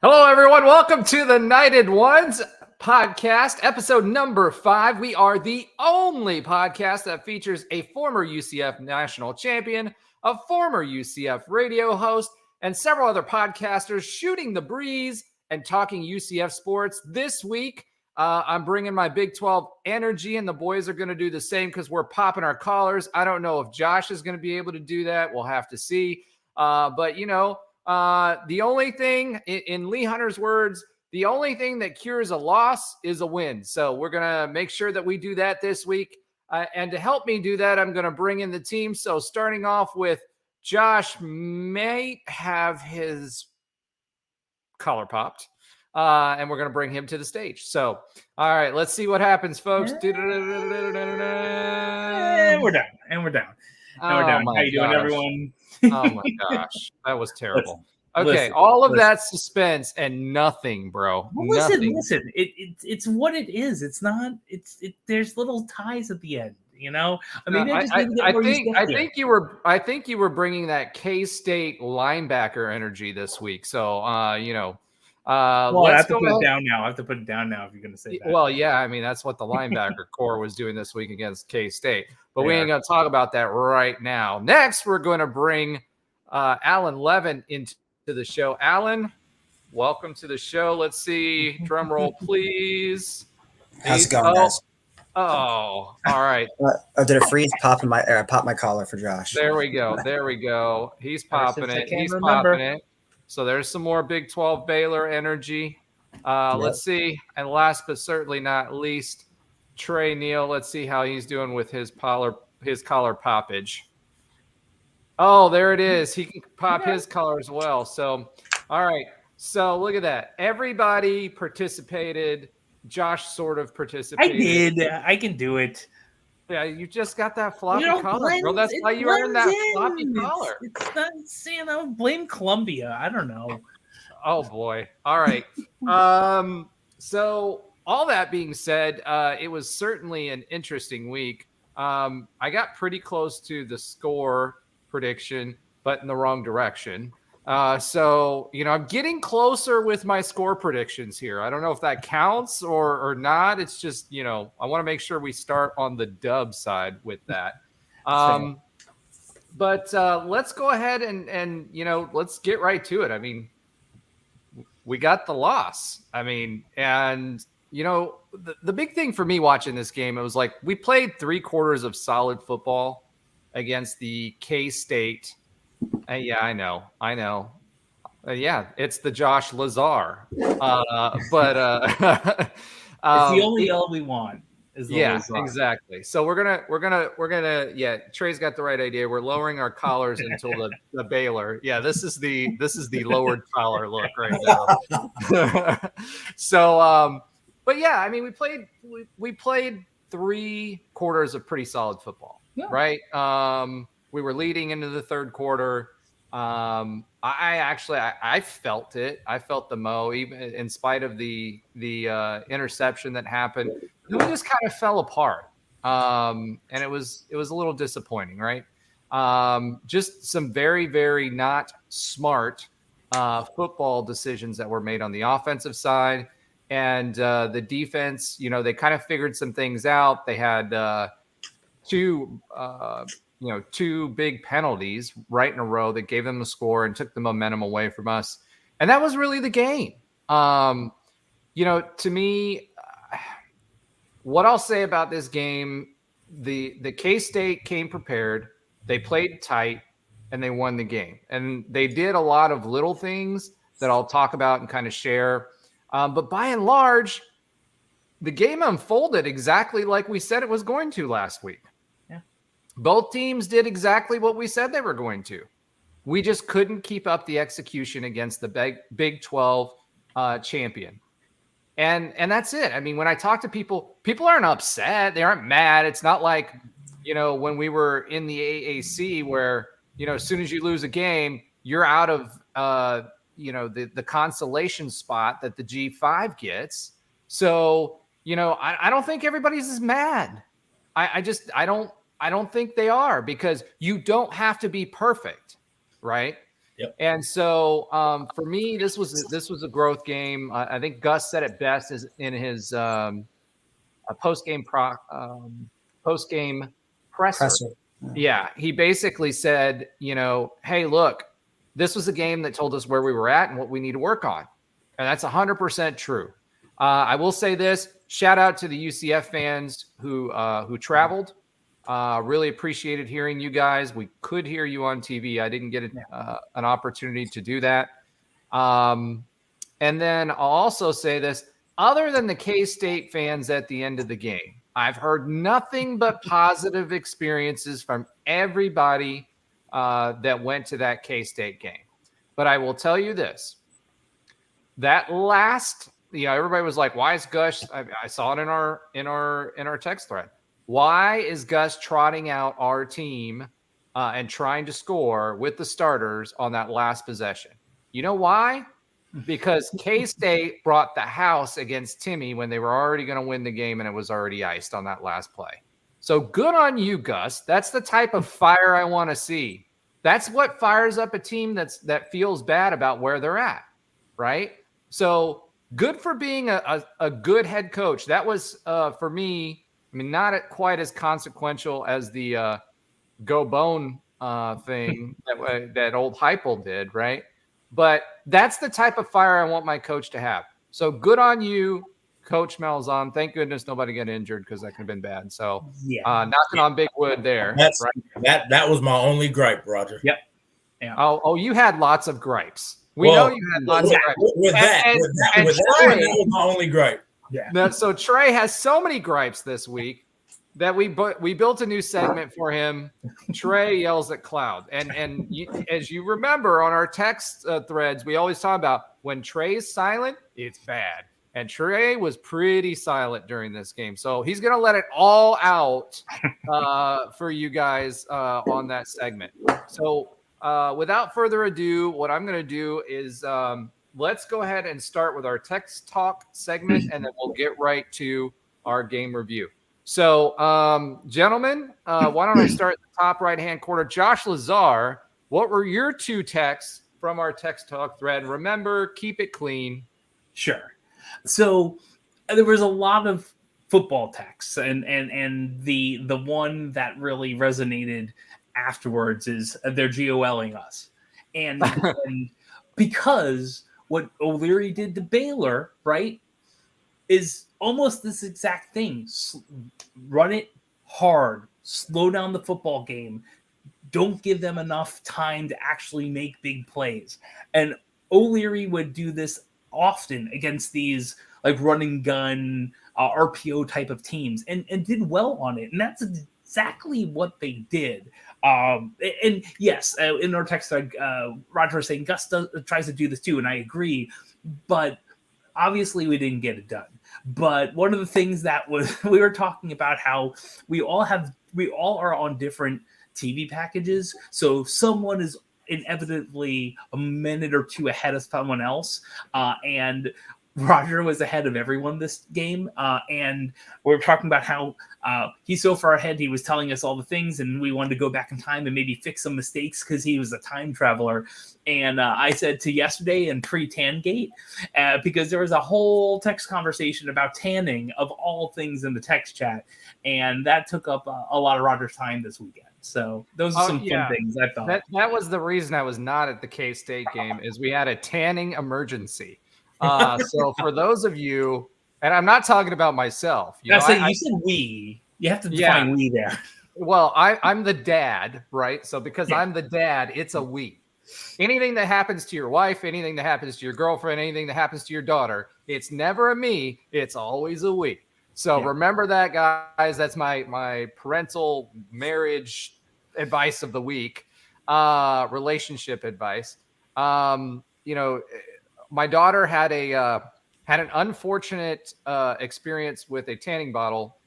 Hello, everyone. Welcome to the Knighted Ones podcast, episode number 5. We are the only podcast that features a former UCF National Champion, a former UCF radio host, and several other podcasters shooting the breeze and talking UCF sports. This week, I'm bringing my Big 12 energy, and the boys are going to do the same because we're popping our collars. I don't know if Josh is going to be able to do that. We'll have to see. But, you know, the only thing, in Lee Hunter's words, the only thing that cures a loss is a win. So we're going to make sure that we do that this week. And to help me do that, I'm going to bring in the team. So starting off with Josh may have his collar popped. And we're going to bring him to the stage. So, all right, let's see what happens, folks. And we're down. How you doing, everyone? Oh my gosh, that was terrible. Listen, all of that suspense and nothing, bro. Well, listen. It's what it is. It's not. There's little ties at the end. You know. I mean, I think you were bringing that K-State linebacker energy this week. So, you know. Well, I have to put it down now. If you're going to say that. Well, yeah, I mean, that's what the linebacker core was doing this week against K-State. But we ain't going to talk about that right now. Next, we're going to bring Alan Levin into the show. Alan, welcome to the show. Let's see. Drum roll, please. How's it going, guys? Oh, all right. Did a freeze pop my collar for Josh? There we go. He's popping it. Popping it. So there's some more Big 12 Baylor energy. Let's see. And last but certainly not least, Trey Neal. Let's see how he's doing with his collar poppage. Oh, there it is. He can pop his collar as well. So, all right. So look at that. Everybody participated. Josh sort of participated. I did. I can do it. Yeah, you just got that floppy collar, bro. That's why you earned that floppy collar. It's not, blame Columbia. I don't know. Oh, boy. All right. So all that being said, it was certainly an interesting week. I got pretty close to the score prediction, but in the wrong direction. So, you know, I'm getting closer with my score predictions here. I don't know if that counts or not. It's just, you know, I want to make sure we start on the dub side with that. But let's go ahead and, you know, let's get right to it. I mean, we got the loss. I mean, and, you know, the big thing for me watching this game, it was like we played 3 quarters of solid football against the K-State. Yeah, I know. Yeah, it's the Josh Lazar. But it's the only L we want. Lazar. Exactly. So we're gonna. Yeah, Trey's got the right idea. We're lowering our collars until the Baylor. Yeah, this is the lowered collar look right now. So, but yeah, I mean, we played 3 quarters of pretty solid football, right? We were leading into the third quarter. I felt it. I felt the Mo, even in spite of the interception that happened. We just kind of fell apart, and it was a little disappointing, right? Just some very, very not smart football decisions that were made on the offensive side, and the defense. You know, they kind of figured some things out. They had 2 big penalties right in a row that gave them the score and took the momentum away from us. And that was really the game. You know, to me, what I'll say about this game, the K-State came prepared, they played tight, and they won the game. And they did a lot of little things that I'll talk about and kind of share. But by and large, the game unfolded exactly like we said it was going to last week. Both teams did exactly what we said they were going to. We just couldn't keep up the execution against the Big 12 champion. And that's it. I mean, when I talk to people aren't upset. They aren't mad. It's not like, you know, when we were in the AAC where, you know, as soon as you lose a game, you're out of, you know, the consolation spot that the G5 gets. So, you know, I don't think everybody's as mad. I don't think they are, because you don't have to be perfect, right? Yep. And so for me, this was a growth game. I think Gus said it best is in his post-game presser. Yeah, he basically said, hey, look, this was a game that told us where we were at and what we need to work on. And that's 100% true. I will say this, shout out to the UCF fans who traveled. Really appreciated hearing you guys. We could hear you on TV. I didn't get an opportunity to do that. And then I'll also say this, other than the K-State fans at the end of the game, I've heard nothing but positive experiences from everybody that went to that K-State game. But I will tell you this, that last, everybody was like, why is Gus, I saw it in our text thread. Why is Gus trotting out our team and trying to score with the starters on that last possession? You know why? Because K-State brought the house against Timmy when they were already going to win the game and it was already iced on that last play. So good on you, Gus. That's the type of fire I want to see. That's what fires up a team that feels bad about where they're at, right? So good for being a good head coach. That was, for me, not quite as consequential as the Go Bone thing that old Heupel did, right? But that's the type of fire I want my coach to have. So good on you, Coach Malzahn. Thank goodness nobody got injured because that could have been bad. So knocking on big wood there. Right? That was my only gripe, Roger. Yep. Yeah. Oh, you had lots of gripes. We know you had lots of gripes. With that was my only gripe. Yeah. So Trey has so many gripes this week that we built a new segment for him. Trey yells at Cloud. And as you remember on our text threads, we always talk about when Trey's silent, it's bad. And Trey was pretty silent during this game. So he's going to let it all out for you guys on that segment. So without further ado, what I'm going to do is let's go ahead and start with our text talk segment, and then we'll get right to our game review. So, gentlemen, why don't I start at the top right-hand corner? Josh Lazar, what were your two texts from our text talk thread? Remember, keep it clean. Sure. So there was a lot of football texts, and the one that really resonated afterwards is they're GOLing us. And because what O'Leary did to Baylor, right, is almost this exact thing. Run it hard, slow down the football game, don't give them enough time to actually make big plays. And O'Leary would do this often against these like running gun RPO type of teams and did well on it. And that's exactly what they did. And yes, in our text, Roger was saying Gus tries to do this too, and I agree. But obviously, we didn't get it done. But one of the things that was we were talking about how we all are on different TV packages, so someone is inevitably a minute or two ahead of someone else, and Roger was ahead of everyone this game, and we were talking about how he's so far ahead. He was telling us all the things, and we wanted to go back in time and maybe fix some mistakes because he was a time traveler. And I said to yesterday and pre-Tangate, because there was a whole text conversation about tanning of all things in the text chat, and that took up a lot of Roger's time this weekend. So those are some fun things I thought. That was the reason I was not at the K-State game, is we had a tanning emergency. So for those of you, and I'm not talking about myself. You said we. You have to define we there. Well, I'm the dad, right? So because I'm the dad, it's a we. Anything that happens to your wife, anything that happens to your girlfriend, anything that happens to your daughter, it's never a me. It's always a we. So remember that, guys. That's my parental marriage advice of the week, relationship advice. My daughter had an unfortunate experience with a tanning bottle.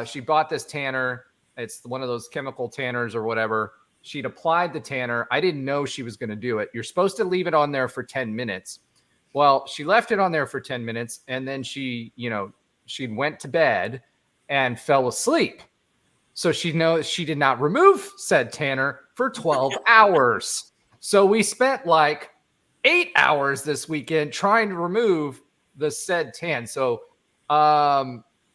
She bought this tanner. It's one of those chemical tanners or whatever. She'd applied the tanner. I didn't know she was going to do it. You're supposed to leave it on there for 10 minutes. Well, she left it on there for 10 minutes, and then she went to bed and fell asleep. So she did not remove said tanner for 12 hours. So we spent like 8 hours this weekend trying to remove the said tan. So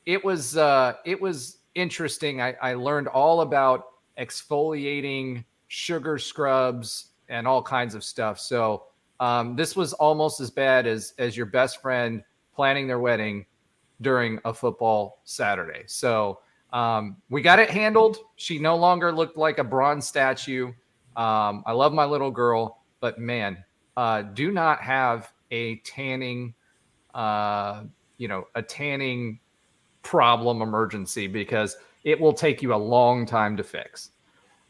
it was interesting. I learned all about exfoliating, sugar scrubs, and all kinds of stuff. So this was almost as bad as your best friend planning their wedding during a football Saturday. So we got it handled. She no longer looked like a bronze statue. I love my little girl, but man, do not have a tanning, a tanning problem emergency, because it will take you a long time to fix.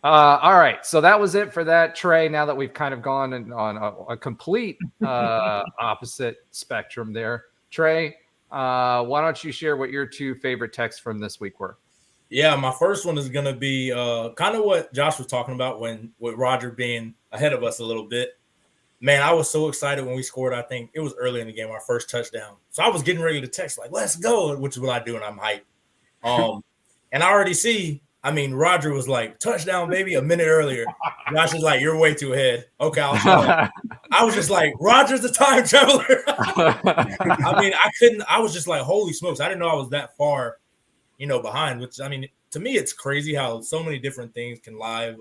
All right, so that was it for that, Trey. Now that we've kind of gone on a complete opposite spectrum there, Trey, why don't you share what your two favorite texts from this week were? Yeah, my first one is going to be kind of what Josh was talking about with Roger being ahead of us a little bit. Man, I was so excited when we scored. I think it was early in the game, our first touchdown. So I was getting ready to text like, let's go, which is what I do when I'm hyped. And I already see, Roger was like, touchdown, baby, a minute earlier. Josh is like, you're way too ahead. Okay, I'll try. I was just like, Roger's the time traveler. I was just like, holy smokes. I didn't know I was that far, behind, which, to me, it's crazy how so many different things can live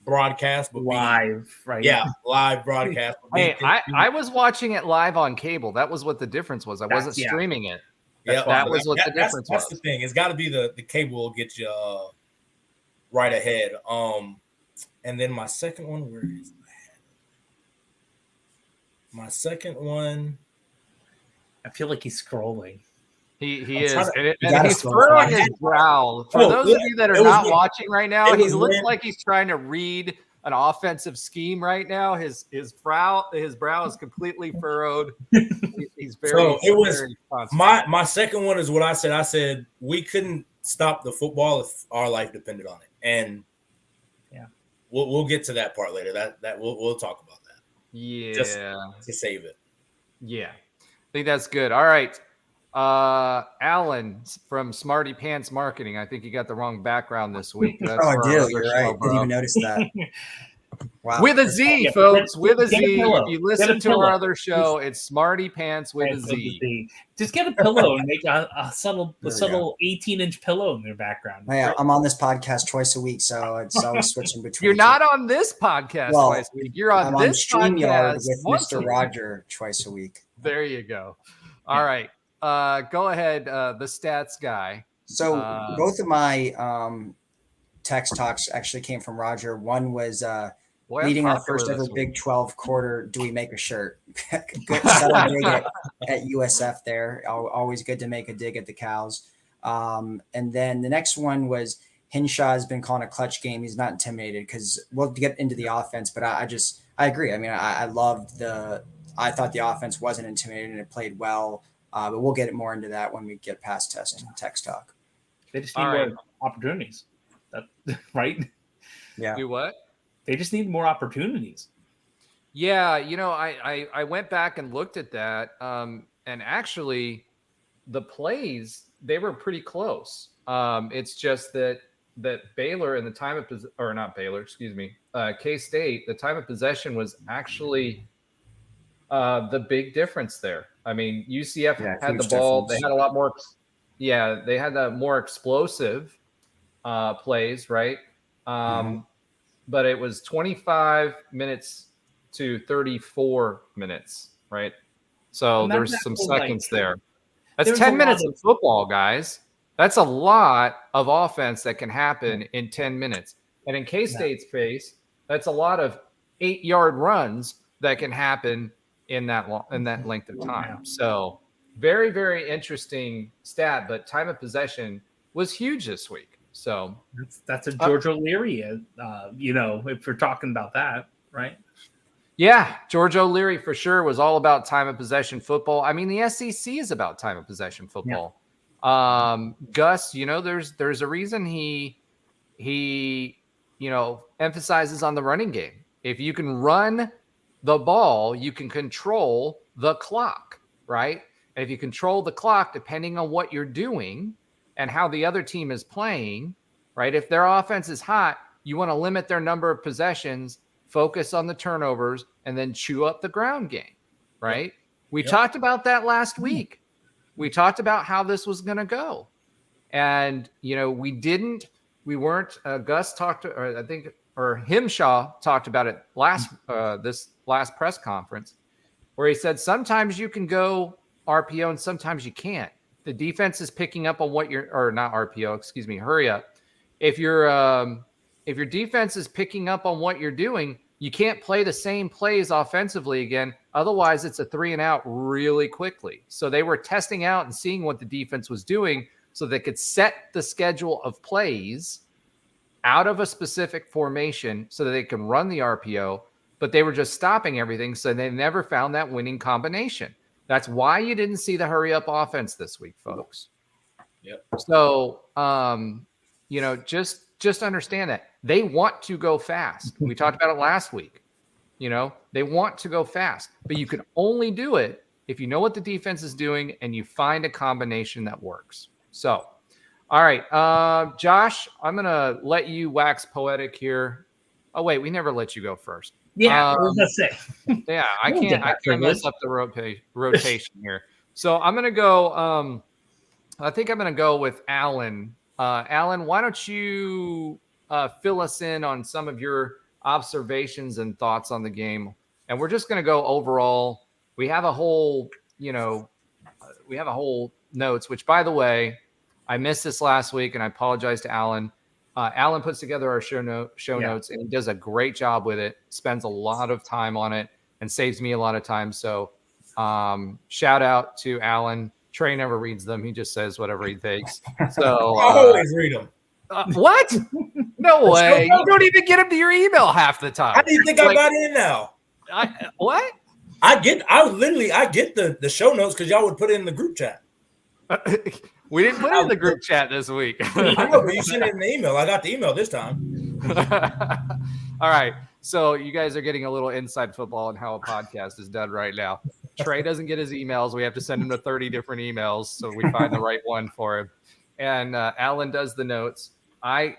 broadcast. But right? Yeah, live broadcast. Hey, I was watching it live on cable. That was what the difference was. I wasn't streaming it. That was what the difference was. That's the thing. It's got to be the cable will get you right ahead. And then my second one, where is my second one? I feel like he's scrolling. He is, and he's furrowing his brow. For those of you that are not watching right now, he looks like he's trying to read an offensive scheme right now. His brow is completely furrowed. He's very. So it was my second one is what I said. I said we couldn't stop the football if our life depended on it, and yeah, we'll get to that part later. That we'll talk about that. Yeah, just to save it. Yeah, I think that's good. All right. Alan from Smarty Pants Marketing. I think you got the wrong background this week. That's I do. You're right. Didn't even notice that. Wow. With a Z, folks. With a Z. If you listen to our other show, it's Smarty Pants with a Z. Just get a pillow and make a subtle 18-inch pillow in their background. Yeah, I'm on this podcast twice a week, so it's always switching between. You're not on this podcast twice a week. You're on this StreamYard with Mr. Roger twice a week. There you go. All right. Go ahead, the stats guy. So both of my text talks actually came from Roger. One was leading our first ever Big 12 quarter. Do we make a shirt? Good subtle dig at USF there. Always good to make a dig at the Cows. And then the next one was Hinshaw has been calling a clutch game. He's not intimidated, because we'll get into the offense, but I agree. I thought the offense wasn't intimidated and it played well. But we'll get more into that when we get past text talk. They just need more opportunities, right? Yeah. Do what? They just need more opportunities. Yeah, I went back and looked at that, and actually, the plays, they were pretty close. It's just that Baylor and the time of or not Baylor, excuse me, K-State, the time of possession was actually the big difference there. UCF had the ball. Difference. They had a lot more. Yeah, they had the more explosive plays, right? But it was 25 minutes to 34 minutes, right? So there's some seconds there. That's 10 minutes of football, guys. That's a lot of offense that can happen in 10 minutes. And in K-State's case, that's a lot of 8-yard runs that can happen in that length of time. So very, very interesting stat, but time of possession was huge this week. So that's a George O'Leary, if we're talking about that, right? Yeah, George O'Leary for sure was all about time of possession football. The SEC is about time of possession football. Yeah. Gus, there's a reason he emphasizes on the running game. If you can run the ball, you can control the clock, right? And if you control the clock, depending on what you're doing and how the other team is playing, right? If their offense is hot, you want to limit their number of possessions focus on the turnovers, and then chew up the ground game, right? Yep. We talked about that last week. We talked about how this was going to go. And, Gus talked, or Himshaw talked about it this last press conference, where he said sometimes you can go RPO and sometimes you can't. The defense is picking up on not RPO, excuse me, hurry up. If your defense is picking up on what you're doing, you can't play the same plays offensively again. Otherwise, it's a 3-and-out really quickly. So they were testing out and seeing what the defense was doing so they could set the schedule of plays out of a specific formation so that they can run the RPO, but they were just stopping everything, so they never found that winning combination. That's why you didn't see the hurry-up offense this week, folks. Yep. So, just understand that. They want to go fast. We talked about it last week. They want to go fast, but you can only do it if you know what the defense is doing and you find a combination that works. So, all right, Josh, I'm going to let you wax poetic here. Oh, wait, we never let you go first. Yeah, I was going to say. Yeah, I can't mess up the rotation here. So I'm going to go I think I'm going to go with Alan. Alan, why don't you fill us in on some of your observations and thoughts on the game? And we're just going to go overall. We have a whole notes, which, by the way, I missed this last week, and I apologize to Alan. Alan puts together our show notes, and he does a great job with it, spends a lot of time on it, and saves me a lot of time. So shout out to Alan. Trey never reads them. He just says whatever he thinks. So I always read them. What? No way. You don't even get them to your email half the time. How do you think I got in now? What? I get the show notes because y'all would put it in the group chat. We didn't put it in the group chat this week. I know, but you sent it in the email. I got the email this time. All right. So you guys are getting a little inside football on how a podcast is done right now. Trey doesn't get his emails. We have to send him to 30 different emails so we find the right one for him. And Alan does the notes. I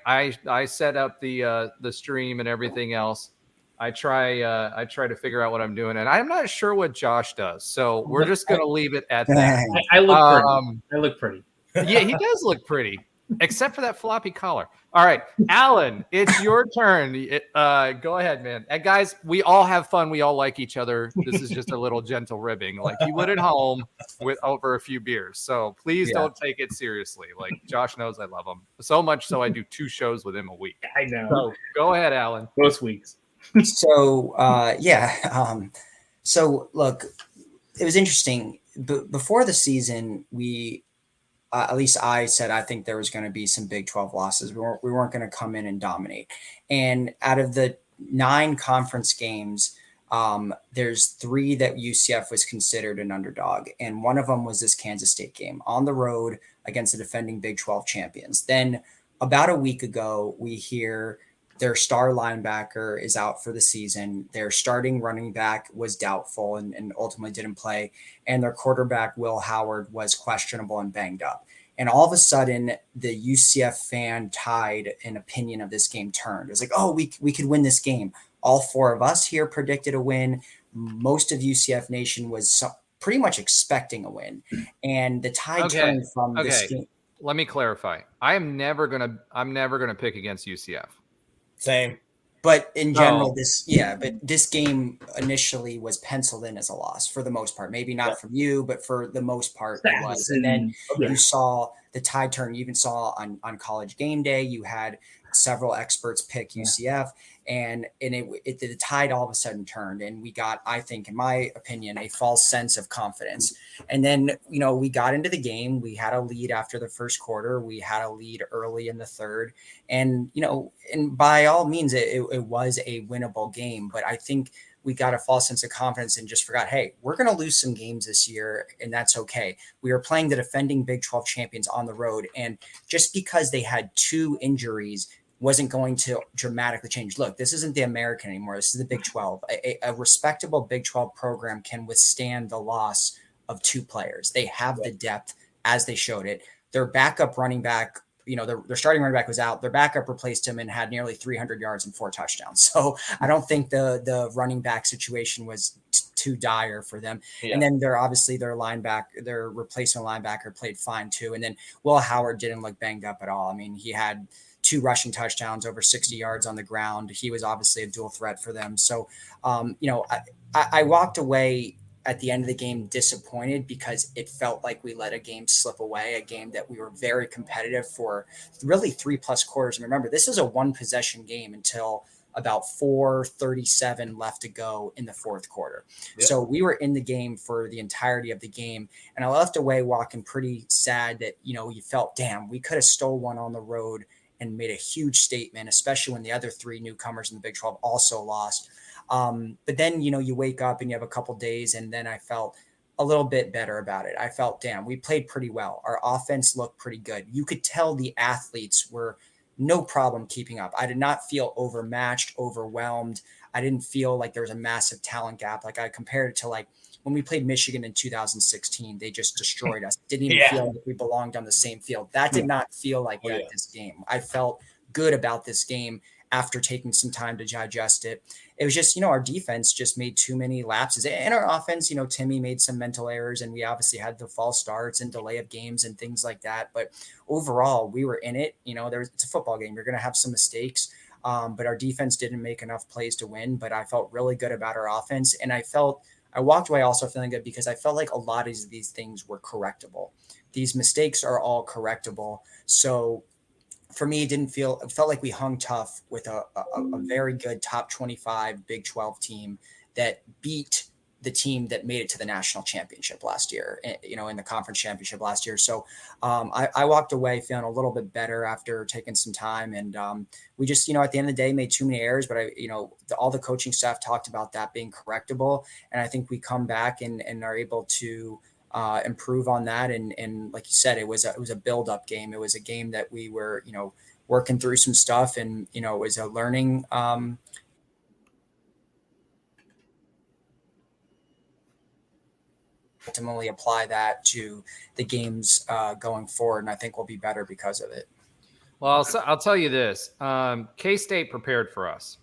set up the stream and everything else. I try to figure out what I'm doing, and I'm not sure what Josh does. So we're just going to leave it at that. I look pretty. Yeah, he does look pretty, except for that floppy collar. All right, Alan, it's your turn. Go ahead, man. And guys, we all have fun. We all like each other. This is just a little gentle ribbing, like you would at home with over a few beers. So please don't take it seriously. Like Josh knows I love him so much, so I do 2 shows with him a week. I know. So go ahead, Alan. Most weeks. So so look, it was interesting. Before the season, we at least I said I think there was going to be some Big 12 losses. We weren't going to come in and dominate. And out of the 9 conference games, there's 3 that UCF was considered an underdog, and one of them was this Kansas State game on the road against the defending Big 12 champions. Then about a week ago, we hear their star linebacker is out for the season. Their starting running back was doubtful and ultimately didn't play. And their quarterback, Will Howard, was questionable and banged up. And all of a sudden, the UCF fan tide and opinion of this game turned. It was like, oh, we could win this game. All 4 of us here predicted a win. Most of UCF Nation was pretty much expecting a win. And the tide turned from this game. Let me clarify. I'm never gonna pick against UCF. Same. But in general, this game initially was penciled in as a loss for the most part. Maybe not from you, but for the most part it was. And then you saw the tide turn. You even saw on College Game Day, you had several experts pick UCF, and the tide all of a sudden turned, and we got, I think, in my opinion, a false sense of confidence. And then, we got into the game. We had a lead after the first quarter. We had a lead early in the third, and and by all means, it was a winnable game. But I think we got a false sense of confidence and just forgot, hey, we're going to lose some games this year, and that's okay. We were playing the defending Big 12 champions on the road, and just because they had 2 injuries wasn't going to dramatically change. Look, this isn't the American anymore. This is the Big 12. A respectable Big 12 program can withstand the loss of 2 players. They have the depth as they showed it. Their backup running back their starting running back was out. Their backup replaced him and had nearly 300 yards and 4 touchdowns. So I don't think the running back situation was too dire for them. Yeah. And then their replacement linebacker played fine too. And then Will Howard didn't look banged up at all. I mean, he had 2 rushing touchdowns, over 60 yards on the ground. He was obviously a dual threat for them. So, I walked away at the end of the game disappointed because it felt like we let a game slip away, a game that we were very competitive for really 3+ quarters. And remember, this is a 1-possession game until about 4:37 left to go in the 4th quarter. Yep. So we were in the game for the entirety of the game. And I left away walking pretty sad that, you felt, damn, we could have stole one on the road and made a huge statement, especially when the other 3 newcomers in the Big 12 also lost. But then, you wake up and you have a couple days, and then I felt a little bit better about it. I felt, damn, we played pretty well. Our offense looked pretty good. You could tell the athletes were no problem keeping up. I did not feel overmatched, overwhelmed. I didn't feel like there was a massive talent gap. Like I compared it to like when we played Michigan in 2016, they just destroyed us. Didn't even feel like we belonged on the same field. That did not feel like that this game. I felt good about this game after taking some time to digest it. It was just, our defense just made too many lapses. And our offense, Timmy made some mental errors, and we obviously had the false starts and delay of games and things like that. But overall, we were in it. It's a football game. You're going to have some mistakes. But our defense didn't make enough plays to win. But I felt really good about our offense. And I walked away also feeling good because I felt like a lot of these things were correctable. These mistakes are all correctable. So for me, it felt like we hung tough with a very good top 25 Big 12 team that beat the team that made it to the national championship last year, in the conference championship last year. So I walked away feeling a little bit better after taking some time. And we just, at the end of the day, made too many errors, but all the coaching staff talked about that being correctable. And I think we come back and are able to improve on that. And like you said, it was a build-up game. It was a game that we were, working through some stuff, and, it was a learning, ultimately apply that to the games going forward. And I think we'll be better because of it. Well, I'll tell you this, K-State prepared for us.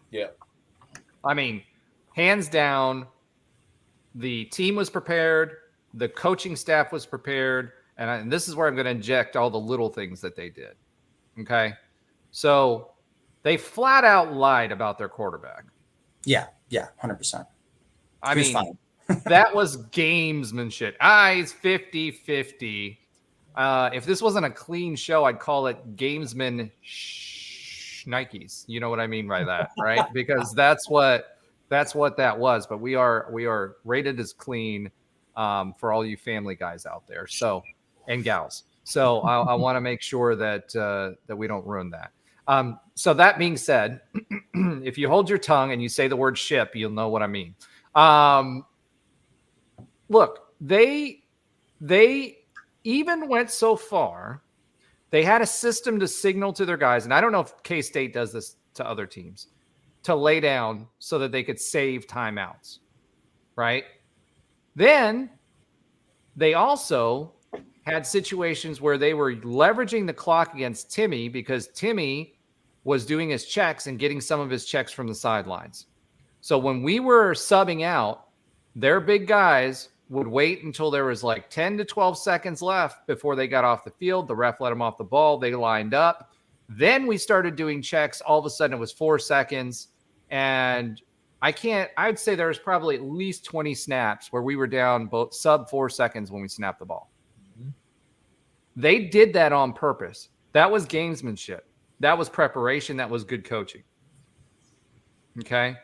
Yeah. I mean, hands down, the team was prepared. The coaching staff was prepared. And this is where I'm going to inject all the little things that they did. Okay. So they flat out lied about their quarterback. Yeah. 100%. I mean, fine. That was gamesmanship. He's 50-50. If this wasn't a clean show, I'd call it gamesman Nikes. You know what I mean by that, right? Because that's what that was. But we are rated as clean for all you family guys out there. So, and gals. So I want to make sure that we don't ruin that. So that being said, if you hold your tongue and you say the word ship, you'll know what I mean. Look, they even went so far. They had a system to signal to their guys, and I don't know if K-State does this to other teams, to lay down so that they could save timeouts, right? Then they also had situations where they were leveraging the clock against Timmy because Timmy was doing his checks and getting some of his checks from the sidelines. So when we were subbing out, their big guys would wait until there was like 10 to 12 seconds left before they got off the field. The ref let them off the ball. They lined up. Then we started doing checks. All of a sudden it was 4 seconds. And I'd say there was probably at least 20 snaps where we were down both sub 4 seconds when we snapped the ball. Mm-hmm. They did that on purpose. That was gamesmanship. That was preparation. That was good coaching. Okay.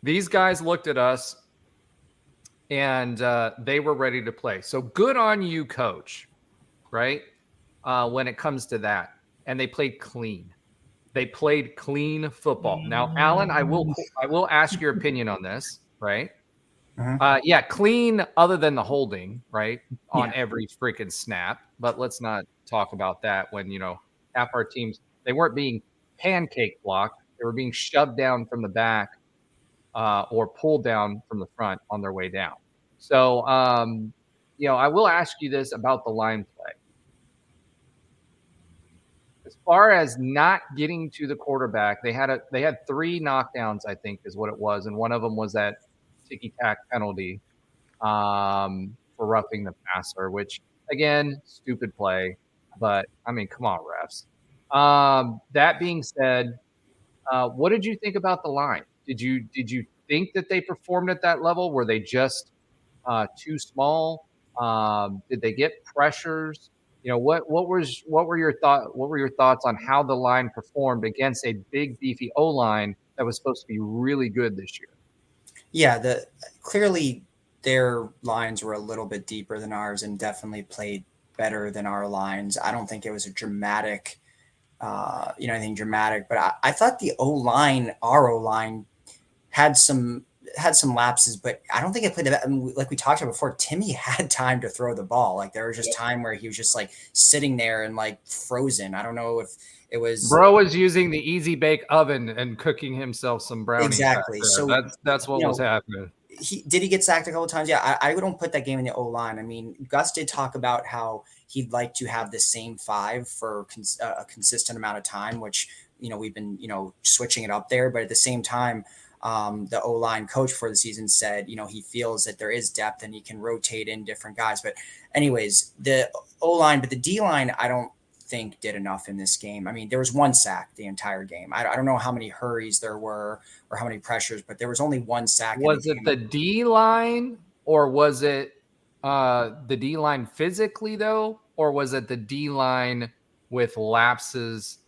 These guys looked at us and they were ready to play. So good on you, coach, right? When it comes to that. And they played clean. They played clean football. Now, Alan, I will ask your opinion on this, right? Yeah, clean other than the holding, right? On every freaking snap. But let's not talk about that when, half our teams, they weren't being pancake blocked. They were being shoved down from the back or pulled down from the front on their way down. So, I will ask you this about the line play. As far as not getting to the quarterback, they had 3 knockdowns, I think is what it was, and one of them was that ticky-tack penalty for roughing the passer, which again, stupid play, but I mean, come on, refs. That being said, what did you think about the line? Did you think that they performed at that level? Were they just too small? Did they get pressures? What were your thoughts on how the line performed against a big beefy O line that was supposed to be really good this year? Yeah, clearly their lines were a little bit deeper than ours and definitely played better than our lines. I don't think it was a dramatic, anything dramatic, but I thought our O line had some lapses, but I don't think it played. I mean, like we talked about before, Timmy had time to throw the ball. Like there was just time where he was just like sitting there and like frozen. I don't know if it was. Bro was using the easy bake oven and cooking himself some brownies. Exactly. So that's what was happening. Did he get sacked a couple of times? Yeah, I don't put that game in the O line. I mean, Gus did talk about how he'd like to have the same 5 for a consistent amount of time, which we've been switching it up there, but at the same time. The O-line coach for the season said, he feels that there is depth and he can rotate in different guys. But anyways, the O-line, but the D-line, I don't think did enough in this game. I mean, there was 1 sack the entire game. I don't know how many hurries there were or how many pressures, but there was only 1 sack. Was it the D-line or was it the D-line physically though? Or was it the D-line with lapses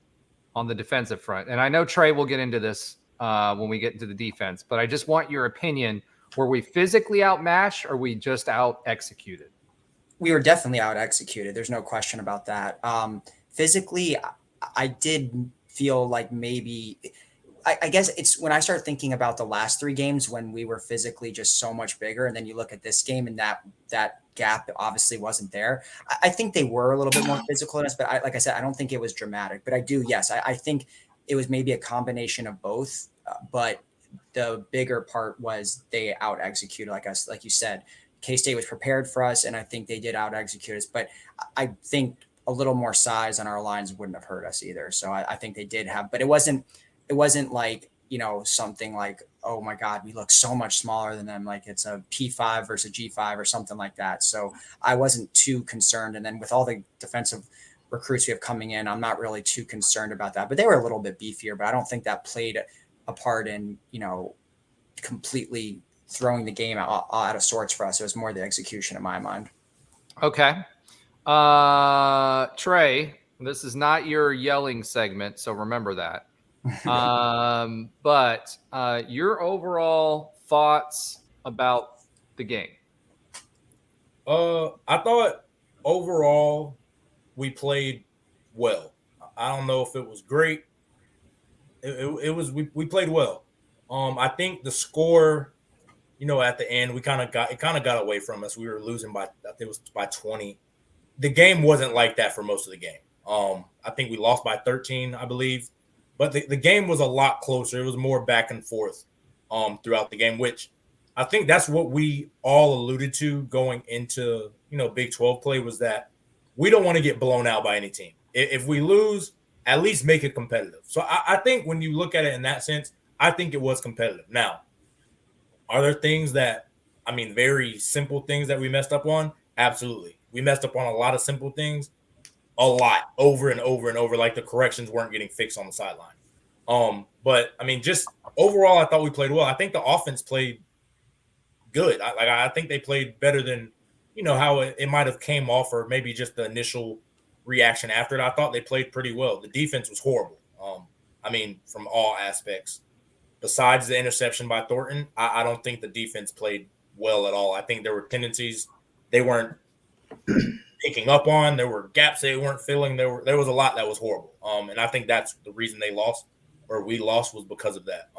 on the defensive front? And I know Trey will get into this when we get into the defense, but I just want your opinion. Were we physically outmatched or we just out executed? We were definitely out executed. There's no question about that. Physically, I did feel like maybe, I guess it's when I start thinking about the last 3 games when we were physically just so much bigger. And then you look at this game and that gap obviously wasn't there. I think they were a little bit more physical in us, but like I said, I don't think it was dramatic, but I do. Yes. I think it was maybe a combination of both, but the bigger part was they out executed like you said. K-State was prepared for us, and I think they did out execute us. But I think a little more size on our lines wouldn't have hurt us either. So I think they did have, but it wasn't like something like, oh my God, we look so much smaller than them. Like it's a P5 versus G5 or something like that. So I wasn't too concerned. And then with all the defensive recruits we have coming in, I'm not really too concerned about that, but they were a little bit beefier, but I don't think that played a part in, completely throwing the game out of sorts for us. It was more the execution in my mind. Okay. Trey, this is not your yelling segment, so remember that. But your overall thoughts about the game? I thought overall we played well. I don't know if it was great. We played well. I think the score, at the end, it kind of got away from us. We were losing I think it was by 20. The game wasn't like that for most of the game. I think we lost by 13, I believe. But the game was a lot closer. It was more back and forth throughout the game, which I think that's what we all alluded to going into, Big 12 play, was that we don't want to get blown out by any team. If we lose, at least make it competitive. So I think when you look at it in that sense, I think it was competitive. Now, are there things very simple things that we messed up on? Absolutely. We messed up on a lot of simple things, a lot, over and over and over, like the corrections weren't getting fixed on the sideline. But just overall, I thought we played well. I think the offense played good. I think they played better than, how it might have came off, or maybe just the initial reaction after it. I thought they played pretty well. The defense was horrible. From all aspects. Besides the interception by Thornton, I don't think the defense played well at all. I think there were tendencies they weren't picking up on. There were gaps they weren't filling. There was a lot that was horrible. And I think that's the reason they lost, or we lost, was because of that.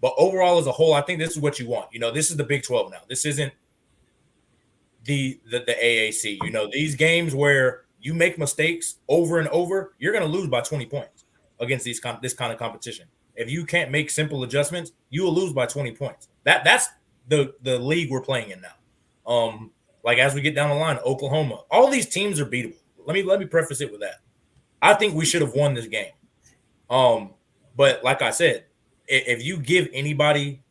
But overall, as a whole, I think this is what you want. This is the Big 12 now. This isn't the AAC. These games where you make mistakes over and over, you're going to lose by 20 points against this kind of competition. If you can't make simple adjustments, you will lose by 20 points. That's the league we're playing in now. As we get down the line, Oklahoma, all these teams are beatable. Let me preface it with that. I think we should have won this game. But like I said, if you give anybody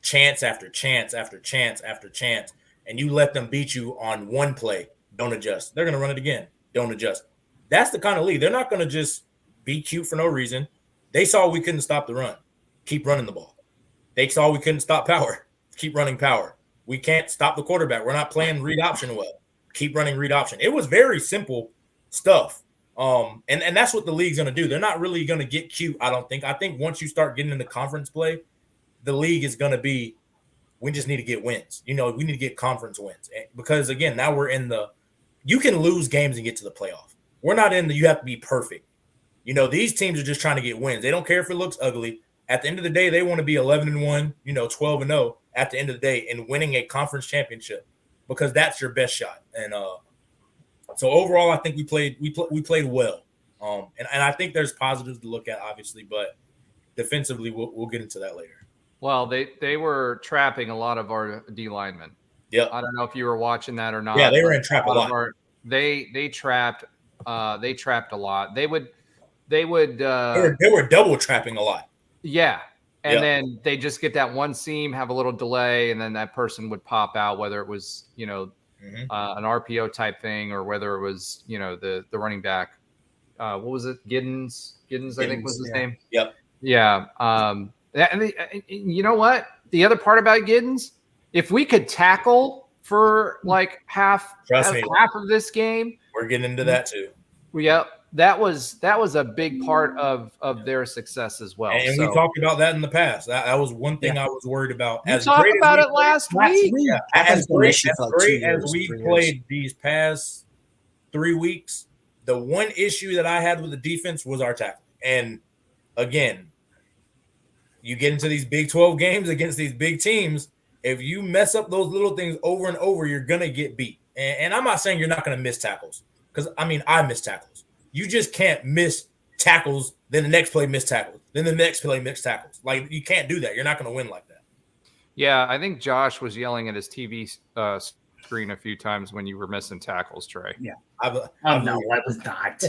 chance after chance after chance after chance, and you let them beat you on one play, don't adjust. They're going to run it again. Don't adjust. That's the kind of league. They're not going to just be cute for no reason. They saw we couldn't stop the run. Keep running the ball. They saw we couldn't stop power. Keep running power. We can't stop the quarterback. We're not playing read option well. Keep running read option. It was very simple stuff. And that's what the league's going to do. They're not really going to get cute, I don't think. I think once you start getting into conference play, the league is going to be, we just need to get wins. We need to get conference wins. Because, again, now we're in you can lose games and get to the playoff. We're not in you have to be perfect. These teams are just trying to get wins. They don't care if it looks ugly. At the end of the day, they want to be 11-1, 12-0 at the end of the day and winning a conference championship because that's your best shot. And so overall, I think we played well. And I think there's positives to look at, obviously, but defensively, we'll get into that later. Well, they were trapping a lot of our D linemen. Yeah, I don't know if you were watching that or not. Yeah, they were in trap a lot. They trapped a lot. They were double trapping a lot. Yeah. And then they just get that one seam, have a little delay, and then that person would pop out, whether it was, an RPO type thing or whether it was, the running back. What was it? Giddens, I think was his name. Yep. Yeah. And you know what? The other part about Giddens, if we could tackle for like half of this game, we're getting into that too. Yeah. That was a big part of their success as well. And we talked about that in the past. That was one thing I was worried about. We talked about it last week. Yeah. As great as we played these past 3 weeks, the one issue that I had with the defense was our tackle. And again, you get into these Big 12 games against these big teams. If you mess up those little things over and over, you're going to get beat. And I'm not saying you're not going to miss tackles because, I miss tackles. You just can't miss tackles, then the next play miss tackles, then the next play miss tackles. Like, you can't do that. You're not going to win like that. Yeah, I think Josh was yelling at his TV screen a few times when you were missing tackles, Trey. Yeah. No, I was not.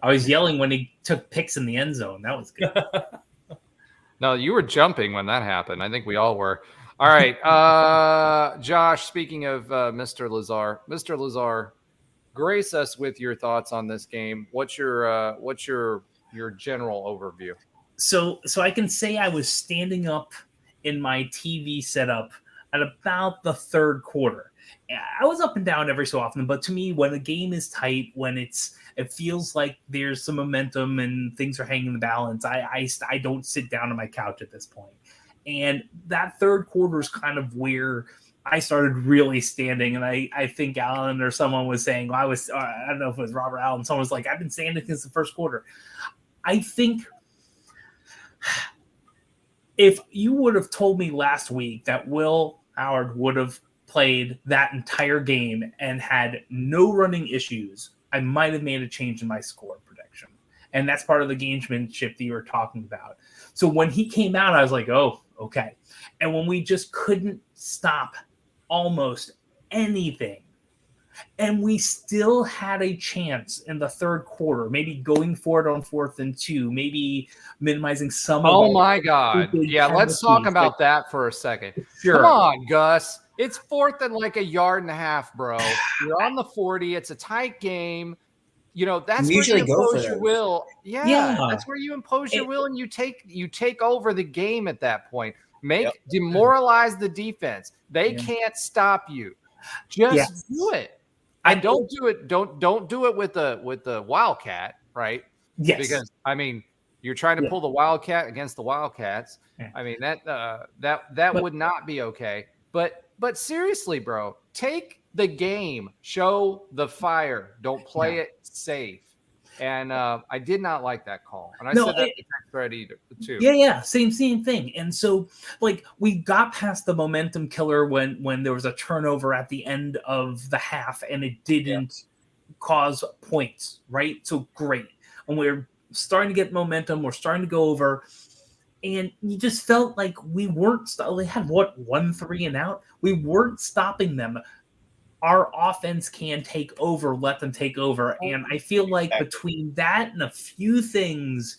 I was yelling when he took picks in the end zone. That was good. No, you were jumping when that happened. I think we all were. All right. Josh, speaking of Mr. Lazar, grace us with your thoughts on this game. What's your general overview? So I can say I was standing up in my TV setup at about the third quarter. I was up and down every so often, but to me, when a game is tight, when it feels like there's some momentum and things are hanging in the balance, I don't sit down on my couch at this point. And that third quarter is kind of where I started really standing. And I think Alan or someone was saying, I don't know if it was Robert Allen, someone was like, I've been standing since the first quarter. I think if you would have told me last week that Will Howard would have played that entire game and had no running issues, I might have made a change in my score prediction. And that's part of the gamesmanship that you were talking about. So when he came out, I was like, oh, okay. And when we just couldn't stop almost anything, and we still had a chance in the third quarter, maybe going for it on 4th and 2, maybe minimizing some of Oh my God. Yeah, let's talk about that for a second. Sure. Come on, Gus. It's 4th and like a yard and a half, bro. You're on the 40. It's a tight game. That's where you impose your will. Yeah, that's where you impose your will, and you take over the game at that point. Demoralize the defense. They can't stop you. Just do it. And don't do it. Don't do it with the Wildcat, right? Yes. Because you're trying to pull the Wildcat against the Wildcats. Yeah. That would not be okay. But seriously, bro, take the game, show the fire. Don't play it safe. And I did not like that call. And I said that in the thread too. Yeah. Same thing. And so, we got past the momentum killer when there was a turnover at the end of the half and it didn't cause points, right? So great. And we're starting to get momentum. We're starting to go over. And you just felt like we weren't. They had 1 3 and out. We weren't stopping them. our offense can take over, let them take over. And I feel like between that and a few things,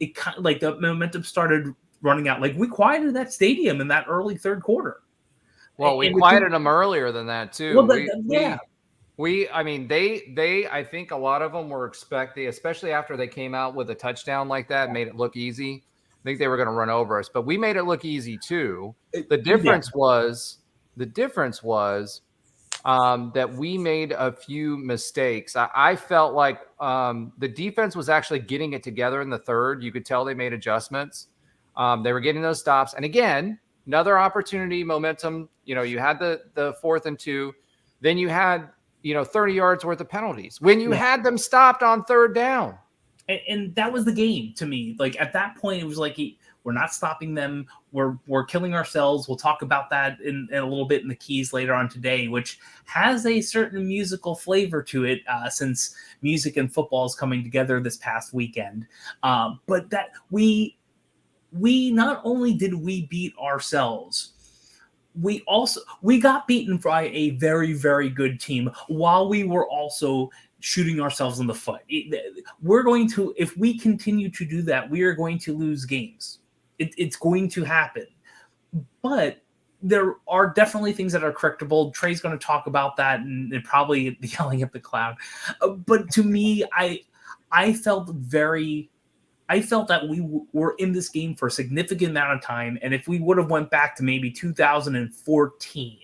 it kind of like the momentum started running out. Like we quieted that stadium in that early third quarter. Well, we quieted them earlier than that too. Well, I mean, they, I think a lot of them were expecting, especially after they came out with a touchdown like that, made it look easy. I think they were going to run over us, but we made it look easy too. The difference was that we made a few mistakes. I felt like the defense was actually getting it together in the third. You could tell they made adjustments. They were getting those stops. And again, another opportunity, momentum. You had the 4th and 2. Then you had, 30 yards worth of penalties when you had them stopped on 3rd down. And that was the game to me. Like at that point, it was like, we're not stopping them. We're killing ourselves. We'll talk about that in a little bit in the keys later on today, which has a certain musical flavor to it since music and football is coming together this past weekend. But that we not only did we beat ourselves, we got beaten by a very, very good team while we were also shooting ourselves in the foot. We're going to, if we continue to do that, we are going to lose games. It's going to happen. But there are definitely things that are correctable. Trey's going to talk about that and probably yelling at the cloud. But to me, I felt that we were in this game for a significant amount of time. And if we would have went back to maybe 2014,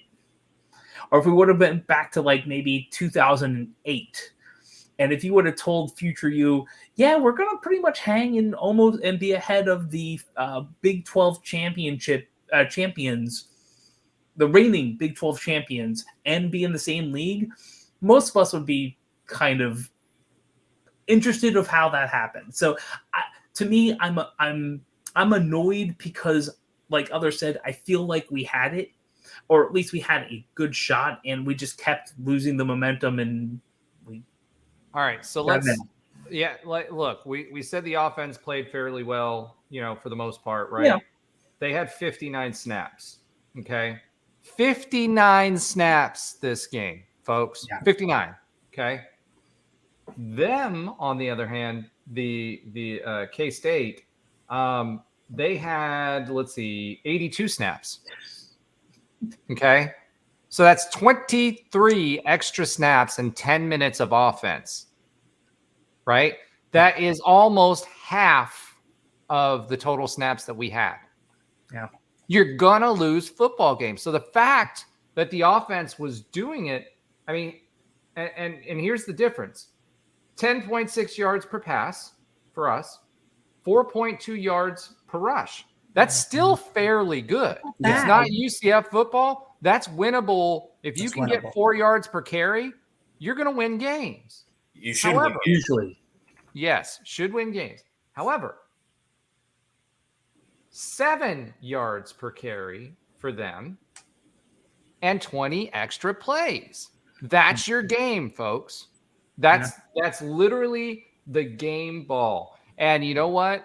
or if we would have been back to like maybe 2008, and if you would have told future you, yeah, we're going to pretty much hang in almost and be ahead of the Big 12 championship champions, the reigning Big 12 champions, and be in the same league, most of us would be kind of interested of how that happened. So to me, I'm annoyed because, like others said, I feel like we had it, or at least we had a good shot, and we just kept losing the momentum. And all right, so look, we said the offense played fairly well, for the most part, right? Yeah. They had 59 snaps. Okay, 59 snaps this game, folks. Yeah. 59. Okay. Them, on the other hand, the K-State, they had, 82 snaps. Okay. So that's 23 extra snaps and 10 minutes of offense, right? That is almost half of the total snaps that we had. Yeah. You're going to lose football games. So the fact that the offense was doing it, I mean, and here's the difference. 10.6 yards per pass for us, 4.2 yards per rush. That's still fairly good. Yeah. It's not UCF football. That's winnable. If you can get 4 yards per carry, you're going to win games. You should win usually. Yes, should win games. However, 7 yards per carry for them and 20 extra plays. That's your game, folks. That's literally the game ball. And you know what?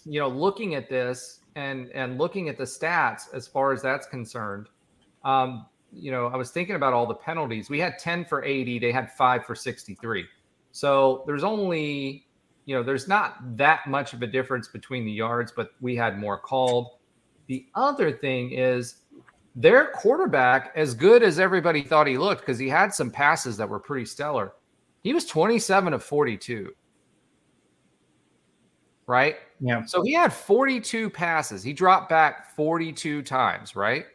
Looking at this and looking at the stats as far as that's concerned, I was thinking about all the penalties. We had 10 for 80. They had 5 for 63. So there's only, there's not that much of a difference between the yards, but we had more called. The other thing is their quarterback, as good as everybody thought he looked, because he had some passes that were pretty stellar, he was 27 of 42. Right? Yeah. So he had 42 passes. He dropped back 42 times, right?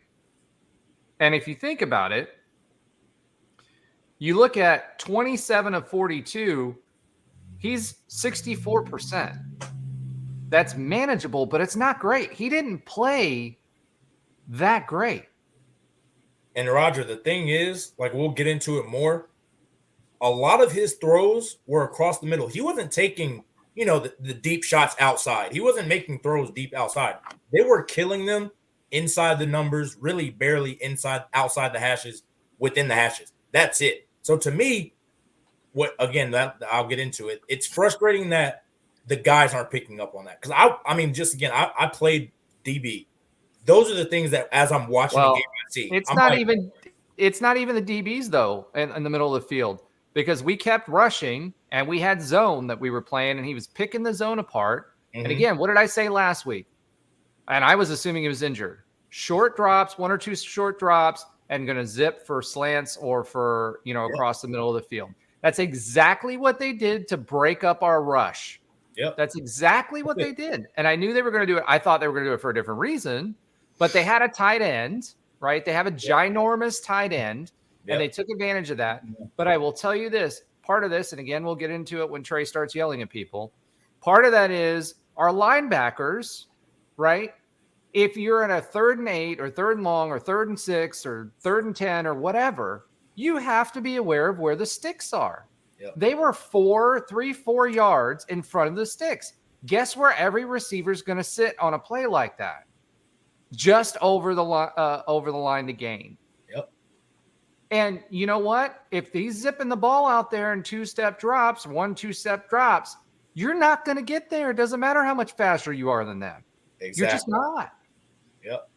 And if you think about it, you look at 27 of 42, he's 64%. That's manageable, but it's not great. He didn't play that great. And Roger, the thing is, we'll get into it more. A lot of his throws were across the middle. He wasn't taking the deep shots outside. He wasn't making throws deep outside. They were killing them inside the numbers, really barely outside the hashes, within the hashes. That's it. So to me, I'll get into it. It's frustrating that the guys aren't picking up on that. Because I played DB. Those are the things that as I'm watching the game, I see. it's not even the DBs though in the middle of the field, because we kept rushing and we had zone that we were playing and he was picking the zone apart. And again, what did I say last week? And I was assuming he was injured. Short drops, 1 or 2 short drops, and going to zip for slants or for, across the middle of the field. That's exactly what they did to break up our rush. Yep. That's exactly what they did. And I knew they were going to do it. I thought they were going to do it for a different reason, but they had a tight end, right? They have a ginormous tight end, and they took advantage of that. But I will tell you this, part of this, and again, we'll get into it when Trey starts yelling at people. Part of that is our linebackers, right? If you're in a 3rd and 8 or 3rd and long or 3rd and 6 or 3rd and 10 or whatever, you have to be aware of where the sticks are. Yep. They were 4 yards in front of the sticks. Guess where every receiver is going to sit on a play like that? Just over the line to gain. Yep. And you know what? If he's zipping the ball out there in 2-step drops, 1-2-step drops, you're not going to get there. It doesn't matter how much faster you are than them. Exactly. You're just not. Yep.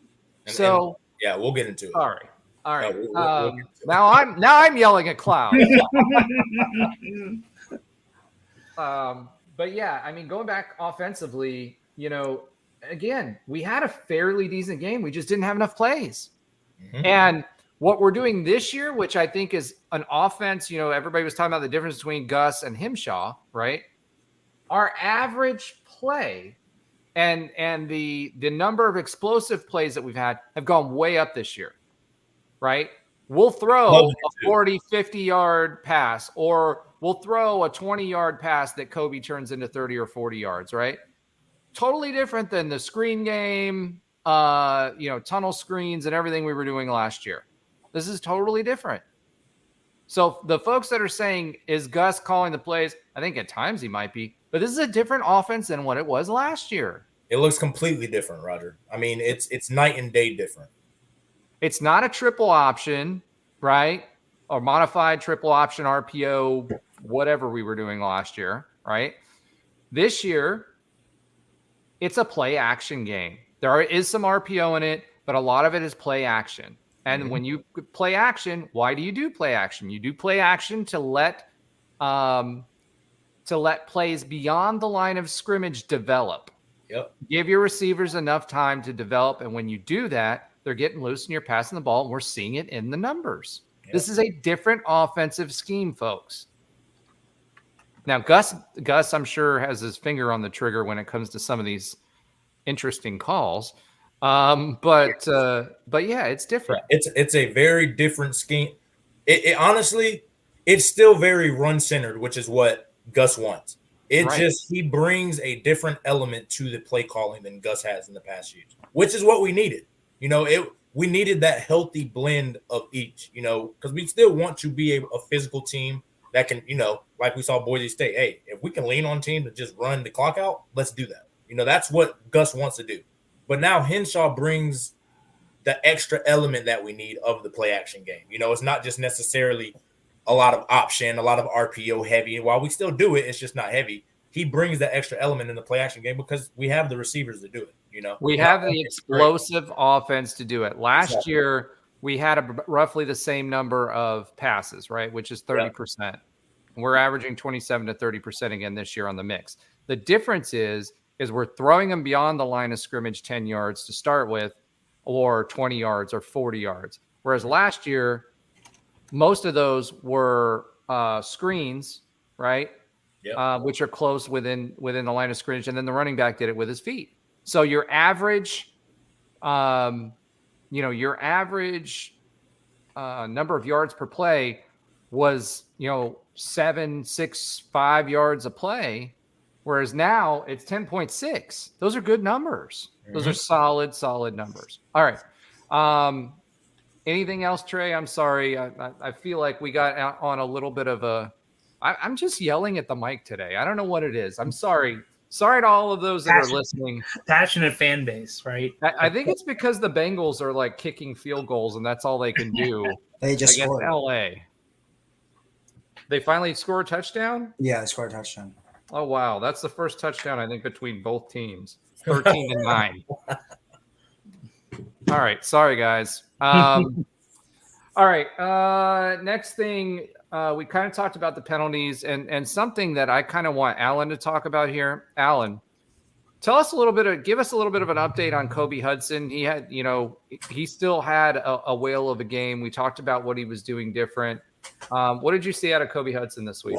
And we'll get into it. All right. We'll now I'm yelling at Cloud. But yeah, I mean, going back offensively, again, we had a fairly decent game. We just didn't have enough plays. And what we're doing this year, which I think is an offense, everybody was talking about the difference between Gus and Himshaw, right? Our average play and the number of explosive plays that we've had have gone way up this year, right? We'll throw a 40, 50-yard pass, or we'll throw a 20-yard pass that Kobe turns into 30 or 40 yards, right? Totally different than the screen game, tunnel screens and everything we were doing last year. This is totally different. So the folks that are saying, is Gus calling the plays? I think at times he might be, but this is a different offense than what it was last year. It looks completely different, Roger. I mean, it's night and day different. It's not a triple option, right? Or modified triple option RPO, whatever we were doing last year, right? This year, it's a play action game. There is some RPO in it, but a lot of it is play action. And when you play action, why do you do play action? You do play action to let plays beyond the line of scrimmage develop. Yep. Give your receivers enough time to develop. And when you do that, they're getting loose and you're passing the ball, and we're seeing it in the numbers. Yep. This is a different offensive scheme, folks. Now, Gus, I'm sure, has his finger on the trigger when it comes to some of these interesting calls. But yeah, it's different. It's a very different scheme. It honestly, it's still very run centered, which is what Gus wants. He brings a different element to the play calling than Gus has in the past years, which is what we needed. We needed that healthy blend of each, because we still want to be a physical team that can, like we saw Boise State. Hey, if we can lean on teams to just run the clock out, let's do that. That's what Gus wants to do. But now Henshaw brings the extra element that we need of the play action game. It's not just necessarily a lot of option, a lot of RPO heavy. While we still do it, it's just not heavy. He brings that extra element in the play action game because we have the receivers to do it. We have the explosive offense to do it. Last year, we had roughly the same number of passes, right? Which is 30%. Yeah. We're averaging 27 to 30% again this year on the mix. The difference is we're throwing them beyond the line of scrimmage 10 yards to start with, or 20 yards or 40 yards. Whereas last year, most of those were screens, right? Yep. Which are close within the line of scrimmage. And then the running back did it with his feet. So your average, number of yards per play was, 7, 6, 5 yards a play. Whereas now it's 10.6. Those are good numbers. Those are solid numbers. All right. Anything else, Trey? I'm sorry. I feel like we got on a little bit of a – I'm just yelling at the mic today. I don't know what it is. I'm sorry. Sorry to all of those that are listening. Passionate fan base, right? I think it's because the Bengals are like kicking field goals, and that's all they can do. They just against scored. LA. They finally score a touchdown? Yeah, they scored a touchdown. Oh, wow. That's the first touchdown, I think, between both teams. 13-9. All right. Sorry, guys. All All right. Next thing, we kind of talked about the penalties and something that I kind of want Alan to talk about here. Alan, give us a little bit of an update on Kobe Hudson. He had, he still had a whale of a game. We talked about what he was doing different. What did you see out of Kobe Hudson this week?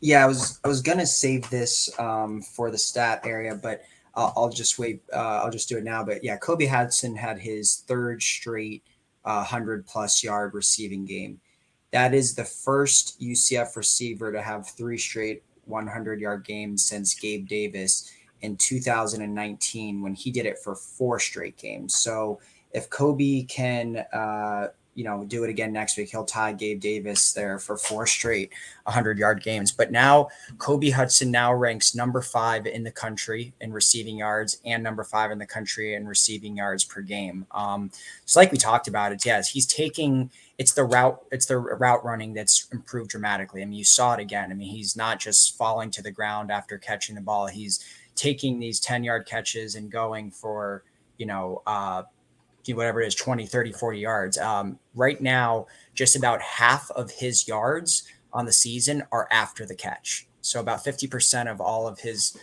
Yeah, I was gonna save this for the stat area, but I'll just wait. I'll just do it now. But yeah, Kobe Hudson had his third straight 100+ yard receiving game. That is the first UCF receiver to have 3 straight 100-yard games since Gabe Davis in 2019, when he did it for 4 straight games. So if Kobe can do it again next week, he'll tie Gabe Davis there for 4 straight 100-yard games. But now Kobe Hudson now ranks number 5 in the country in receiving yards and number 5 in the country in receiving yards per game. So like we talked about it, yes, it's the route running that's improved dramatically. I mean, you saw it again. I mean, he's not just falling to the ground after catching the ball. He's taking these 10-yard catches and going for, whatever it is, 20, 30, 40 yards. Right now, just about half of his yards on the season are after the catch. So about 50% of all of his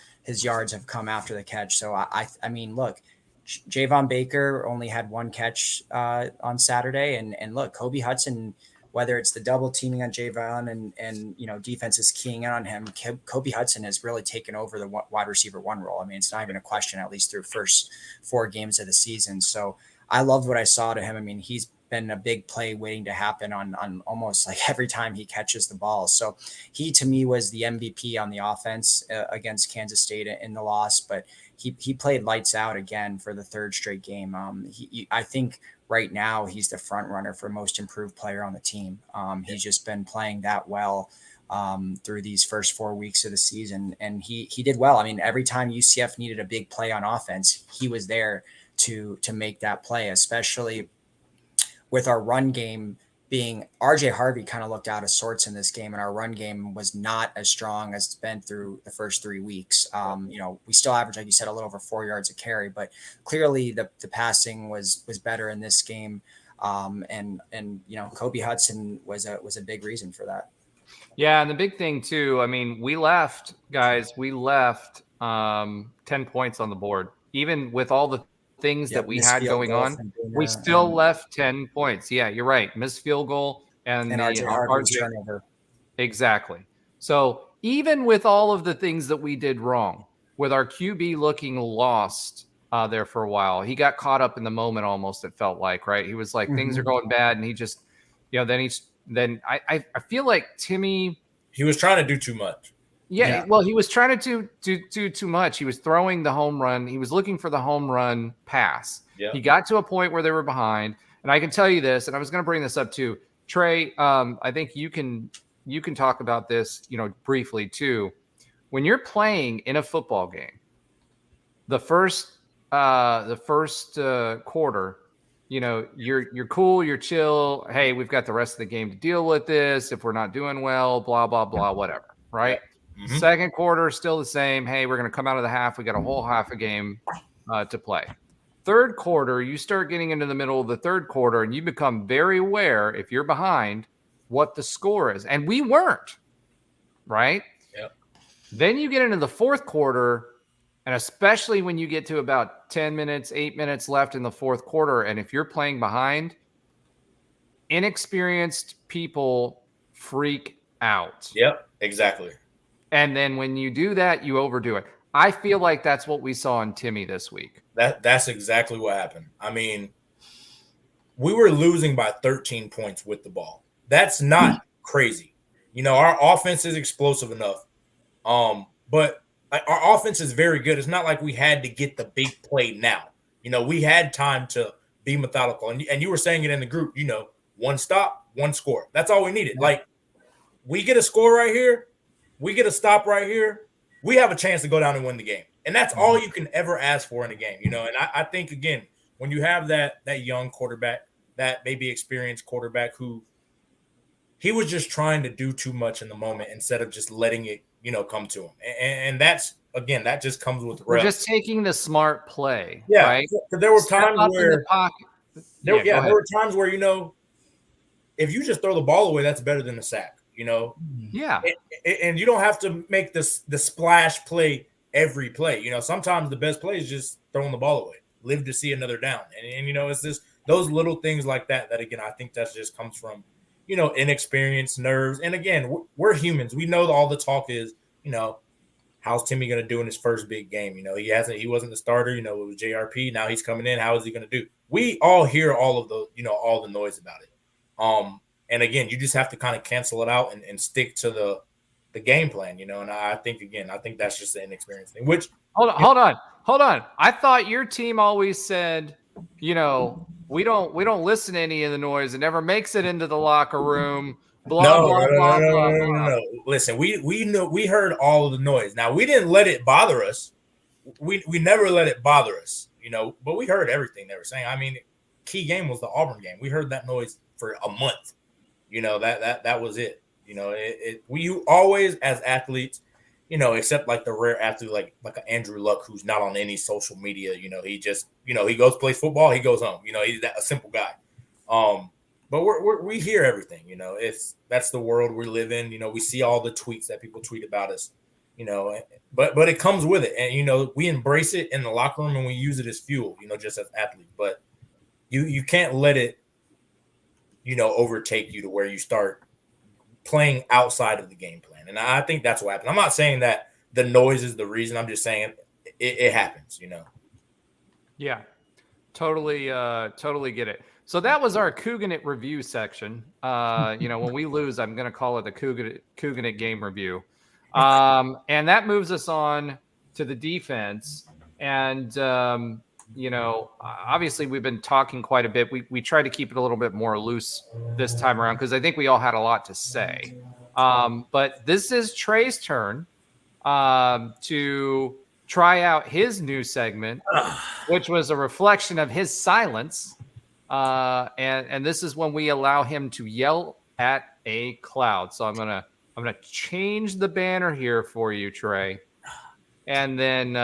yards have come after the catch. So I mean, look, Javon Baker only had 1 catch on Saturday. And look, Kobe Hudson, whether it's the double teaming on Javon and defense is keying in on him, Kobe Hudson has really taken over the wide receiver 1 role. I mean, it's not even a question, at least through first 4 games of the season. So I loved what I saw to him. I mean, he's been a big play waiting to happen on almost like every time he catches the ball. So he, to me, was the MVP on the offense against Kansas State in the loss, but he played lights out again for the 3rd straight game. I think right now he's the front runner for most improved player on the team. He's just been playing that well through these first 4 weeks of the season. And he did well. I mean, every time UCF needed a big play on offense, he was there to make that play, especially with our run game being RJ Harvey kind of looked out of sorts in this game, and our run game was not as strong as it's been through the first 3 weeks. We still average, like you said, a little over 4 yards a carry, but clearly the passing was better in this game. And Kobe Hudson was a big reason for that. Yeah. And the big thing too, I mean, we left 10 points on the board, even with all the things that we had going on. We still left 10 points. Yeah, you're right. Missed field goal and RJ turnover. Exactly. So even with all of the things that we did wrong, with our QB looking lost there for a while, he got caught up in the moment almost, it felt like, right? He was like, things are going bad. And he just, then I feel like Timmy. He was trying to do too much. Yeah, well, he was trying to do too much. He was throwing the home run. He was looking for the home run pass. Yeah. He got to a point where they were behind. And I can tell you this, and I was going to bring this up too. Trey, I think you can talk about this, briefly too. When you're playing in a football game, the first quarter, you're cool, you're chill. Hey, we've got the rest of the game to deal with this. If we're not doing well, blah, blah, blah, whatever. Right. Yeah. Mm-hmm. Second quarter, still the same. Hey, we're going to come out of the half. We got a whole half a game to play. Third quarter, you start getting into the middle of the third quarter and you become very aware, if you're behind, what the score is. And we weren't, right? Yep. Then you get into the fourth quarter, and especially when you get to about 8 minutes left in the fourth quarter, and if you're playing behind, inexperienced people freak out. Yep, exactly. And then when you do that, you overdo it. I feel like that's what we saw in Timmy this week. That's exactly what happened. I mean, we were losing by 13 points with the ball. That's not crazy. Our offense is explosive enough. But our offense is very good. It's not like we had to get the big play now. We had time to be methodical. And you were saying it in the group, one stop, one score. That's all we needed. Like, we get a score right here. We get a stop right here. We have a chance to go down and win the game. And that's all you can ever ask for in a game, And I think, again, when you have that young quarterback, that maybe experienced quarterback who he was just trying to do too much in the moment instead of just letting it, come to him. And that's, again, that just comes with we're just taking the smart play. Yeah. Right? There were times where there were times where, if you just throw the ball away, that's better than a sack, you know? Yeah. And you don't have to make the splash play every play. You know, sometimes the best play is just throwing the ball away, live to see another down. And you know, it's just those little things like that, again, I think that just comes from, you know, inexperience, nerves. And again, we're humans. We know that all the talk is, you know, how's Timmy going to do in his first big game? You know, he wasn't the starter, you know, it was JRP. Now he's coming in. How is he going to do? We all hear all of the, you know, all the noise about it. And again, you just have to kind of cancel it out and stick to the game plan, you know. And I think that's just an inexperienced thing. Which hold on. I thought your team always said, you know, we don't listen to any of the noise. It never makes it into the locker room. No. Listen, we know, we heard all of the noise. Now we didn't let it bother us. We never let it bother us, you know. But we heard everything they were saying. I mean, key game was the Auburn game. We heard that noise for a month. You know, that was it. You know, we always as athletes, you know, except like the rare athlete like an Andrew Luck who's not on any social media. You know, he just, you know, he goes plays football, he goes home. You know, he's a simple guy. But we hear everything. You know, that's the world we live in. You know, we see all the tweets that people tweet about us. You know, but it comes with it, and you know, we embrace it in the locker room and we use it as fuel. You know, just as athletes, but you can't let it, you know, overtake you to where you start playing outside of the game plan. And I think that's what happened. I'm not saying that the noise is the reason. I'm just saying it happens, you know? Yeah, totally get it. So that was our Coogin review section. You know, when we lose, I'm going to call it the Coogin game review. And that moves us on to the defense. And, you know, obviously we've been talking quite a bit. We tried to keep it a little bit more loose this time around because I think we all had a lot to say. But this is Trey's turn to try out his new segment, which was a reflection of his silence. And this is when we allow him to yell at a cloud. So I'm gonna change the banner here for you, Trey. And then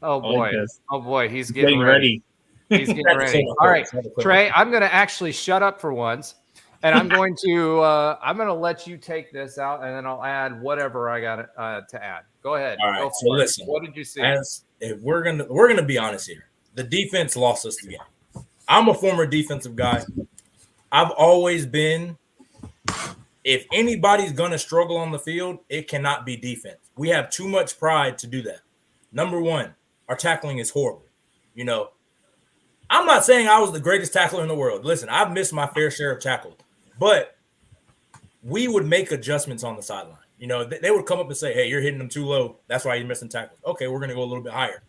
oh boy, he's getting ready. He's getting ready. All right, Trey, I'm going to actually shut up for once, and I'm going to let you take this out, and then I'll add whatever I got to add. Go ahead. All right. So listen, what did you see? If we're gonna be honest here, the defense lost us the game. I'm a former defensive guy. I've always been. If anybody's gonna struggle on the field, it cannot be defense. We have too much pride to do that. Number one, our tackling is horrible. You know, I'm not saying I was the greatest tackler in the world. Listen, I've missed my fair share of tackles, but we would make adjustments on the sideline. You know, they would come up and say, hey, you're hitting them too low. That's why you're missing tackles. Okay, we're going to go a little bit higher.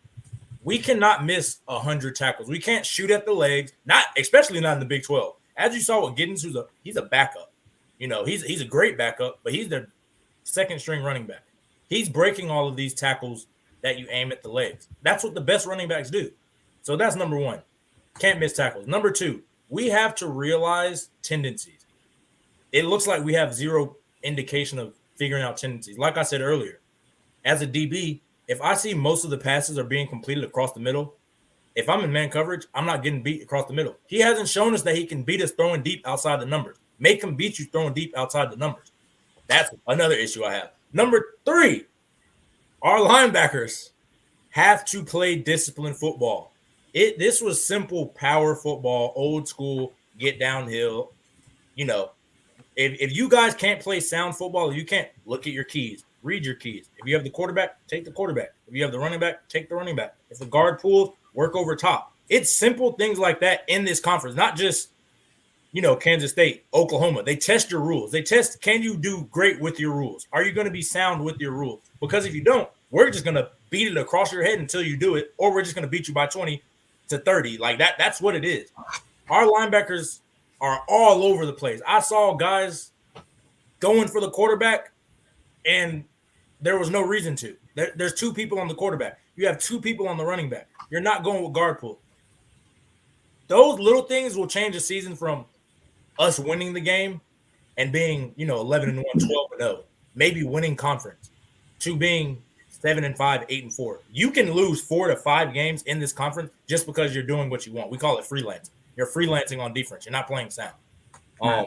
We cannot miss 100 tackles. We can't shoot at the legs, especially not in the Big 12. As you saw with Giddens, he's a backup. You know, he's a great backup, but he's the second string running back. He's breaking all of these tackles that you aim at the legs. That's what the best running backs do. So that's number one. Can't miss tackles. Number two, we have to realize tendencies. It looks like we have zero indication of figuring out tendencies. Like I said earlier, as a DB, if I see most of the passes are being completed across the middle, if I'm in man coverage, I'm not getting beat across the middle. He hasn't shown us that he can beat us throwing deep outside the numbers. Make him beat you throwing deep outside the numbers. That's another issue I have. Number three, our linebackers have to play disciplined football. This was simple power football, old school, get downhill. You know, if you guys can't play sound football, you can't look at your keys, read your keys. If you have the quarterback, take the quarterback. If you have the running back, take the running back. If the guard pulls, work over top. It's simple things like that in this conference, not just, you know, Kansas State, Oklahoma. They test your rules. They test, can you do great with your rules? Are you going to be sound with your rules? Because if you don't, we're just going to beat it across your head until you do it, or we're just going to beat you by 20 to 30. Like that. That's what it is. Our linebackers are all over the place. I saw guys going for the quarterback, and there was no reason to. There's two people on the quarterback. You have two people on the running back. You're not going with guard pull. Those little things will change the season from us winning the game and being, 11-1, 12-0, maybe winning conference, to being 7-5, 8-4. You can lose 4 to 5 games in this conference just because you're doing what you want. We call it freelance. You're freelancing on defense. You're not playing sound. Yeah,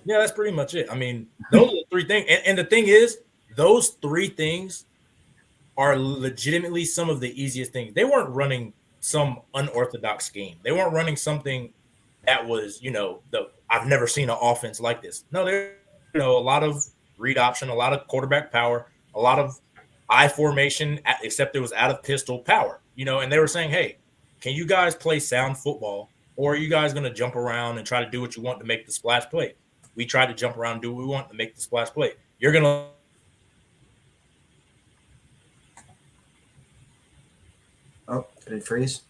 that's pretty much it. I mean, those are the three things. And the thing is, those three things are legitimately some of the easiest things. They weren't running some unorthodox scheme. They weren't running something that was, I've never seen an offense like this. No, there, a lot of read option, a lot of quarterback power, a lot of I formation, except it was out of pistol power, and they were saying, hey, can you guys play sound football, or are you guys going to jump around and try to do what you want to make the splash play? We try to jump around and do what we want to make the splash play. You're going to Oh, did it freeze?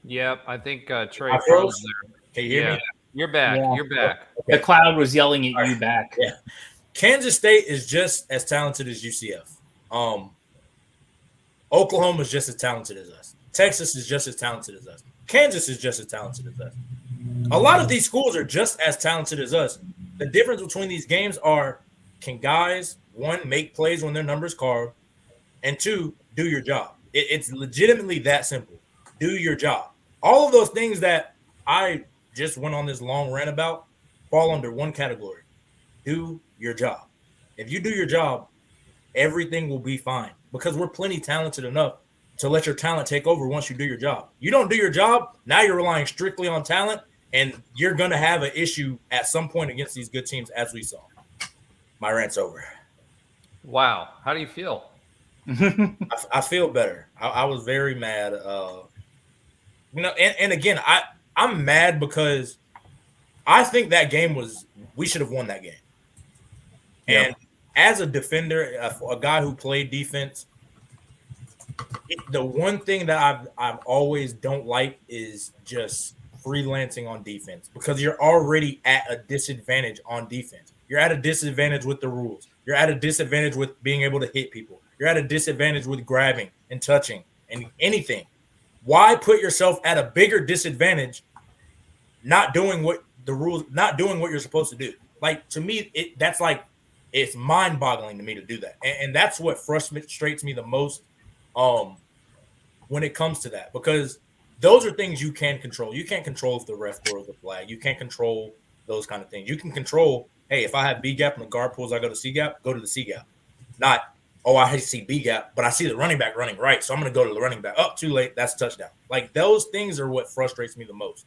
Yep, I think Trey froze froze there. Can you hear me? You're back. Yeah. You're back. The cloud was yelling at you back. Yeah. Kansas State is just as talented as UCF. Oklahoma is just as talented as us. Texas is just as talented as us. Kansas is just as talented as us. A lot of these schools are just as talented as us. The difference between these games are, can guys, one, make plays when their number's called, and two, do your job. It's legitimately that simple. Do your job. All of those things that I just went on this long rant about fall under one category. Do your job. If you do your job, everything will be fine, because we're plenty talented enough to let your talent take over once you do your job. You don't do your job, now you're relying strictly on talent, and you're going to have an issue at some point against these good teams, as we saw. My rant's over. Wow. How do you feel? I feel better. I was very mad. And again, I'm mad because I think that game we should have won that game. And as a defender, a guy who played defense, the one thing that I've always don't like is just freelancing on defense, because you're already at a disadvantage on defense. You're at a disadvantage with the rules. You're at a disadvantage with being able to hit people. You're at a disadvantage with grabbing and touching and anything. Why put yourself at a bigger disadvantage not doing what the rules, not doing what you're supposed to do? Like, to me, it's mind-boggling to me to do that. And that's what frustrates me the most when it comes to that, because those are things you can control. You can't control if the ref throws the flag. You can't control those kind of things. You can control, hey, if I have B gap and the guard pulls, I go to C gap, go to the C gap. Not, oh, I see B gap, but I see the running back running right, so I'm going to go to the running back. Oh, too late. That's a touchdown. Like, those things are what frustrates me the most,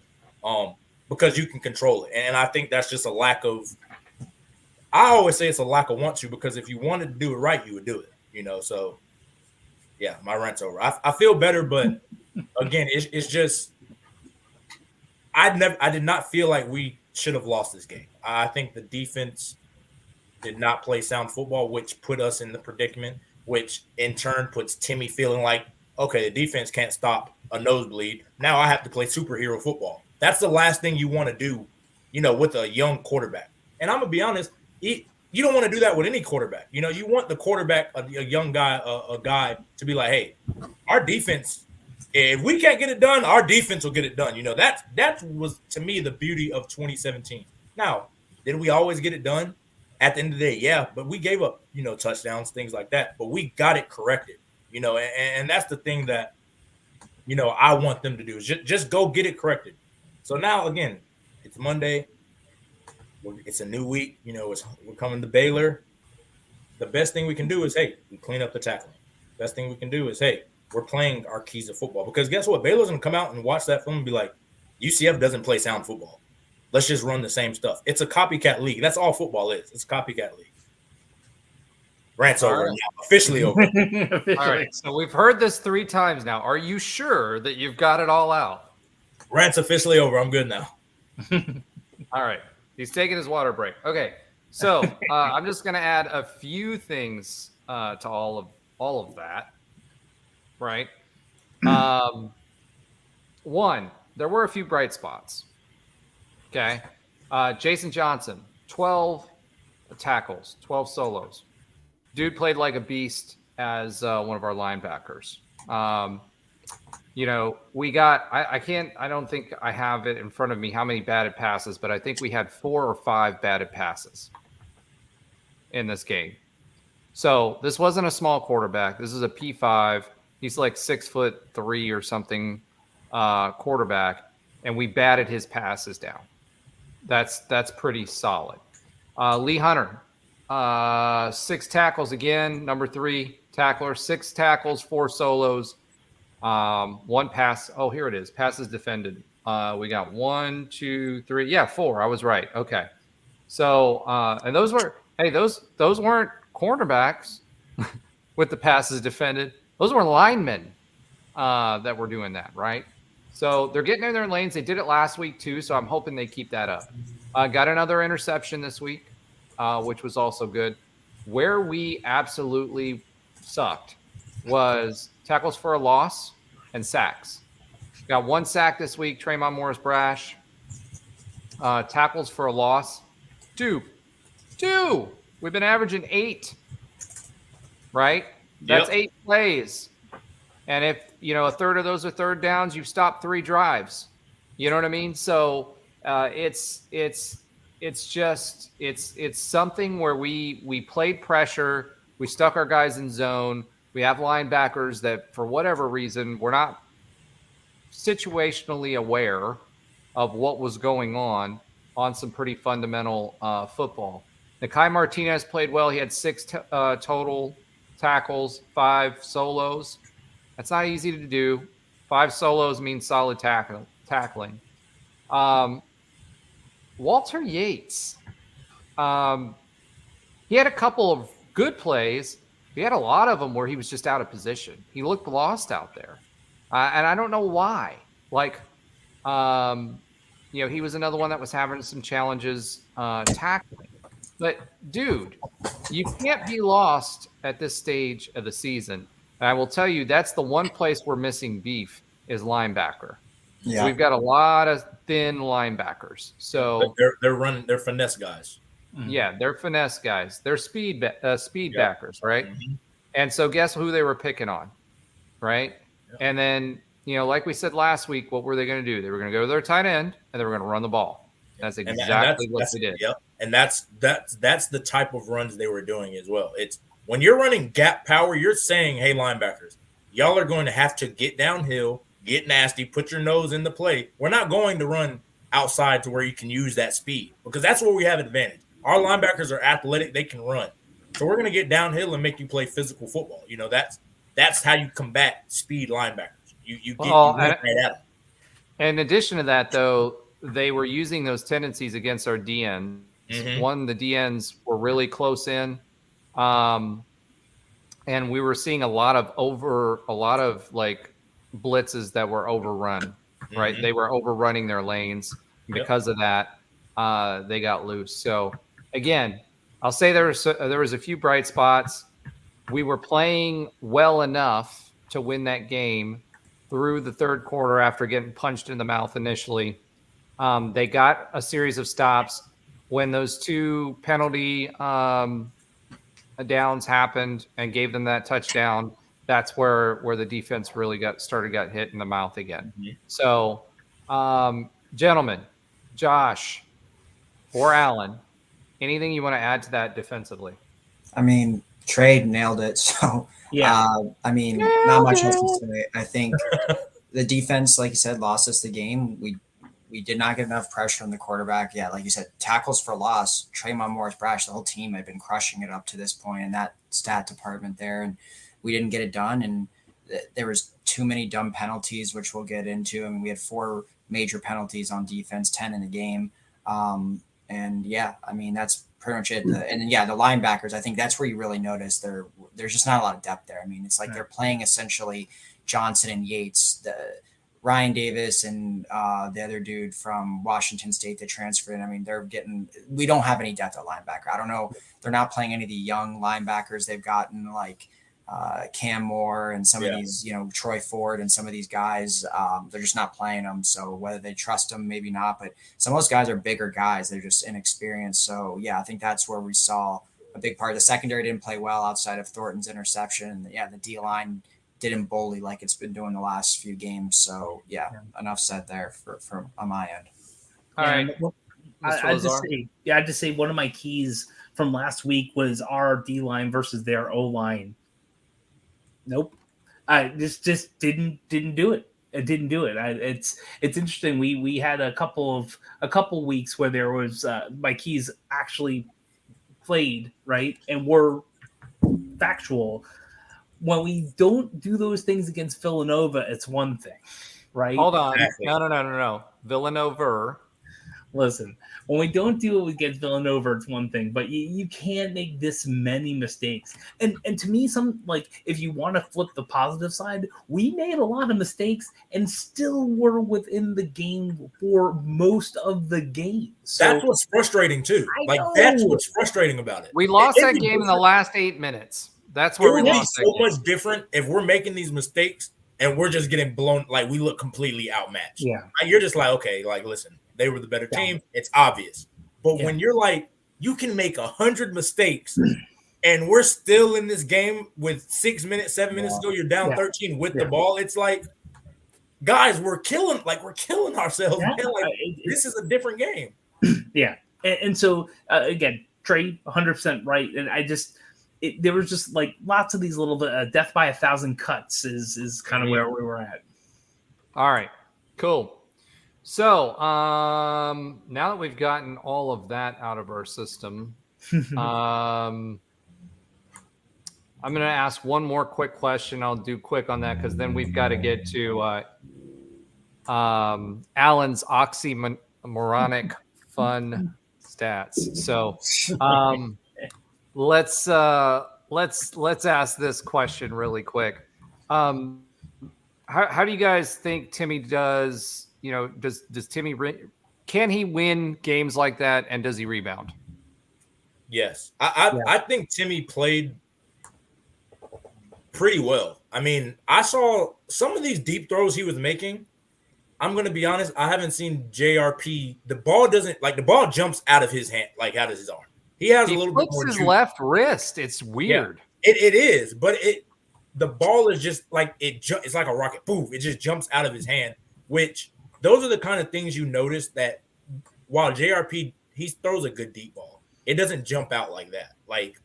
because you can control it. And I think that's just a lack of – I always say it's a lack of want to, because if you wanted to do it right, you would do it, So, yeah, my rant's over. I feel better, but, again, it's just – I did not feel like we should have lost this game. I think the defense did not play sound football, which put us in the predicament, which in turn puts Timmy feeling like, okay, the defense can't stop a nosebleed. Now I have to play superhero football. That's the last thing you want to do, with a young quarterback. And I'm going to be honest, you don't want to do that with any quarterback. You want the quarterback, a young guy, a guy to be like, hey, our defense, if we can't get it done, our defense will get it done. That was, to me, the beauty of 2017. Now, did we always get it done? At the end of the day, yeah, but we gave up, touchdowns, things like that. But we got it corrected, and that's the thing that, I want them to do, is just go get it corrected. So now, again, it's Monday. It's a new week. We're coming to Baylor. The best thing we can do is, hey, we clean up the tackling. Best thing we can do is, hey, we're playing our keys of football. Because guess what? Baylor's going to come out and watch that film and be like, UCF doesn't play sound football. Let's just run the same stuff. It's a copycat league. That's all football is. It's a copycat league. Rant's over now. Officially over. All right. So we've heard this 3 times now. Are you sure that you've got it all out? Rant's officially over. I'm good now. All right. He's taking his water break. Okay. So I'm just going to add a few things to all of that. Right. One, there were a few bright spots. Okay. Jason Johnson, 12 tackles, 12 solos. Dude played like a beast as one of our linebackers. We got, I don't think I have it in front of me how many batted passes, but I think we had 4 or 5 batted passes in this game. So this wasn't a small quarterback. This is a P5. He's like 6'3" or something quarterback. and we batted his passes down. That's pretty solid. Lee Hunter, 6 tackles again, number 3 tackler, 6 tackles, 4 solos, 1 pass. Oh, here it is. Passes defended. We got 1, 2, 3. Yeah, 4. I was right. Okay. So, and those weren't cornerbacks with the passes defended. Those were linemen that were doing that, right? So they're getting in their lanes. They did it last week too, so I'm hoping they keep that up. Got another interception this week, which was also good. Where we absolutely sucked was tackles for a loss and sacks. Got 1 sack this week, Tremont Morris-Brash. Tackles for a loss, 2. We've been averaging 8, right? That's 8 plays. And if, a third of those are third downs, you've stopped 3 drives. You know what I mean? So it's something where we played pressure. We stuck our guys in zone. We have linebackers that, for whatever reason, we're not situationally aware of what was going on some pretty fundamental football. Nakai Martinez played well. He had 6 total tackles, 5 solos. That's not easy to do. 5 solos means solid tackling. Walter Yates, he had a couple of good plays. He had a lot of them where he was just out of position. He looked lost out there. And I don't know why. He was another one that was having some challenges tackling. But, dude, you can't be lost at this stage of the season. And I will tell you, that's the one place we're missing beef is linebacker. Yeah. So we've got a lot of thin linebackers. So they're finesse guys. Yeah, they're finesse guys. They're speed backers, right? Mm-hmm. And so guess who they were picking on, right? Yep. And then, like we said last week, what were they going to do? They were going to go to their tight end, and they were going to run the ball. That's exactly what they did. Yep. And that's the type of runs they were doing as well. It's when you're running gap power, you're saying, hey, linebackers, y'all are going to have to get downhill, get nasty, put your nose in the play. We're not going to run outside to where you can use that speed because that's where we have advantage. Our linebackers are athletic. They can run. So we're going to get downhill and make you play physical football. That's how you combat speed linebackers. You get right at them. In addition to that, though, they were using those tendencies against our DNs. Mm-hmm. One, the DNs were really close in. And we were seeing a lot of blitzes that were overrun, right? Mm-hmm. They were overrunning their lanes. Because of that, they got loose. So again, I'll say there was a few bright spots. We were playing well enough to win that game through the third quarter after getting punched in the mouth initially. They got a series of stops. When those 2 penalty downs happened and gave them that touchdown, that's where the defense really got hit in the mouth again. Mm-hmm. So, gentlemen, Josh or Alan, anything you want to add to that defensively? I mean, Trade nailed it. So, not much else to say. I think the defense, like you said, lost us the game. We did not get enough pressure on the quarterback. Yeah, like you said, tackles for loss. Tremont Morris-Brash, the whole team had been crushing it up to this point in that stat department there, and we didn't get it done. And there was too many dumb penalties, which we'll get into. I mean, we had 4 major penalties on defense, 10 in the game. That's pretty much it. The linebackers, I think that's where you really notice there's just not a lot of depth there. I mean, it's like they're playing essentially Johnson and Yates, Ryan Davis and the other dude from Washington State that transferred in. I mean, we don't have any depth at linebacker. I don't know. They're not playing any of the young linebackers they've gotten, like Cam Moore and some of these, Troy Ford and some of these guys. They're just not playing them. So whether they trust them, maybe not. But some of those guys are bigger guys. They're just inexperienced. So, I think that's where we saw a big part. The secondary didn't play well outside of Thornton's interception. The D-line didn't bully like it's been doing the last few games. So, enough said there for on my end. All right. I'd just say one of my keys from last week was our D-line versus their O-line. Nope. I just didn't do it. it didn't do it. It's interesting. We had a couple weeks where there was my keys actually played right and were factual. When we don't do those things against Villanova, it's one thing, right? Hold on. No. Villanova. Listen, when we don't do it against Villanova, it's one thing, but you can't make this many mistakes. And to me, if you want to flip the positive side, we made a lot of mistakes and still were within the game for most of the game. So, that's what's frustrating too. That's what's frustrating about it. We lost that game in the last 8 minutes. That's where we lost. It would be so much different if we're making these mistakes and we're just getting blown. Like we look completely outmatched. Yeah, you're just like, okay, like listen, they were the better team. It's obvious. But when you're like, you can make 100 mistakes and we're still in this game with 6 minutes, 7 minutes to go, you're down 13 with the ball. It's like, guys, we're killing ourselves. Man. Like, this is a different game. Yeah. And so, again, Trey, 100% right. And there was just like lots of these little death by 1,000 cuts is kind of where we were at. All right, cool. So now that we've gotten all of that out of our system, I'm going to ask one more quick question. I'll do quick on that because then we've got to get to Alan's oxymoronic fun stats. So let's ask this question really quick. How do you guys think Timmy does? You know, does Timmy can he win games like that, and does he rebound? Yes, I think Timmy played pretty well. I mean, I saw some of these deep throws he was making. I'm going to be honest, I haven't seen JRP. The ball jumps out of his hand, like out of his arm. He has a little bit more. His left wrist. It's weird. Yeah, it is, but the ball is just like it's like a rocket. Boom! It just jumps out of his hand, which. Those are the kind of things you notice that while JRP, he throws a good deep ball, it doesn't jump out like that. Like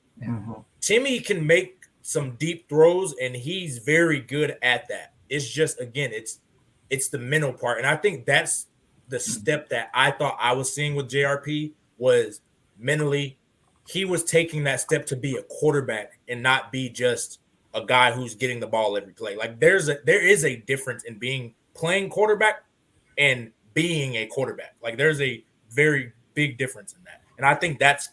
Timmy can make some deep throws and he's very good at that. It's just, again, it's the mental part. And I think that's the step that I thought I was seeing with JRP was mentally, he was taking that step to be a quarterback and not be just a guy who's getting the ball every play. Like there is a difference in playing quarterback and being a quarterback. Like there's a very big difference in that. And I think that's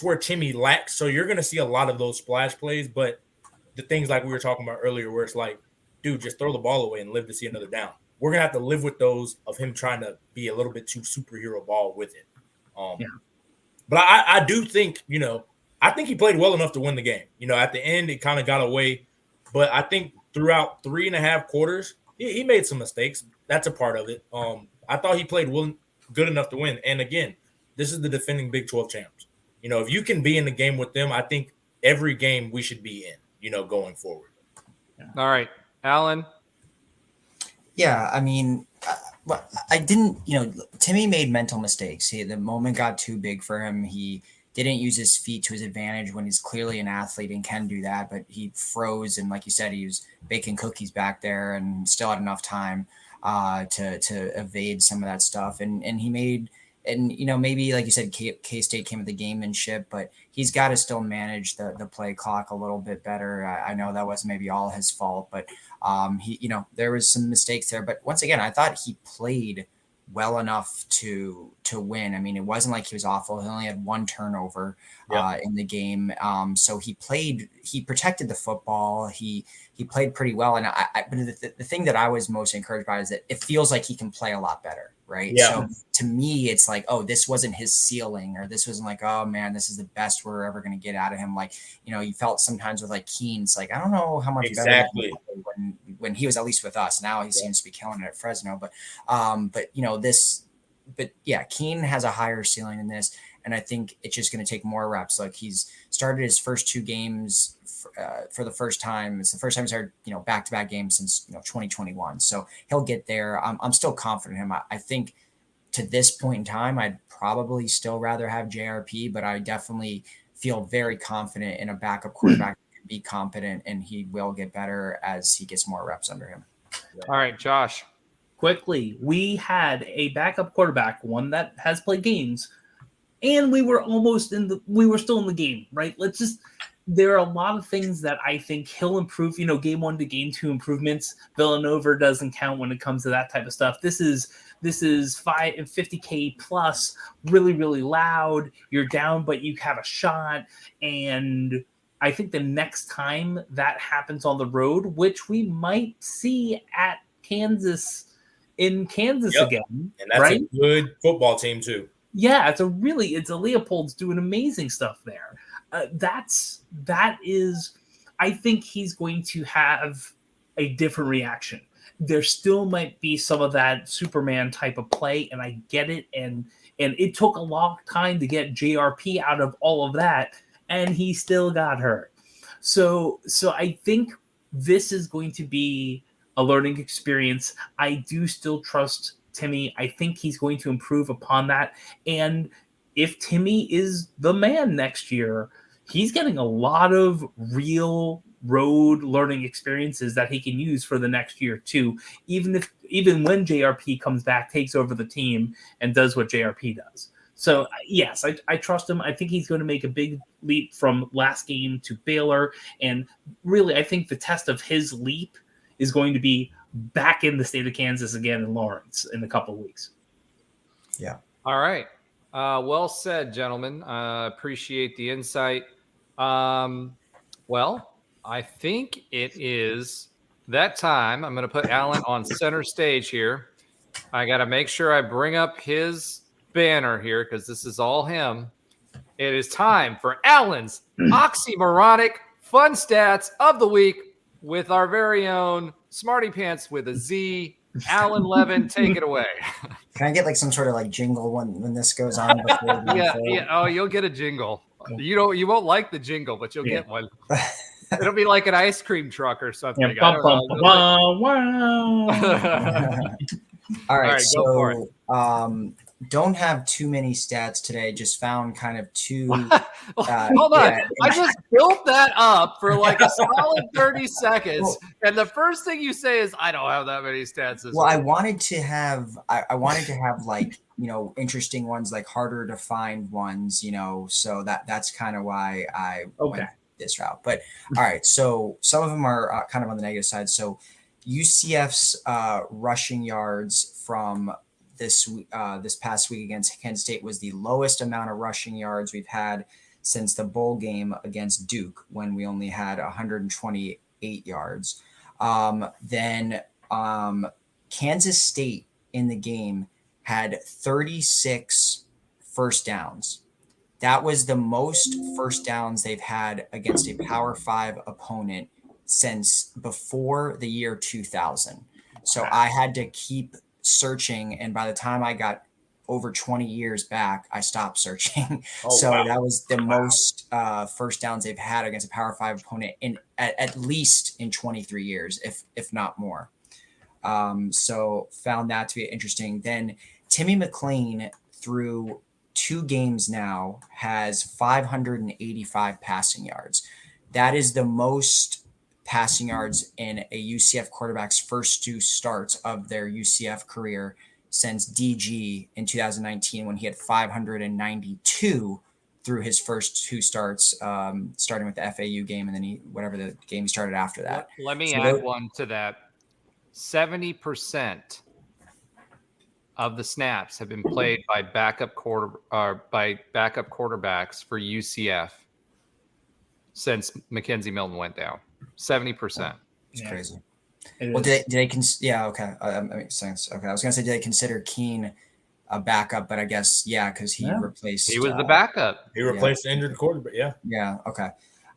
where Timmy lacks. So you're going to see a lot of those splash plays, but the things like we were talking about earlier where it's like, dude, just throw the ball away and live to see another down. We're going to have to live with those of him trying to be a little bit too superhero ball with it. But I do think, I think he played well enough to win the game. At the end, it kind of got away. But I think throughout 3.5 quarters, he made some mistakes. That's a part of it. I thought he played good enough to win. And again, this is the defending Big 12 champs. If you can be in the game with them, I think every game we should be in, going forward. All right, Alan. Yeah, I mean, I didn't, Timmy made mental mistakes. The moment got too big for him. He didn't use his feet to his advantage when he's clearly an athlete and can do that, but he froze. And like you said, he was baking cookies back there and still had enough time to evade some of that stuff. And he made, and maybe like you said, K-State came with the gamemanship, but he's got to still manage the play clock a little bit better. I know that wasn't maybe all his fault, but he, there was some mistakes there. But once again, I thought he played well enough to win. I mean, it wasn't like he was awful. He only had 1 turnover in the game. So he protected the football. He played pretty well. And but the thing that I was most encouraged by is that it feels like he can play a lot better. Right. Yeah. So to me, it's like, oh, this wasn't his ceiling, or this wasn't like, oh man, this is the best we're ever going to get out of him. Like, you felt sometimes with like Keen's, like, I don't know how much better when he was at least with us. Now he seems to be killing it at Fresno, but Keen has a higher ceiling than this. And I think it's just going to take more reps. Like he's started his first 2 games for the first time. It's the first time he started, back-to-back games since 2021. So he'll get there. I'm still confident in him. I think to this point in time, I'd probably still rather have JRP, but I definitely feel very confident in a backup quarterback who can be competent, and he will get better as he gets more reps under him. All right, Josh. Quickly, we had a backup quarterback, one that has played games, and we were still in the game, right? There are a lot of things that I think he'll improve, game 1 to game 2 improvements. Villanova doesn't count when it comes to that type of stuff. This is 50K plus, really, really loud. You're down, but you have a shot. And I think the next time that happens on the road, which we might see at Kansas again. And that's right? a good football team too. Yeah, it's a Leopold's doing amazing stuff there. That is, I think he's going to have a different reaction. There still might be some of that Superman type of play, and I get it. And it took a long time to get JRP out of all of that, and he still got hurt. So I think this is going to be a learning experience. I do still trust Timmy. I think he's going to improve upon that. And if Timmy is the man next year, he's getting a lot of real road learning experiences that he can use for the next year too. Even when JRP comes back, takes over the team, and does what JRP does. So yes, I trust him. I think he's going to make a big leap from last game to Baylor. And really, I think the test of his leap is going to be back in the state of Kansas again in Lawrence in a couple of weeks. Yeah. All right. Well said, gentlemen. Appreciate the insight. Well, I think it is that time. I'm going to put Alan on center stage here. I got to make sure I bring up his banner here because this is all him. It is time for Alan's Oxymoronic Fun Stats of the Week with our very own Smarty Pants with a Z, Alan Levin. Take it away. Can I get like some sort of like jingle when this goes on? Yeah. Oh, you'll get a jingle. You won't like the jingle, but you'll get one. It'll be like an ice cream truck or something. Yeah, All right, go for it. Don't have too many stats today. Just found kind of two. Hold on. I just built that up for like a solid 30 seconds. And the first thing you say is, I don't have that many stats. I wanted to have, like, interesting ones, like harder to find ones, so that's kind of why I went this route. But all right. So some of them are kind of on the negative side. So UCF's rushing yards from this past week against Kent State was the lowest amount of rushing yards we've had since the bowl game against Duke, when we only had 128 yards. Then Kansas State in the game had 36 first downs. That was the most first downs they've had against a Power 5 opponent since before the year 2000. So I had to keep searching, and by the time I got over 20 years back, I stopped searching. That was the most first downs they've had against a Power 5 opponent in at least in 23 years, if not more. So found that to be interesting. Then Timmy McLean, through 2 games now, has 585 passing yards. That is the most passing yards in a UCF quarterback's first 2 starts of their UCF career since DG in 2019, when he had 592 through his first 2 starts, starting with the FAU game and then whatever the game he started after that. Let me add one to that. 70% of the snaps have been played by backup quarterbacks for UCF since Mackenzie Milton went down. 70%. It's crazy. Well, did they okay. That makes sense. Okay, I was gonna say, did they consider Keene a backup? But I guess because he replaced. He was the backup. He replaced the injured quarterback. Yeah. Yeah. Okay.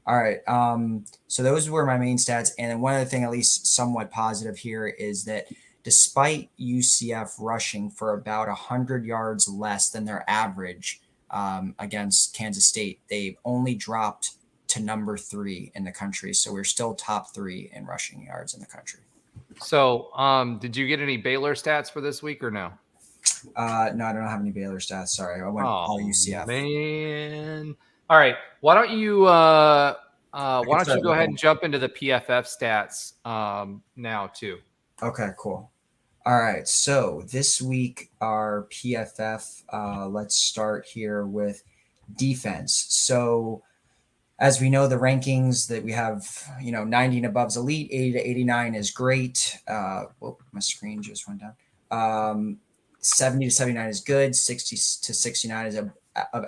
All right. So those were my main stats, and then one other thing, at least somewhat positive here, is that despite UCF rushing for about 100 yards less than their average against Kansas State, they've only dropped to number 3 in the country. So we're still top 3 in rushing yards in the country. So did you get any Baylor stats for this week or no? No, I don't have any Baylor stats. Sorry. I went all UCF. Man. All right. Why don't you go ahead and jump into the PFF stats now too? Okay, cool. All right. So this week, our PFF, let's start here with defense. So as we know, the rankings that we have, 90 and above is elite, 80 to 89 is great. My screen just went down. 70 to 79 is good. 60 to 69 is of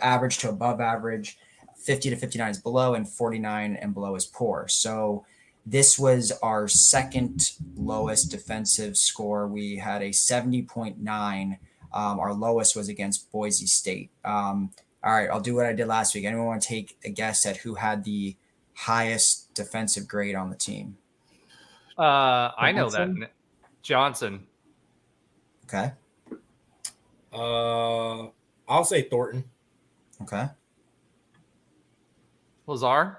average to above average. 50 to 59 is below, and 49 and below is poor. So this was our second lowest defensive score. We had a 70.9. Our lowest was against Boise State. All right, I'll do what I did last week. Anyone want to take a guess at who had the highest defensive grade on the team? I know that. Johnson. Okay. I'll say Thornton. Okay. Lazar?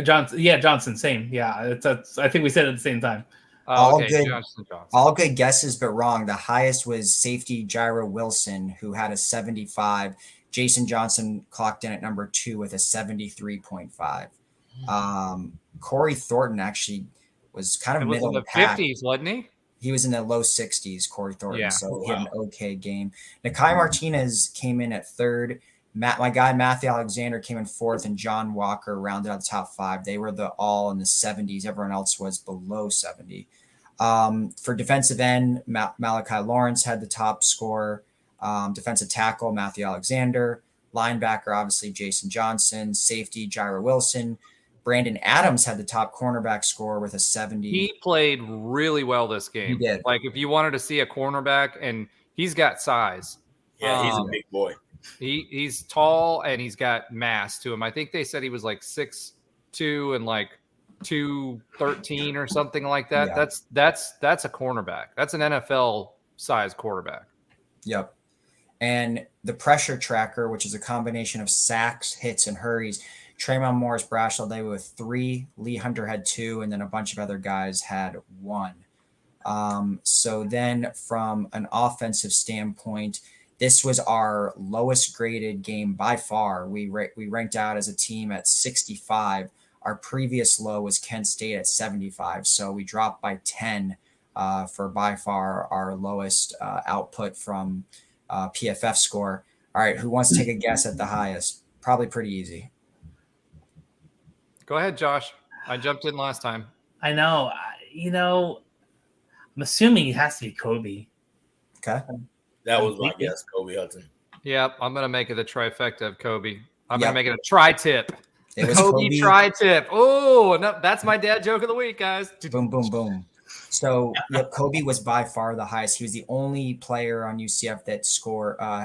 Johnson. Yeah, Johnson. Same. Yeah, I think we said it at the same time. All okay, good. All good guesses, but wrong. The highest was safety Gyro Wilson, who had a 75. Jason Johnson clocked in at number 2 with a 73.5. Corey Thornton actually was kind of middle in the pack. 50s, wasn't he? He was in the low 60s, Corey Thornton. Yeah. So he had an okay game. Nakai Martinez came in at 3rd. My guy Matthew Alexander came in 4th, and John Walker rounded out the top 5. They were all in the 70s. Everyone else was below 70. For defensive end, Malachi Lawrence had the top score. Defensive tackle, Matthew Alexander. Linebacker, obviously, Jason Johnson. Safety, Gyro Wilson. Brandon Adams had the top cornerback score with a 70. He played really well this game. He did. Like, if you wanted to see a cornerback, and he's got size. Yeah, he's a big boy. He's tall, and he's got mass to him. I think they said he was like 6'2" and like 213 or something like that. Yeah. That's a cornerback. That's an NFL size quarterback. Yep. And the pressure tracker, which is a combination of sacks, hits, and hurries. Trayvon Morris Brash all day with 3. Lee Hunter had 2, and then a bunch of other guys had 1. So then from an offensive standpoint, this was our lowest graded game by far. We ranked out as a team at 65. Our previous low was Kent State at 75. So we dropped by 10 for by far our lowest output from PFF score. All right, who wants to take a guess at the highest? Probably pretty easy. Go ahead, Josh. I jumped in last time. I know. I'm assuming it has to be Kobe. Okay. That was my guess, Kobe Hudson. Yep, I'm going to make it a trifecta of Kobe. I'm going to make it a tri-tip. It was Kobe tri-tip. Oh, no, that's my dad joke of the week, guys. Boom, boom, boom. So, Kobe was by far the highest. He was the only player on UCF that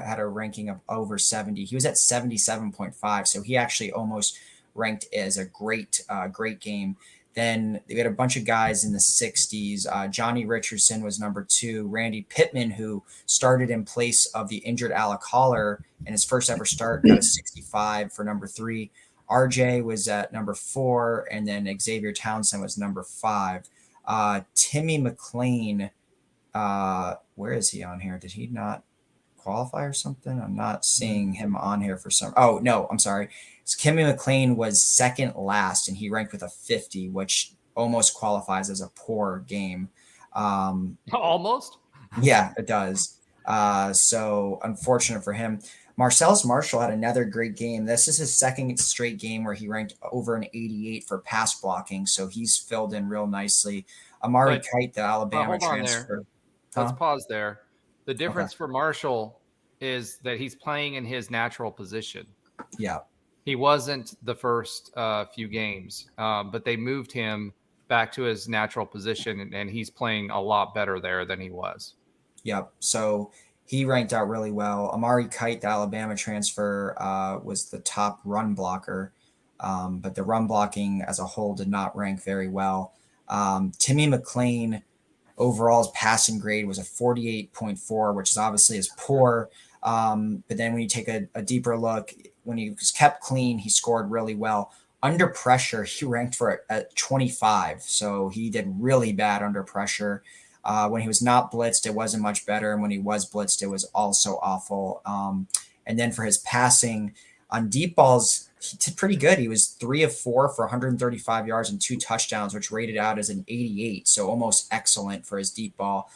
had a ranking of over 70. He was at 77.5, so he actually almost ranked as a great game. Then we had a bunch of guys in the 60s. Johnny Richardson was number 2. Randy Pittman, who started in place of the injured Alec Holler in his first ever start, got a 65 for number 3. RJ was at number 4, and then Xavier Townsend was number 5. Timmy McLean, where is he on here? Did he not qualify or something? I'm not seeing him on here for some. Oh, no, I'm sorry. So Timmy McLean was second last, and he ranked with a 50, which almost qualifies as a poor game. Almost? Yeah, it does. So unfortunate for him. Marcellus Marshall had another great game. This is his second straight game where he ranked over an 88 for pass blocking, so he's filled in real nicely. Amari Kite, the Alabama transfer. Let's pause there. The difference for Marshall is that he's playing in his natural position. Yeah. He wasn't the first few games, but they moved him back to his natural position, and he's playing a lot better there than he was. Yep. So he ranked out really well. Amari Kite, the Alabama transfer, was the top run blocker, but the run blocking as a whole did not rank very well. Timmy McLean, overall passing grade was a 48.4, which is obviously is poor. But then when you take a deeper look, when he was kept clean, he scored really well. Under pressure, he ranked for at 25. So he did really bad under pressure. When he was not blitzed, it wasn't much better. And when he was blitzed, it was also awful. And then for his passing, On deep balls, he did pretty good. He was 3 of 4 for 135 yards and 2 touchdowns, which rated out as an 88. So almost excellent for his deep ball.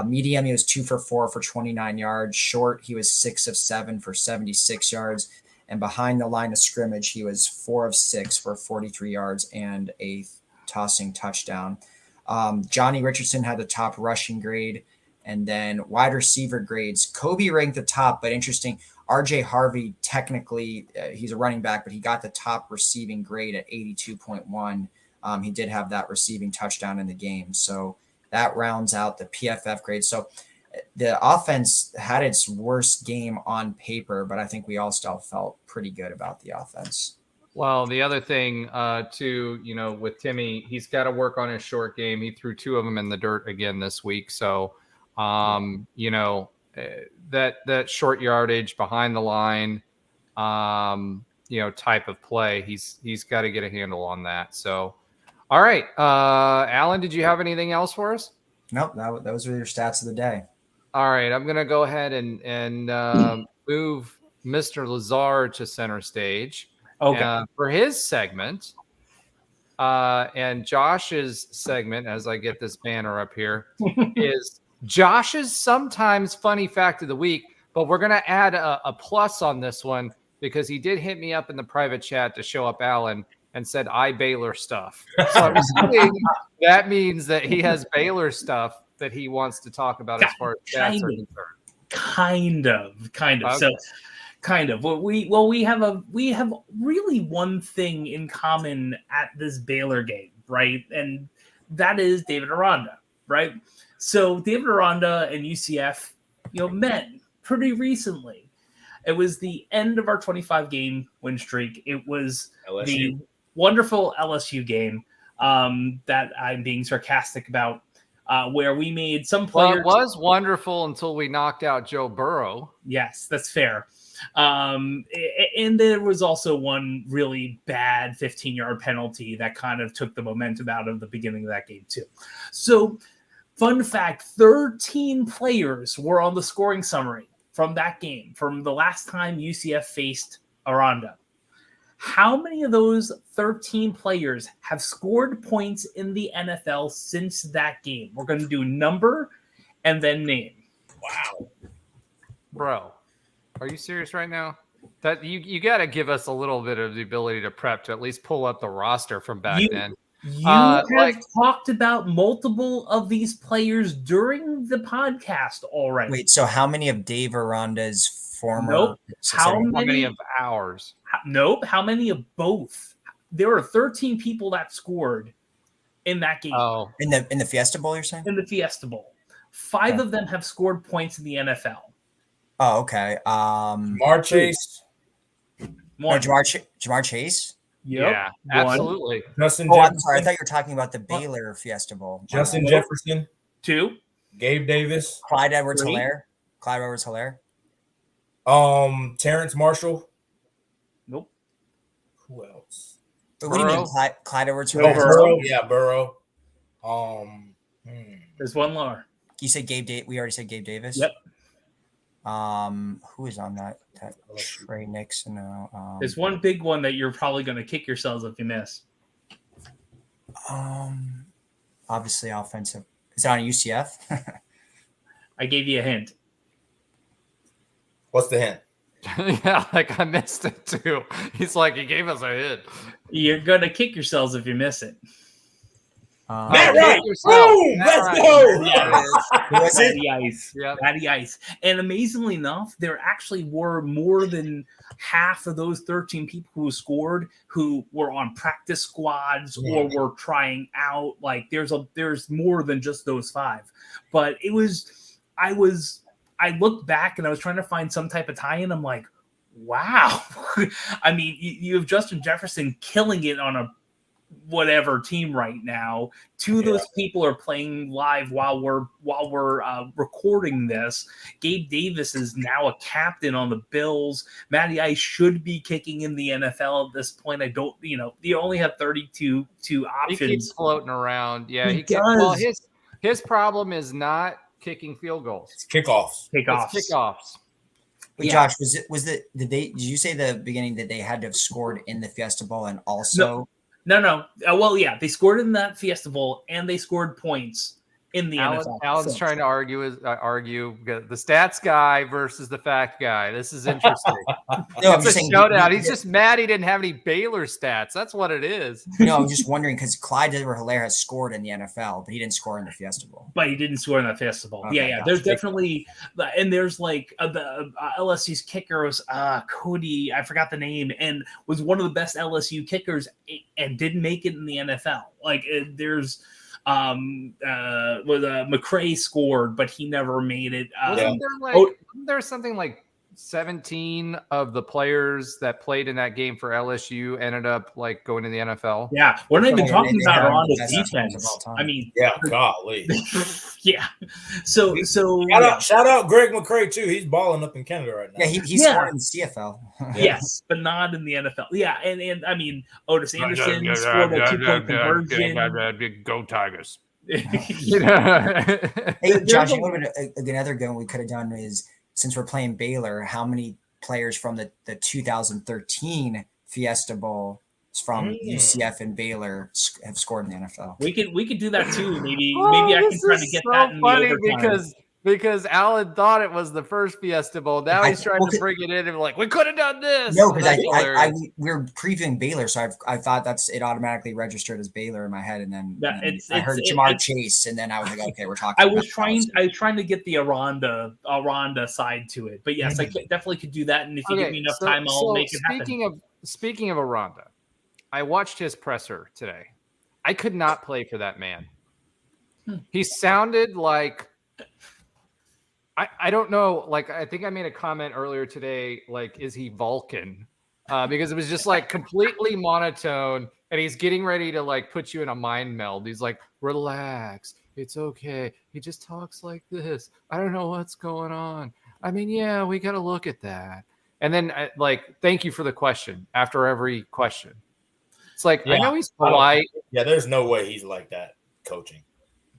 Medium, he was 2 for 4 for 29 yards. Short, he was 6 of 7 for 76 yards. And behind the line of scrimmage, he was 4 of 6 for 43 yards and a tossing touchdown. Johnny Richardson had the top rushing grade. And then wide receiver grades, Kobe ranked the top, but interesting. RJ Harvey, technically, he's a running back, but he got the top receiving grade at 82.1. He did have that receiving touchdown in the game. So that rounds out the PFF grade. So the offense had its worst game on paper, but I think we all still felt pretty good about the offense. Well, the other thing too, with Timmy, he's got to work on his short game. He threw 2 of them in the dirt again this week. So, that short yardage behind the line, type of play, he's got to get a handle on that. So, all right, Alan, did you have anything else for us? Nope, those were your stats of the day. All right, I'm gonna go ahead and move Mr. Lazar to center stage. Okay. For his segment, and Josh's segment, as I get this banner up here, is Josh's sometimes funny fact of the week, but we're going to add a plus on this one because he did hit me up in the private chat to show up Alan and said, I Baylor stuff. So I'm assuming that means that he has Baylor stuff that he wants to talk about as far as stats are concerned. Kind of. Okay. So kind of. Well, we have really one thing in common at this Baylor game, right? And that is David Arranda, right? So David Arranda and UCF, met pretty recently. It was the end of our 25-game win streak. It was LSU. The wonderful LSU game that I'm being sarcastic about, where we made some players. Well, it was wonderful until we knocked out Joe Burrow. Yes, that's fair. And there was also one really bad 15-yard penalty that kind of took the momentum out of the beginning of that game too. So, fun fact, 13 players were on the scoring summary from that game, from the last time UCF faced Arranda. How many of those 13 players have scored points in the NFL since that game? We're going to do number and then name. Wow. Bro, are you serious right now? That you got to give us a little bit of the ability to prep to at least pull up the roster from back then. You have talked about multiple of these players during the podcast already. Wait, so how many of Dave Aranda's former? Nope. How many of ours? Nope. How many of both? There were 13 people that scored in that game. Oh, in the Fiesta Bowl, you're saying? In the Fiesta Bowl, 5 of them have scored points in the NFL. Oh, okay. Jamar Chase. Jamar Chase. Yep. Yeah, absolutely. Justin Jefferson. Jefferson. I'm sorry. I thought you were talking about the Baylor Fiesta Bowl. Justin Jefferson. 2. Gabe Davis. Clyde Edwards-Helaire. Terrence Marshall. Nope. Who else? But what do you mean, Clyde Edwards-Helaire? Burrow. Yeah, Burrow. There's one lower. You said Gabe. We already said Gabe Davis. Yep. Who is on that Trey Nixon? There's one big one that you're probably going to kick yourselves if you miss. Obviously offensive. Is it on UCF? I gave you a hint. What's the hint? Yeah, I missed it too. He's like, he gave us a hint. You're going to kick yourselves if you miss it. Matt Wright. Boom! Let's go. Matty Ice. Yep. Matty Ice. And amazingly enough, there actually were more than half of those 13 people who scored who were on practice squads or were trying out. Like there's more than just those 5. But I looked back and I was trying to find some type of tie-in. I'm like, wow. I mean, you have Justin Jefferson killing it on a whatever team right now. 2 of those people are playing live while we're recording this. Gabe Davis is now a captain on the Bills. Matty Ice should be kicking in the NFL at this point. I don't, you only have 32 options. He keeps floating around. Yeah, he does. Well, his problem is not kicking field goals. It's kickoffs. It's kickoffs. But Josh, did you say the beginning that they had to have scored in the Fiesta Bowl and also? No. Well, yeah, they scored in that Fiesta Bowl and they scored points in the NFL. Alan's trying to argue the stats guy versus the fact guy. This is interesting. No, it's a showdown. He's just mad he didn't have any Baylor stats. That's what it is. No, I'm just wondering because Clyde Edwards-Helaire has scored in the NFL, but he didn't score in the Fiesta Bowl. But he didn't score in the Fiesta Bowl. Okay, yeah. There's definitely, and there's like the LSU's kicker was Cody. I forgot the name, and was one of the best LSU kickers, and didn't make it in the NFL. Like there's. McCray scored, but he never made it. Wasn't there something like 17 of the players that played in that game for LSU ended up like going to the NFL? Yeah, we're not even talking about Arranda's defense. I mean, golly. Yeah. So shout out Greg McCray too. He's balling up in Canada right now. Yeah, he's scored in the CFL. Yes, but not in the NFL. Yeah, and I mean Otis Anderson scored a 2-point conversion. Go Tigers. Hey, Josh, another good we could have done is, since we're playing Baylor, how many players from the 2013 Fiesta Bowl from UCF and Baylor have scored in the NFL? We could do that too. Maybe I can try to get that in the overtime. Because Alan thought it was the first Fiesta Bowl. Now he's trying to bring it in and like, we could have done this. No, because we're previewing Baylor, so I thought it automatically registered as Baylor in my head, and then I heard Jamar Chase, and then I was like, okay, we're talking. I was trying to get the Arranda side to it, but yes, I definitely could do that, and if you give me enough time, I'll make it happen. Speaking of Arranda, I watched his presser today. I could not play for that man. He sounded like. I don't know. Like, I think I made a comment earlier today, like, is he Vulcan? Because it was just like completely monotone, and he's getting ready to like put you in a mind meld. He's like, relax. It's okay. He just talks like this. I don't know what's going on. I mean, yeah, we got to look at that. And then like, thank you for the question after every question. It's like, I know he's polite. Yeah, there's no way he's like that coaching.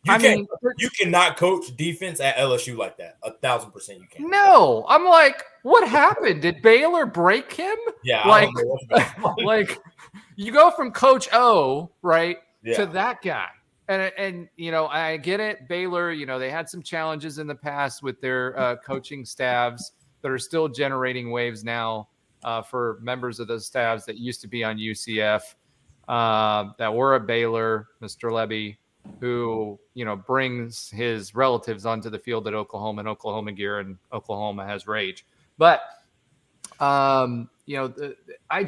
You cannot coach defense at LSU like that. 1,000% you can. No, I'm like, what happened? Did Baylor break him? Yeah, like you go from Coach O, right, to that guy, and you know, I get it. Baylor, you know, they had some challenges in the past with their coaching staffs that are still generating waves now for members of those staffs that used to be on UCF that were at Baylor, Mr. Levy, who, you know, brings his relatives onto the field at Oklahoma in Oklahoma gear, and Oklahoma has rage. But, you know, I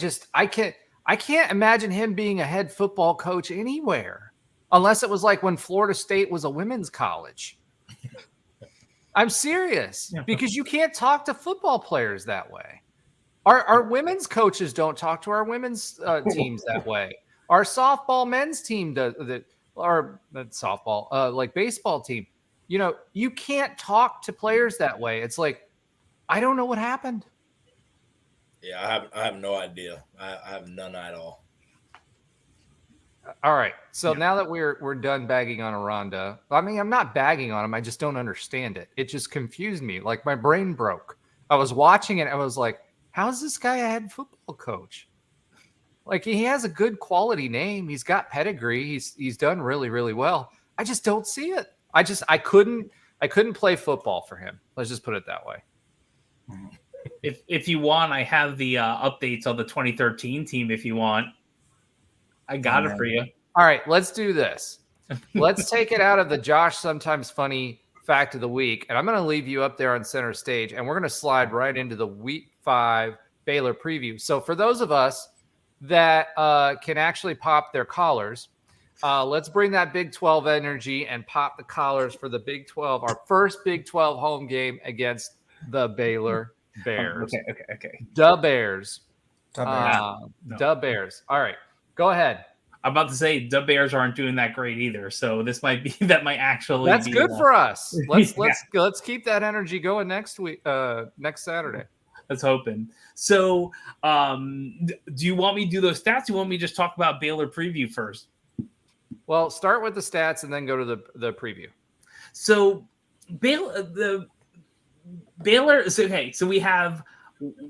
can't imagine him being a head football coach anywhere, unless it was like when Florida State was a women's college. I'm serious, because you can't talk to football players that way. Our women's coaches don't talk to our women's teams that way. Our softball men's team does that. Or softball, like baseball team, you know, you can't talk to players that way. It's like, I don't know what happened. Yeah, I have no idea. I have none at all. All right. So now that we're done bagging on Arranda, I mean, I'm not bagging on him. I just don't understand it. It just confused me. Like, my brain broke. I was watching it. I was like, how's this guy a head football coach? Like, he has a good quality name. He's got pedigree. He's done really, really well. I just don't see it. I couldn't play football for him. Let's just put it that way. If you want, I have the updates on the 2013 team. If you want, I got it for you. All right, let's do this. Let's take it out of the Josh Sometimes Funny Fact of the Week, and I'm going to leave you up there on center stage, and we're going to slide right into the Week 5 Baylor preview. So for those of us that can actually pop their collars, let's bring that Big 12 energy and pop the collars for the Big 12, our first Big 12 home game against the Baylor Bears. Okay. The Bears. The Bears. All right, go ahead. I'm about to say the Bears aren't doing that great either, so this might be actually that's good for us. Let's keep that energy going next week, next Saturday. Let's hoping. So, do you want me to do those stats? Or you want me to just talk about Baylor preview first? Well, start with the stats and then go to the preview. So, Baylor, Baylor is okay. So we have,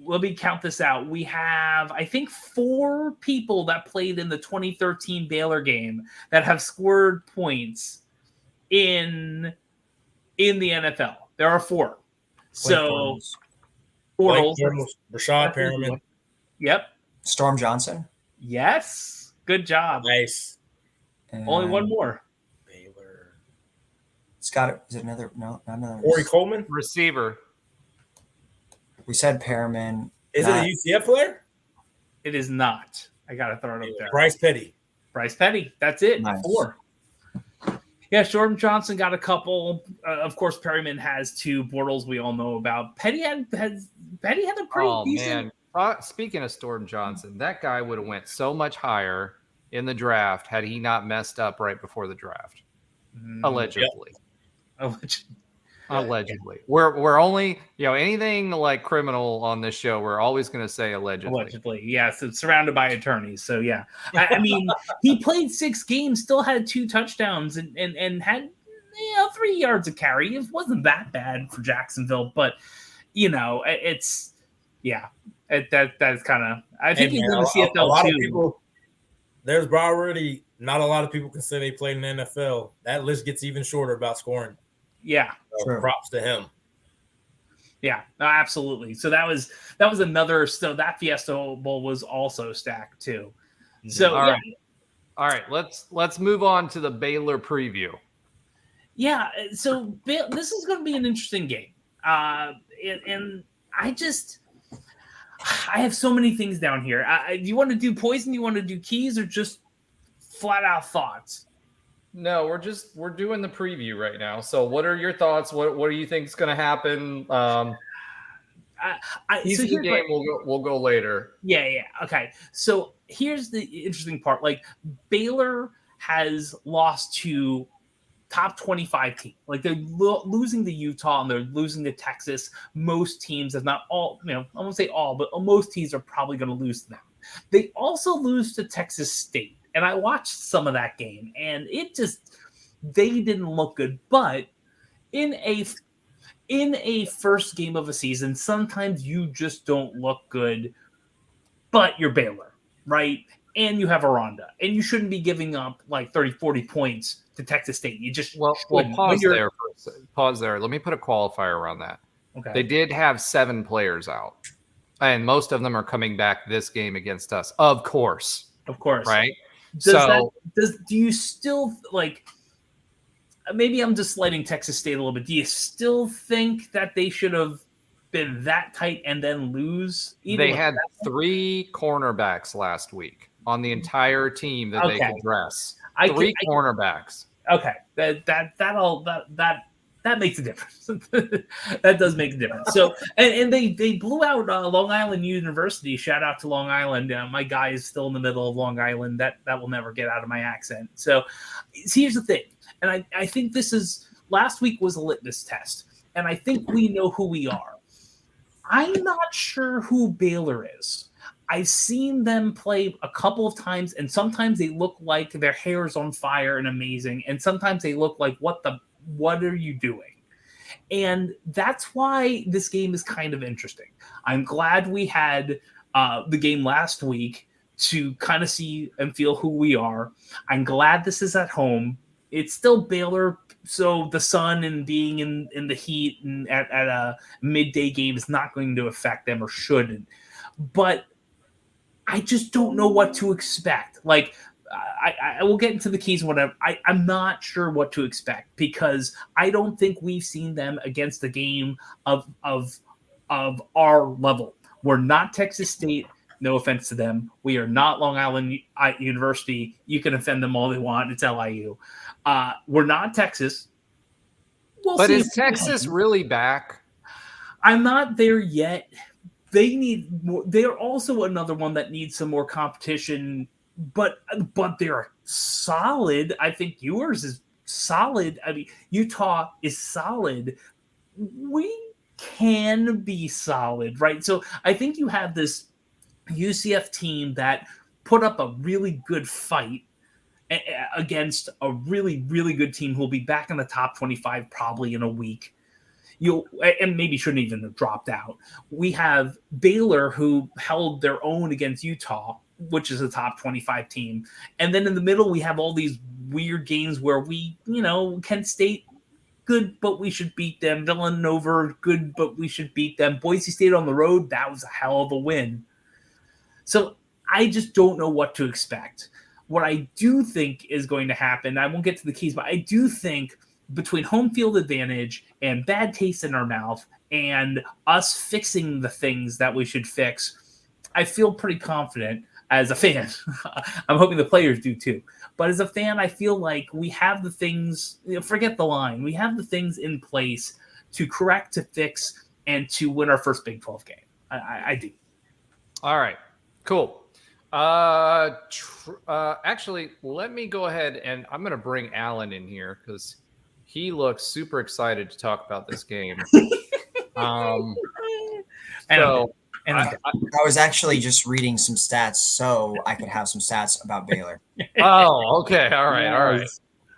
let me count this out. We have, I think, 4 people that played in the 2013 Baylor game that have scored points in the NFL. There are 4. So Bortles, Bortles, Rashad Perriman. Yep. Storm Johnson. Yes. Good job. Nice. Only one more. Baylor. Scott, is it another? No, not another. Corey Coleman. Receiver. We said Perriman. Is it a UCF player? It is not. I got to throw it up there. Bryce Petty. Bryce Petty. That's it. Nice. 4. Yeah, Jordan Johnson got a couple. Of course, Perryman has 2. Bortles, we all know about. Petty had a pretty decent. Man. Speaking of Storm Johnson, that guy would have went so much higher in the draft had he not messed up right before the draft. Allegedly. Yep. Allegedly. We're only, anything like criminal on this show, we're always going to say allegedly. Allegedly, yes. It's surrounded by attorneys. So, yeah. I mean, he played 6 games, still had 2 touchdowns, and had 3 yards of carry. It wasn't that bad for Jacksonville, but, it's, that is kind of, I think he's going to see a lot too. of people, there's already not a lot of people can say they played in the NFL. That list gets even shorter about scoring. Yeah. So props to him. Yeah, absolutely. So that was another. So that Fiesta Bowl was also stacked too. So all right. Let's move on to the Baylor preview. Yeah. So this is going to be an interesting game. And I have so many things down here. Do you want to do poison? Do you want to do keys, or just flat out thoughts? No, we're doing the preview right now. So what are your thoughts? What do you think is going to happen? The game we'll go later. Yeah. Okay. So here's the interesting part. Like, Baylor has lost to top 25 teams. Like, they're losing to Utah and they're losing to Texas. Most teams, if not all, I won't say all, but most teams are probably going to lose to them. They also lose to Texas State. And I watched some of that game, and they didn't look good. But in a first game of a season, sometimes you just don't look good, but you're Baylor, right? And you have Arranda, and you shouldn't be giving up like 30, 40 points to Texas State. You just pause there. Let me put a qualifier around that. Okay. They did have 7 players out, and most of them are coming back this game against us. Of course. Right? Do you still, like, maybe I'm just letting Texas State a little bit. Do you still think that they should have been that tight and then lose? They had 3 cornerbacks last week on the entire team that they could dress. 3 cornerbacks. Okay, that makes a difference. That does make a difference. So, and they blew out Long Island University. Shout out to Long Island. My guy is still in the middle of Long Island. That will never get out of my accent. So here's the thing. And I think last week was a litmus test. And I think we know who we are. I'm not sure who Baylor is. I've seen them play a couple of times, and sometimes they look like their hair is on fire and amazing. And sometimes they look like, what are you doing? And that's why this game is kind of interesting. I'm glad we had the game last week to kind of see and feel who we are. I'm glad this is at home. It's still Baylor, so the sun and being in the heat and at a midday game is not going to affect them, or shouldn't. But I just don't know what to expect. Like, I will get into the keys and whatever. I'm not sure what to expect, because I don't think we've seen them against a game of our level. We're not Texas State. No offense to them. We are not Long Island University. You can offend them all they want. It's LIU. We're not Texas. But is Texas really back? I'm not there yet. They need more. They're also another one that needs some more competition. But they're solid. I think yours is solid. I mean, Utah is solid. We can be solid, right? So I think you have this UCF team that put up a really good fight against a really, really good team who'll be back in the top 25 probably in a week. and maybe shouldn't even have dropped out. We have Baylor, who held their own against Utah, which is a top 25 team. And then in the middle, we have all these weird games where Kent State, good, but we should beat them. Villanova, good, but we should beat them. Boise State on the road, that was a hell of a win. So I just don't know what to expect. What I do think is going to happen, I won't get to the keys, but I do think between home field advantage and bad taste in our mouth and us fixing the things that we should fix, I feel pretty confident as a fan. I'm hoping the players do too. But as a fan, I feel like we have the things, forget the line, we have the things in place to correct, to fix, and to win our first Big 12 game. I do. All right, cool. Actually, let me go ahead and I'm going to bring Alan in here because he looks super excited to talk about this game. I was actually just reading some stats so I could have some stats about Baylor. Oh, okay. All right.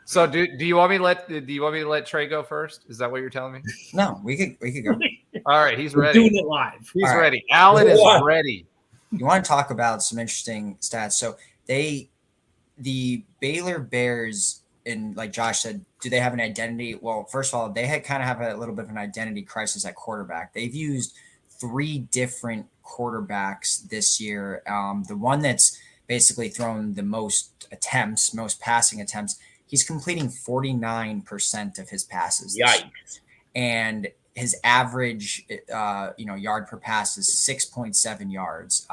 So do you want me to let Trey go first? Is that what you're telling me? No, we could go. All right, he's ready. We're doing it live. He's ready. Alan is ready. You want to talk about some interesting stats. So the Baylor Bears, and like Josh said, do they have an identity? Well, first of all, they kind of have a little bit of an identity crisis at quarterback. They've used 3 different quarterbacks this year. The one that's basically thrown the most passing attempts, he's completing 49% of his passes. Yikes. And his average, yard per pass is 6.7 yards.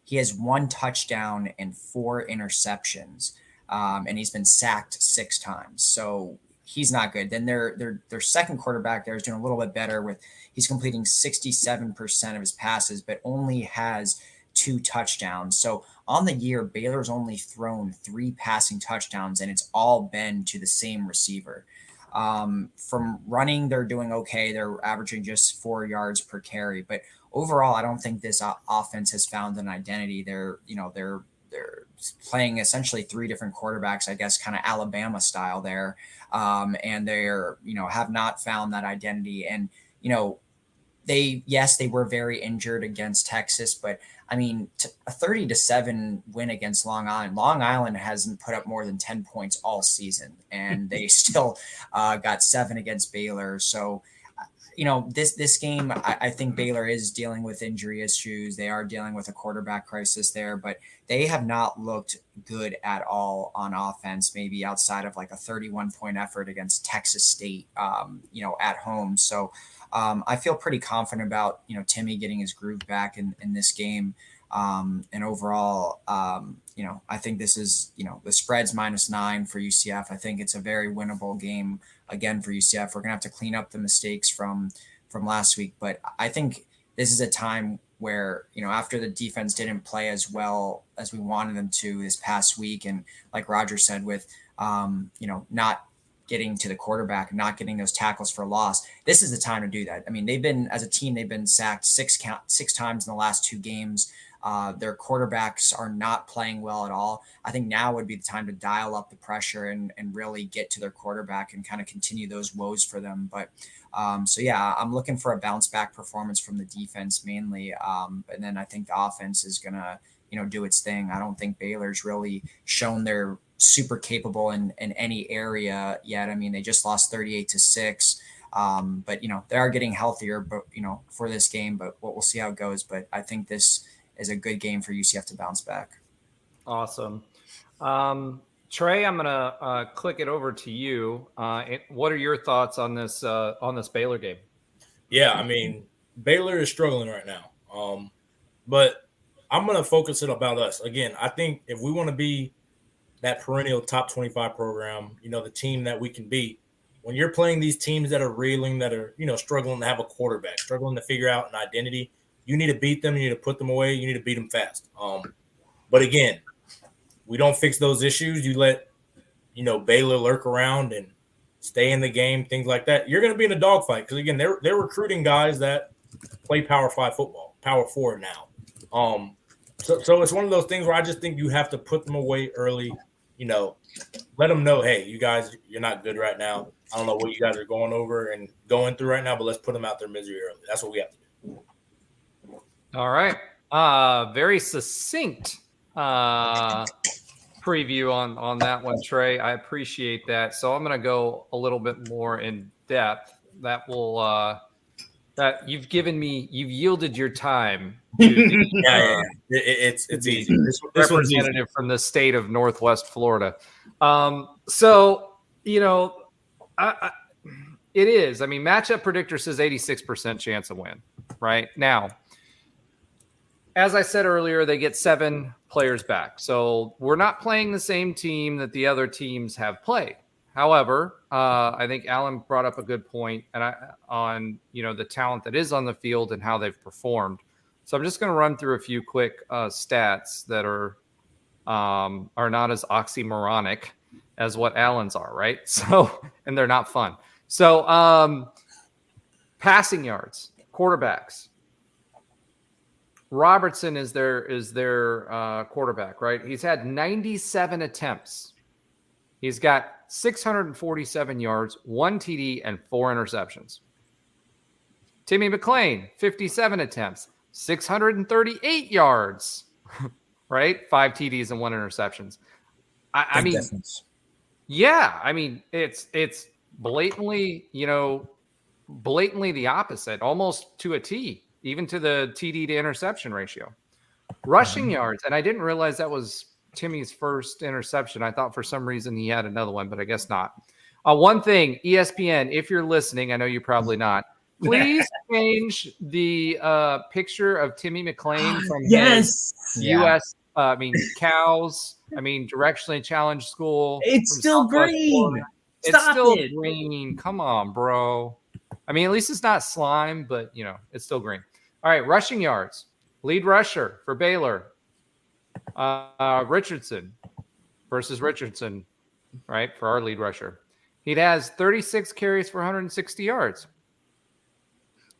He has 1 touchdown and 4 interceptions, and he's been sacked 6 times. So he's not good. Then their second quarterback there is doing a little bit better he's completing 67% of his passes, but only has 2 touchdowns. So on the year, Baylor's only thrown 3 passing touchdowns, and it's all been to the same receiver. From running, they're doing okay. They're averaging just 4 yards per carry, but overall, I don't think this offense has found an identity. They're playing essentially 3 different quarterbacks, I guess, kind of Alabama style there. And they're, have not found that identity. And, they were very injured against Texas, but I mean, a 30-7 win against Long Island. Long Island hasn't put up more than 10 points all season, and they still got 7 against Baylor. So, this game, I think Baylor is dealing with injury issues. They are dealing with a quarterback crisis there, but they have not looked good at all on offense, maybe outside of like a 31-point effort against Texas State, at home. So I feel pretty confident about, Timmy getting his groove back in this game. And overall, I think this is, the spread's -9 for UCF. I think it's a very winnable game again for UCF. We're going to have to clean up the mistakes from last week, but I think this is a time where, after the defense didn't play as well as we wanted them to this past week. And like Roger said, with, not getting to the quarterback, not getting those tackles for loss, this is the time to do that. I mean, they've been sacked 6 times in the last 2 games. Their quarterbacks are not playing well at all. I think now would be the time to dial up the pressure and really get to their quarterback and kind of continue those woes for them. But I'm looking for a bounce back performance from the defense mainly. And then I think the offense is going to, do its thing. I don't think Baylor's really shown they're super capable in any area yet. I mean, they just lost 38-6. But, they are getting healthier, but, for this game, but we'll see how it goes. But I think this is a good game for UCF to bounce back. Awesome. Trey, I'm going to click it over to you. What are your thoughts on this Baylor game? Yeah, I mean, Baylor is struggling right now. But I'm going to focus it about us. Again, I think if we want to be that perennial top 25 program, the team that we can beat, when you're playing these teams that are reeling, that are, struggling to have a quarterback, struggling to figure out an identity, you need to beat them. You need to put them away. You need to beat them fast. But again, we don't fix those issues. You let, Baylor lurk around and stay in the game, things like that. You're going to be in a dogfight because, again, they're recruiting guys that play Power 5 football, Power 4 now. So it's one of those things where I just think you have to put them away early, let them know, hey, you guys, you're not good right now. I don't know what you guys are going through right now, but let's put them out their misery early. That's what we have to do. All right. Very succinct preview on that one, Trey. I appreciate that. So I'm going to go a little bit more in depth. That will that you've yielded your time to the, it's easy. This representative from the state of Northwest Florida. So it is. I mean, matchup predictor says 86% chance of win. Right now, as I said earlier, they get 7 players back. So we're not playing the same team that the other teams have played. However, I think Alan brought up a good point on the talent that is on the field and how they've performed. So I'm just going to run through a few quick stats that are not as oxymoronic as what Alan's are, right? So, and they're not fun. So passing yards, quarterbacks. Robertson is their quarterback, right? He's had 97 attempts. He's got 647 yards, 1 TD, and 4 interceptions. Timmy McClain, 57 attempts, 638 yards, right? 5 TDs and 1 interceptions. I mean, difference. Yeah, I mean, it's blatantly the opposite, almost to a T, even to the TD to interception ratio. Rushing yards, and I didn't realize that was Timmy's first interception. I thought for some reason he had another one, but I guess not. One thing, ESPN, if you're listening, I know you're probably not, please change the picture of Timmy McClain from his U.S. Cows. Directionally challenged school. It's still green. It's still green. Come on, bro. I mean, at least it's not slime, but it's still green. All right, rushing yards. Lead rusher for Baylor. Richardson versus Richardson, right? For our lead rusher. He has 36 carries for 160 yards.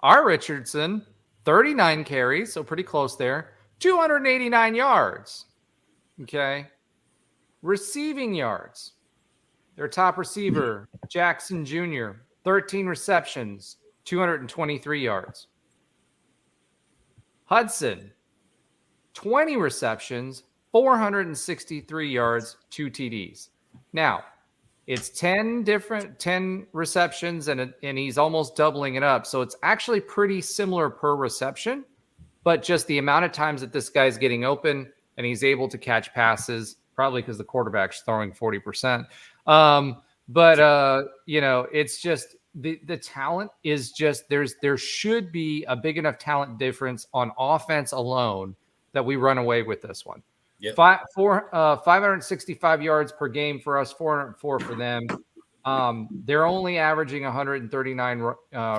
Our Richardson, 39 carries, so pretty close there. 289 yards. Okay. Receiving yards. Their top receiver, Jackson Jr., 13 receptions, 223 yards. Hudson, 20 receptions, 463 yards, 2 TDs. Now, it's 10 receptions, and he's almost doubling it up. So it's actually pretty similar per reception, but just the amount of times that this guy's getting open and he's able to catch passes, probably because the quarterback's throwing 40%. It's just the talent is just there should be a big enough talent difference on offense alone that we run away with this one. Yep. 565 yards per game for us, 404 for them. They're only averaging 139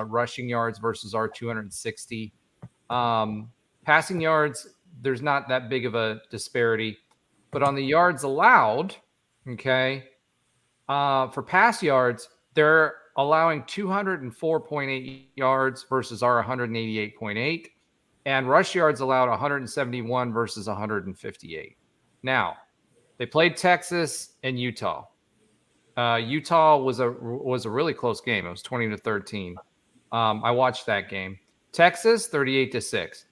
rushing yards versus our 260. Passing yards, there's not that big of a disparity. But on the yards allowed, okay, for pass yards, they're allowing 204.8 yards versus our 188.8. And rush yards allowed 171 versus 158. Now, they played Texas and Utah. Utah was a really close game. It was 20-13. I watched that game. Texas 38-6.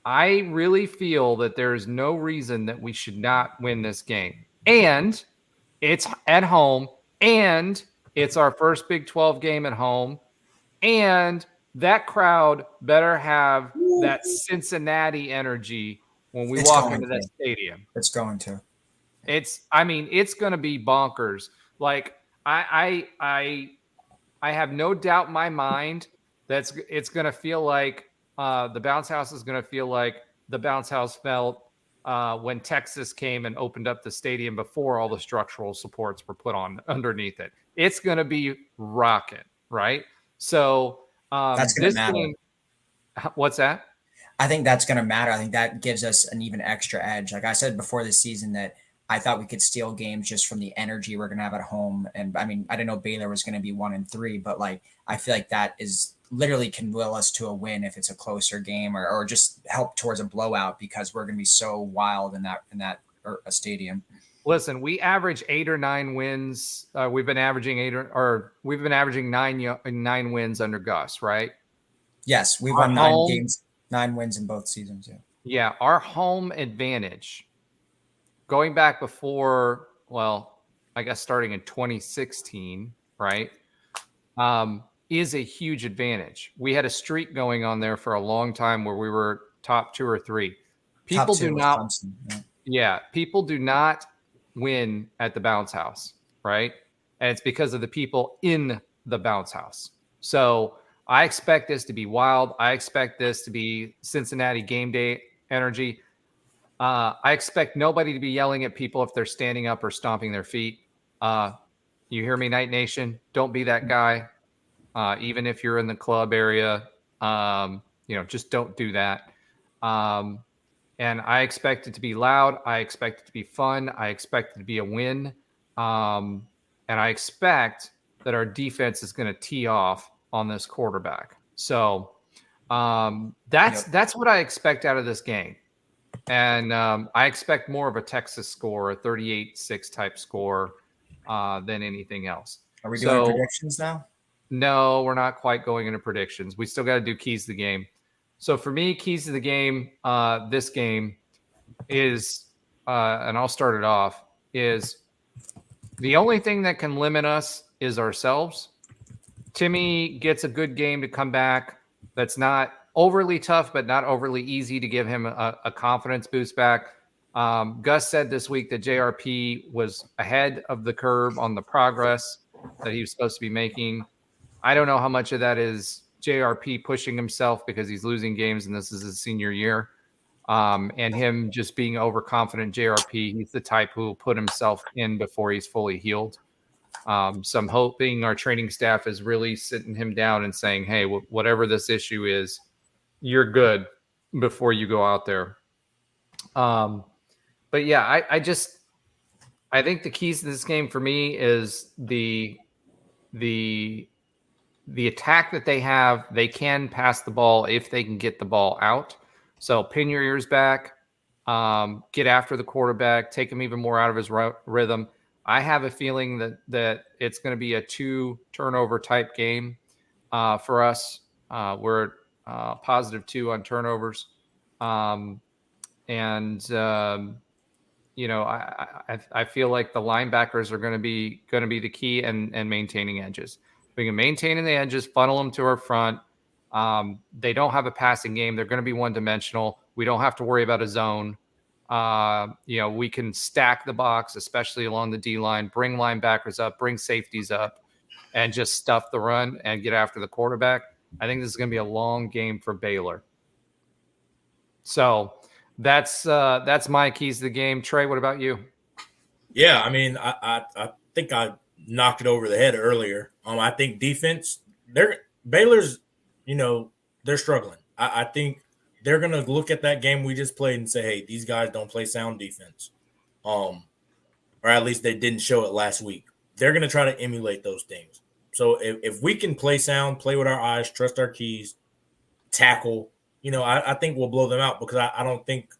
I really feel that there is no reason that we should not win this game. And it's at home, and it's our first Big 12 game at home, and that crowd better have that Cincinnati energy when we walk into that stadium. It's going to. It's going to be bonkers. Like I have no doubt in my mind that it's going to feel like the bounce house is going to feel like the bounce house felt when Texas came and opened up the stadium before all the structural supports were put on underneath it. It's going to be rocking, right? So that's going to matter. What's that? I think that's going to matter. I think that gives us an even extra edge. Like I said before this season, that I thought we could steal games just from the energy we're going to have at home. And I didn't know Baylor was going to be 1-3, but like I feel like that is literally can will us to a win if it's a closer game or just help towards a blowout because we're going to be so wild in that stadium. Listen, we average 8 or 9 wins. We've been averaging 9 wins under Gus, right? Yes, we've won 9 games, 9 wins in both seasons. Yeah, our home advantage, going back before, well, I guess starting in 2016, right, is a huge advantage. We had a streak going on there for a long time where we were top 2 or 3. People do not. Yeah, people do not win at the bounce house, right? And it's because of the people in the bounce house. So I expect this to be wild. I expect this to be Cincinnati game day energy. I expect nobody to be yelling at people if they're standing up or stomping their feet. You hear me, Night Nation? Don't be that guy. Even if you're in the club area, just don't do that. And I expect it to be loud. I expect it to be fun. I expect it to be a win. And I expect that our defense is going to tee off on this quarterback. So that's what I expect out of this game. And I expect more of a Texas score, a 38-6 type score than anything else. Are we doing predictions now? No, we're not quite going into predictions. We still got to do keys to the game. So for me, keys to the game, this game is, and I'll start it off, is the only thing that can limit us is ourselves. Timmy gets a good game to come back. That's not overly tough, but not overly easy to give him a confidence boost back. Gus said this week that JRP was ahead of the curve on the progress that he was supposed to be making. I don't know how much of that is JRP pushing himself because he's losing games and this is his senior year. And him just being overconfident JRP. He's the type who will put himself in before he's fully healed. So I'm hoping our training staff is really sitting him down and saying, hey, whatever this issue is, you're good before you go out there. But yeah, I think the keys to this game for me is the attack that they have. They can pass the ball if they can get the ball out. So pin your ears back, get after the quarterback, take him even more out of his rhythm. I have a feeling that it's going to be a 2 turnover type game for us. We're positive 2 on turnovers. I feel like the linebackers are going to be the key and maintaining edges. We can maintain the edges, funnel them to our front. They don't have a passing game. They're going to be one-dimensional. We don't have to worry about a zone. We can stack the box, especially along the D-line, bring linebackers up, bring safeties up, and just stuff the run and get after the quarterback. I think this is going to be a long game for Baylor. So that's my keys to the game. Trey, what about you? Yeah, I mean, I think I knocked it over the head earlier. I think defense, Baylor's, they're struggling. I think they're going to look at that game we just played and say, hey, these guys don't play sound defense. Or at least they didn't show it last week. They're going to try to emulate those things. So if we can play sound, play with our eyes, trust our keys, tackle, I think we'll blow them out because I don't think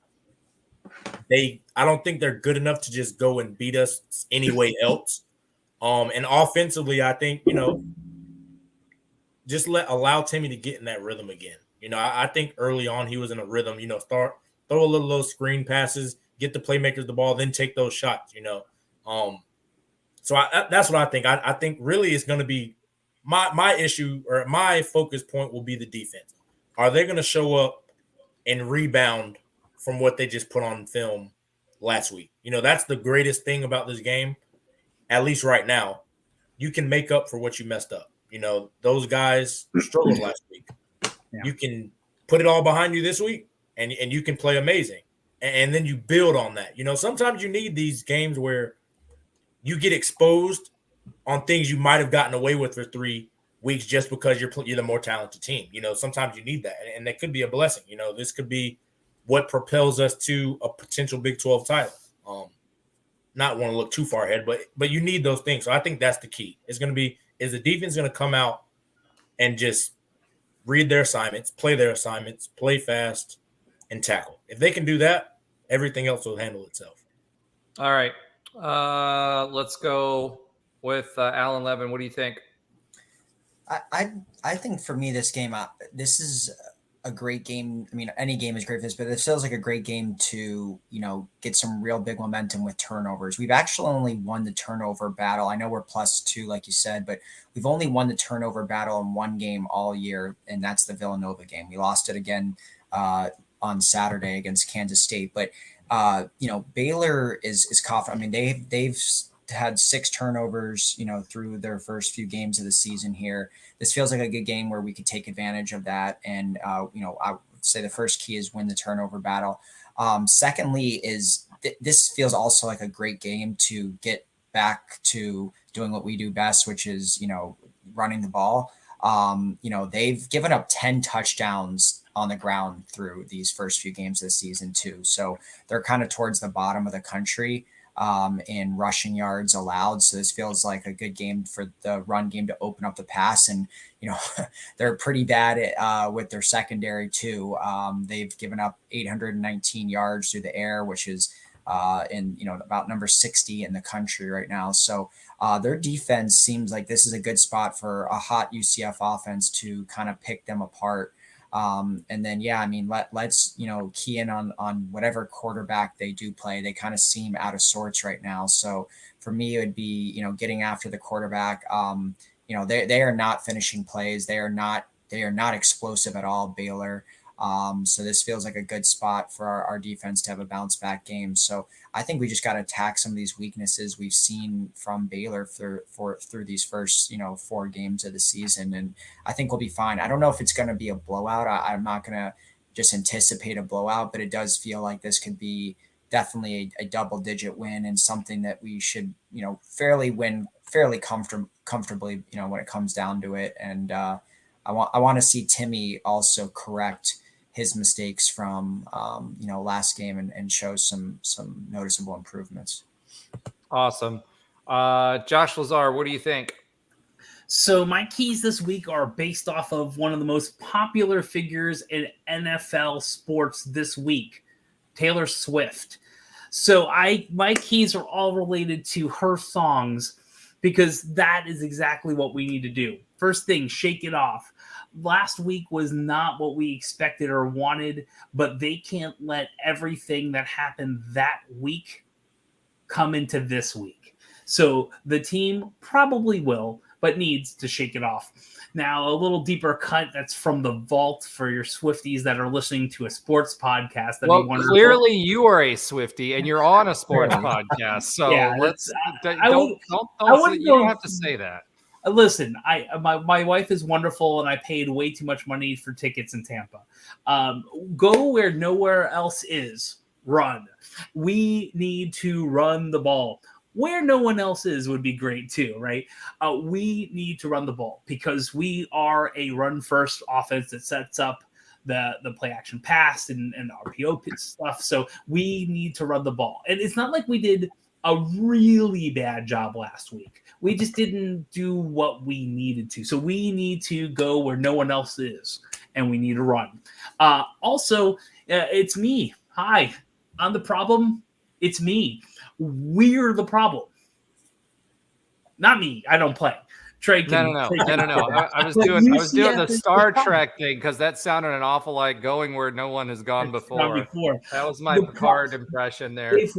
they're good enough to just go and beat us any way else. And offensively, I think, just allow Timmy to get in that rhythm again. I think early on he was in a rhythm, throw a little screen passes, get the playmakers the ball, then take those shots, So that's what I think. I think really it's going to be my issue or my focus point will be the defense. Are they going to show up and rebound from what they just put on film last week? That's the greatest thing about this game, at least right now. You can make up for what you messed up. Those guys struggled last week. Yeah. You can put it all behind you this week, and you can play amazing. And then you build on that. Sometimes you need these games where you get exposed on things you might have gotten away with for 3 weeks just because you're the more talented team. Sometimes you need that, and that could be a blessing. This could be what propels us to a potential Big 12 title. Not want to look too far ahead, but you need those things. So I think that's the key. It's going to be, is the defense going to come out and just read their assignments, play fast, and tackle. If they can do that, everything else will handle itself. All right. Let's go with Alan Levin. What do you think? I think for me, this game, this is a great game. I mean, any game is great for this, but this feels like a great game to, get some real big momentum with turnovers. We've actually only won the turnover battle. I know we're +2, like you said, but we've only won the turnover battle in one game all year, and that's the Villanova game. We lost it again on Saturday against Kansas State. But, Baylor is confident. I mean, they've had 6 turnovers, through their first few games of the season here. This feels like a good game where we could take advantage of that. And, I would say the first key is win the turnover battle. Secondly is this feels also like a great game to get back to doing what we do best, which is, running the ball. They've given up 10 touchdowns on the ground through these first few games of the season too. So they're kind of towards the bottom of the country in rushing yards allowed. So this feels like a good game for the run game to open up the pass. And, they're pretty bad with their secondary too. They've given up 819 yards through the air, which is about number 60 in the country right now. So their defense seems like this is a good spot for a hot UCF offense to kind of pick them apart. And then, let's, key in on whatever quarterback they do play. They kind of seem out of sorts right now. So for me, it would be, getting after the quarterback. They are not finishing plays. They are not explosive at all, Baylor. So this feels like a good spot for our defense to have a bounce back game. So I think we just got to attack some of these weaknesses we've seen from Baylor through these first, 4 games of the season. And I think we'll be fine. I don't know if it's going to be a blowout. I'm not going to just anticipate a blowout, but it does feel like this could be definitely a double-digit win and something that we should, fairly comfortably, when it comes down to it. And I want to see Timmy also correct his mistakes from last game and show some noticeable improvements. Awesome. Josh Lazar, what do you think? So my keys this week are based off of one of the most popular figures in NFL sports this week, Taylor Swift. So my keys are all related to her songs because that is exactly what we need to do. First thing, shake it off. Last week was not what we expected or wanted, but they can't let everything that happened that week come into this week. So the team probably will, but needs to shake it off. Now, a little deeper cut that's from the vault for your Swifties that are listeing to a sports podcast. Well, clearly you are a Swiftie and you're on a sports podcast. So yeah, you don't have to say that. Listen, my wife is wonderful, and I paid way too much money for tickets in Tampa. Go where nowhere else is. Run. We need to run the ball. Where no one else is would be great too, right? We need to run the ball because we are a run-first offense that sets up the play action pass and RPO stuff. So we need to run the ball. And it's not like we did a really bad job last week. We just didn't do what we needed to. So we need to go where no one else is, and we need to run. Also, it's me. Hi, I'm the problem. It's me. We're the problem. Not me. I don't play. Trey can. No. I was doing the Star Trek thing because that sounded an awful like going where no one has gone before. That was my Picard impression there. If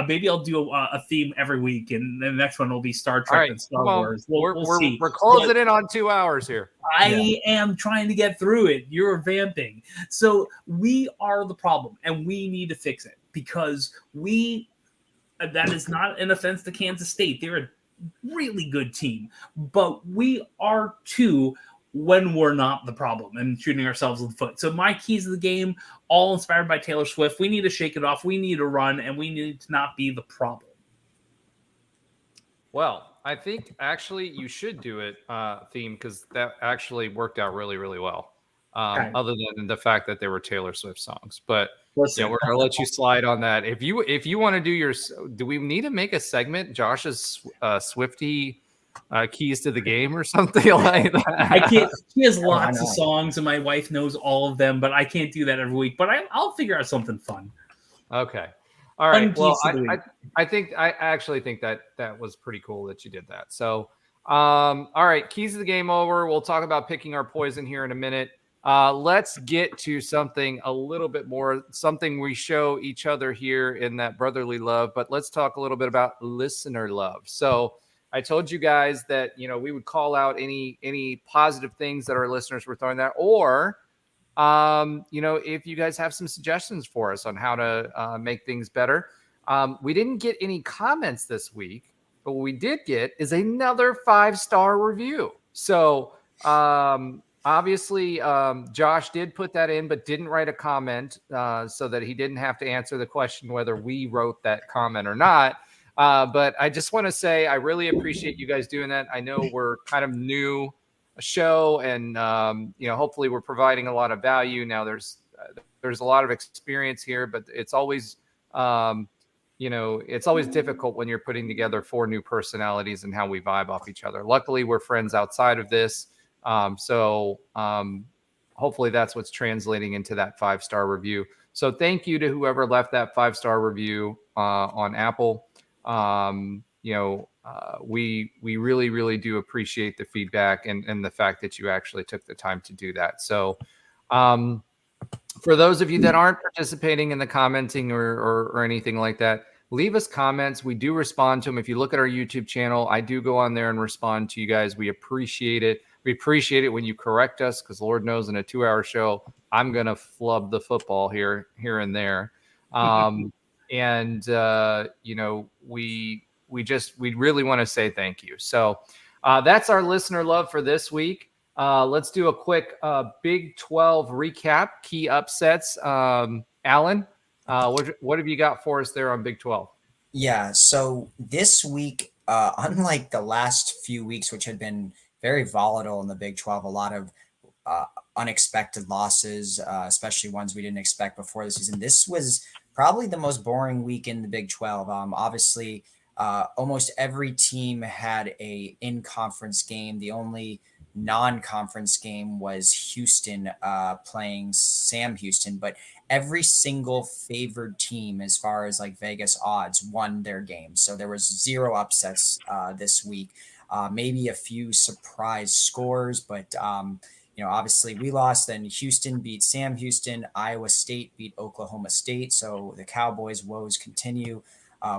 maybe I'll do a theme every week, and the next one will be Star Trek and Star Wars. We'll see. We're closing in on 2 hours here. I am trying to get through it. You're vamping. So we are the problem, and we need to fix it because that is not an offense to Kansas State. They're a really good team, but we are too when we're not the problem and shooting ourselves in the foot. So my keys of the game, all inspired by Taylor Swift. We need to shake it off. We need to run, and we need to not be the problem. Well, I think actually you should do it theme because that actually worked out really, really well. Other than the fact that they were Taylor Swift songs, but yeah, we're gonna let you slide on that. If you want to do do we need to make a segment, Josh's Swiftie keys to the game or something like that? I can't. He has lots of songs, and my wife knows all of them, but I can't do that every week. But I'll figure out something fun. Okay. All right. Well, I actually think that was pretty cool that you did that. So, all right. Keys of the game over. We'll talk about picking our poison here in a minute. Let's get to something a little bit more, something we show each other here in that brotherly love, but let's talk a little bit about listener love. So I told you guys that, we would call out any positive things that our listeners were throwing there, or, if you guys have some suggestions for us on how to make things better. We didn't get any comments this week, but what we did get is another 5-star review. So, obviously, Josh did put that in, but didn't write a comment so that he didn't have to answer the question whether we wrote that comment or not. But I just want to say I really appreciate you guys doing that. I know we're kind of new show, and hopefully we're providing a lot of value. Now there's a lot of experience here, but it's always it's always difficult when you're putting together 4 new personalities and how we vibe off each other. Luckily, we're friends outside of this. So hopefully that's what's translating into that 5-star review. So thank you to whoever left that 5-star review on Apple. We really, really do appreciate the feedback and the fact that you actually took the time to do that. So for those of you that aren't participating in the commenting or anything like that, leave us comments. We do respond to them. If you look at our YouTube channel, I do go on there and respond to you guys. We appreciate it. We appreciate it when you correct us, because Lord knows in a 2-hour show, I'm going to flub the football here and there. We really want to say thank you. So that's our listener love for this week. Let's do a quick Big 12 recap, key upsets. Alan, what have you got for us there on Big 12? Yeah, so this week, unlike the last few weeks, which had been very volatile in the Big 12, a lot of unexpected losses, especially ones we didn't expect before the season. This was probably the most boring week in the Big 12. Obviously, almost every team had a in-conference game. The only non-conference game was Houston playing Sam Houston, but every single favored team, as far as like Vegas odds, won their game. So there was 0 upsets this week. Maybe a few surprise scores, but obviously we lost. Then Houston beat Sam Houston. Iowa State beat Oklahoma State. So the Cowboys' woes continue.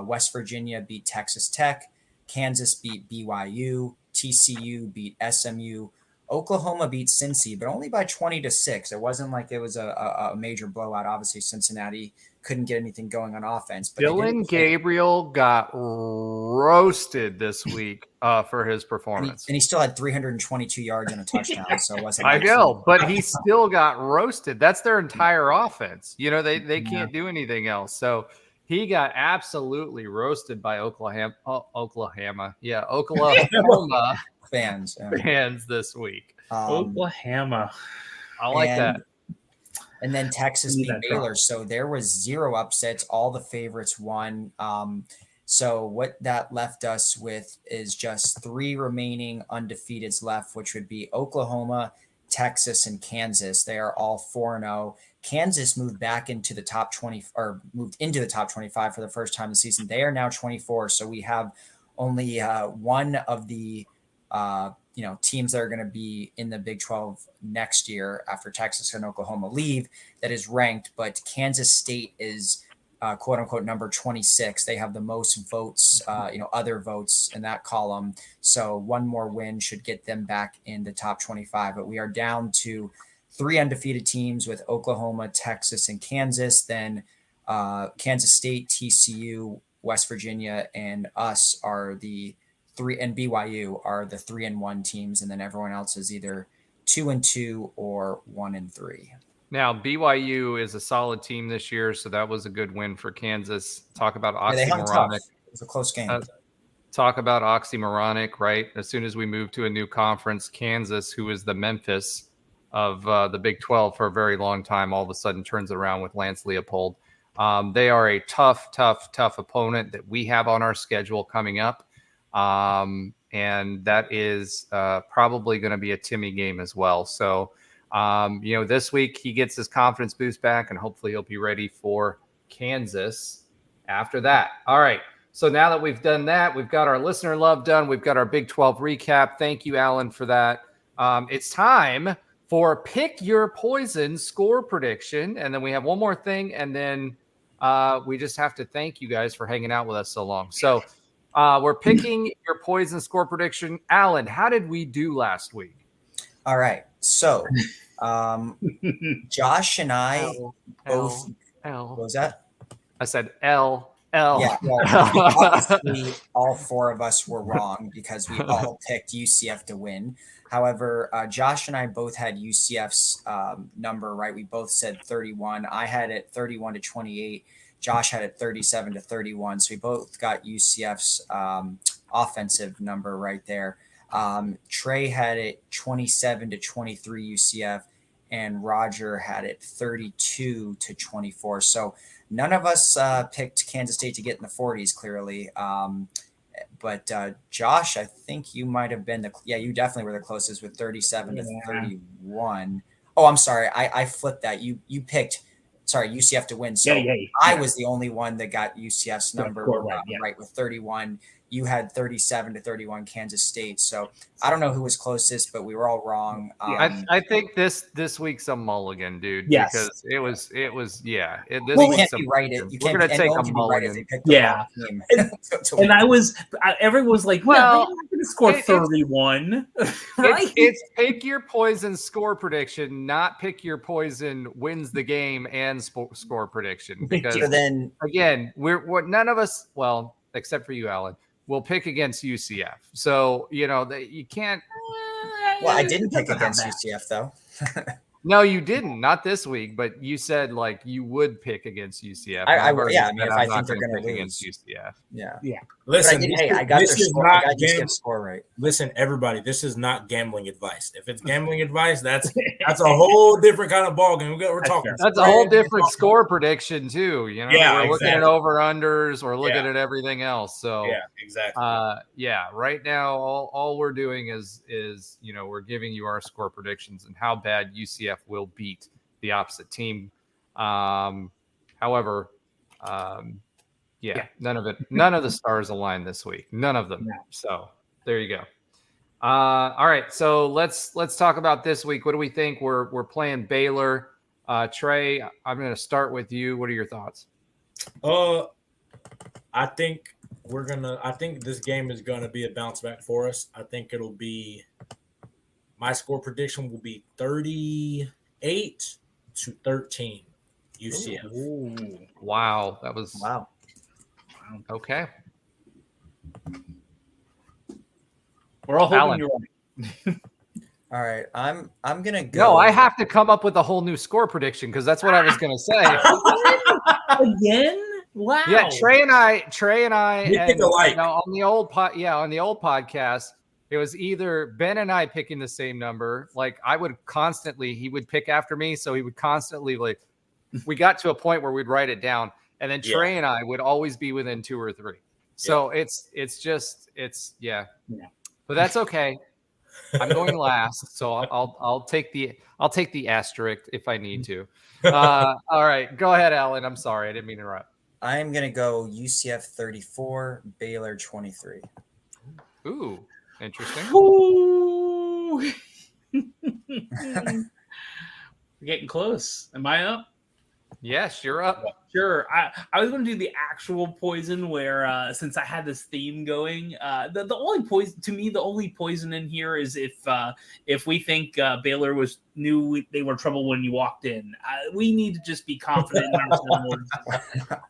West Virginia beat Texas Tech. Kansas beat BYU. TCU beat SMU. Oklahoma beat Cincy, but only by 20-6. It wasn't like it was a major blowout. Obviously, Cincinnati couldn't get anything going on offense. But Dylan Gabriel got roasted this week for his performance. And he still had 322 yards and a touchdown. So it wasn't. I know, but he still got roasted. That's their entire offense. They can't do anything else. So he got absolutely roasted by Oklahoma. Yeah, Oklahoma fans this week. Oklahoma. I like that. And then Texas beat Baylor. So there was 0 upsets. All the favorites won. So what that left us with is just 3 remaining undefeateds left, which would be Oklahoma, Texas, and Kansas. They are all 4-0. Kansas moved back into the top 20, or moved into the top 25 for the first time this season. They are now 24. So we have only one of the teams that are going to be in the Big 12 next year after Texas and Oklahoma leave that is ranked, but Kansas State is quote unquote number 26. They have the most votes, other votes in that column. So one more win should get them back in the top 25, but we are down to 3 undefeated teams with Oklahoma, Texas, and Kansas. Then Kansas State, TCU, West Virginia, and us are the 3, and BYU are the 3-1 teams, and then everyone else is either 2-2 or 1-3. Now BYU is a solid team this year, so that was a good win for Kansas. Talk about oxymoronic. It was a close game. Talk about oxymoronic, right? As soon as we move to a new conference, Kansas, who is the Memphis of the Big 12 for a very long time, all of a sudden turns it around with Lance Leopold. They are a tough opponent that we have on our schedule coming up. And that is probably going to be a Timmy game as well. So, this week he gets his confidence boost back, and hopefully he'll be ready for Kansas after that. All right. So now that we've done that, we've got our listener love done. We've got our Big 12 recap. Thank you, Alan, for that. It's time for Pick Your Poison score prediction. And then we have one more thing. And then we just have to thank you guys for hanging out with us so long. So we're picking your poison score prediction. Alan, how did we do last week? All right. So Josh and I both. What was that? I said L. Yeah, well, obviously all four of us were wrong because we all picked UCF to win. However, Josh and I both had UCF's number right. We both said 31. I had it 31-28. Josh had it 37-31. So we both got UCF's offensive number right there. Trey had it 27-23 UCF, and Roger had it 32-24. So none of us picked Kansas State to get in the 40s, clearly. But Josh, I think you might have been you definitely were the closest with 37-31. Oh, I'm sorry. I flipped that. You picked, UCF to win. So I was the only one that got UCF's number right with 31. You had 37-31 Kansas State. So I don't know who was closest, but we were all wrong. I think this week's a mulligan, dude. Yes. Because it was this week's can't be right. We're gonna take a mulligan. And everyone was like, well, they're not going to score 31. Right? It's pick your poison score prediction, not pick your poison wins the game and score prediction. Because then again, we're none of us, well, except for you, Alan, will pick against UCF. So, you can't. Well, I didn't pick against UCF, though. No, you didn't. Not this week, but you said you would pick against UCF. If I think they're going to lose against UCF. Yeah. Listen, I got their score right. Listen, everybody, this is not gambling advice. If it's gambling advice, that's a whole different kind of ballgame. We're talking. That's a whole different score prediction too. We're looking at over unders. We're looking at everything else. So yeah, exactly. Right now, all we're doing is we're giving you our score predictions and how bad UCF will beat the opposite team. However, none of the stars align this week. None of them. So there you go. All right. So let's talk about this week. What do we think? We're playing Baylor. Trey, I'm going to start with you. What are your thoughts? I think this game is going to be a bounce back for us. I think it'll be, my score prediction will be 38-13 UCF. Ooh. Wow. That was wow. Okay. We're all hoping you're right. All right, I'm gonna go. No, I have to come up with a whole new score prediction because that's what I was gonna say. Again? Wow. Yeah, Trey and I, we pick alike. on the old podcast, it was either Ben and I picking the same number. Like he would pick after me, so he would constantly we got to a point where we'd write it down, and then Trey and I would always be within 2 or 3. So it's but that's okay. I'm going last, so I'll take the asterisk if I need to. All right, go ahead, Alan. I'm sorry, I didn't mean to interrupt. I'm gonna go UCF 34, Baylor 23. Ooh, interesting. Ooh. We're getting close. Am I up? Yes, you're up. Sure. I was going to do the actual poison where since I had this theme going, the only poison to me, the only poison in here is if we think Baylor knew they were in trouble when you walked in. We need to just be confident in ourselves.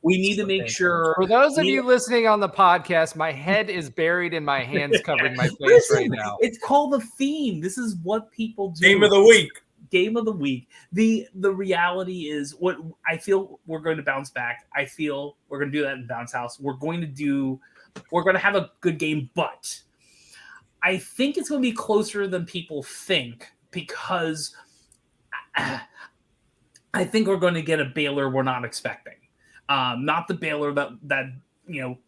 We need to make sure. For those of you listening on the podcast, my head is buried in my hands covering my face right now. It's called the theme. This is what people do. Game of the week. Game of the week. The reality is what I feel we're going to bounce back. I feel we're going to do that in Bounce House. We're going to have a good game, but I think it's going to be closer than people think because I think we're going to get a Baylor we're not expecting. Not the Baylor that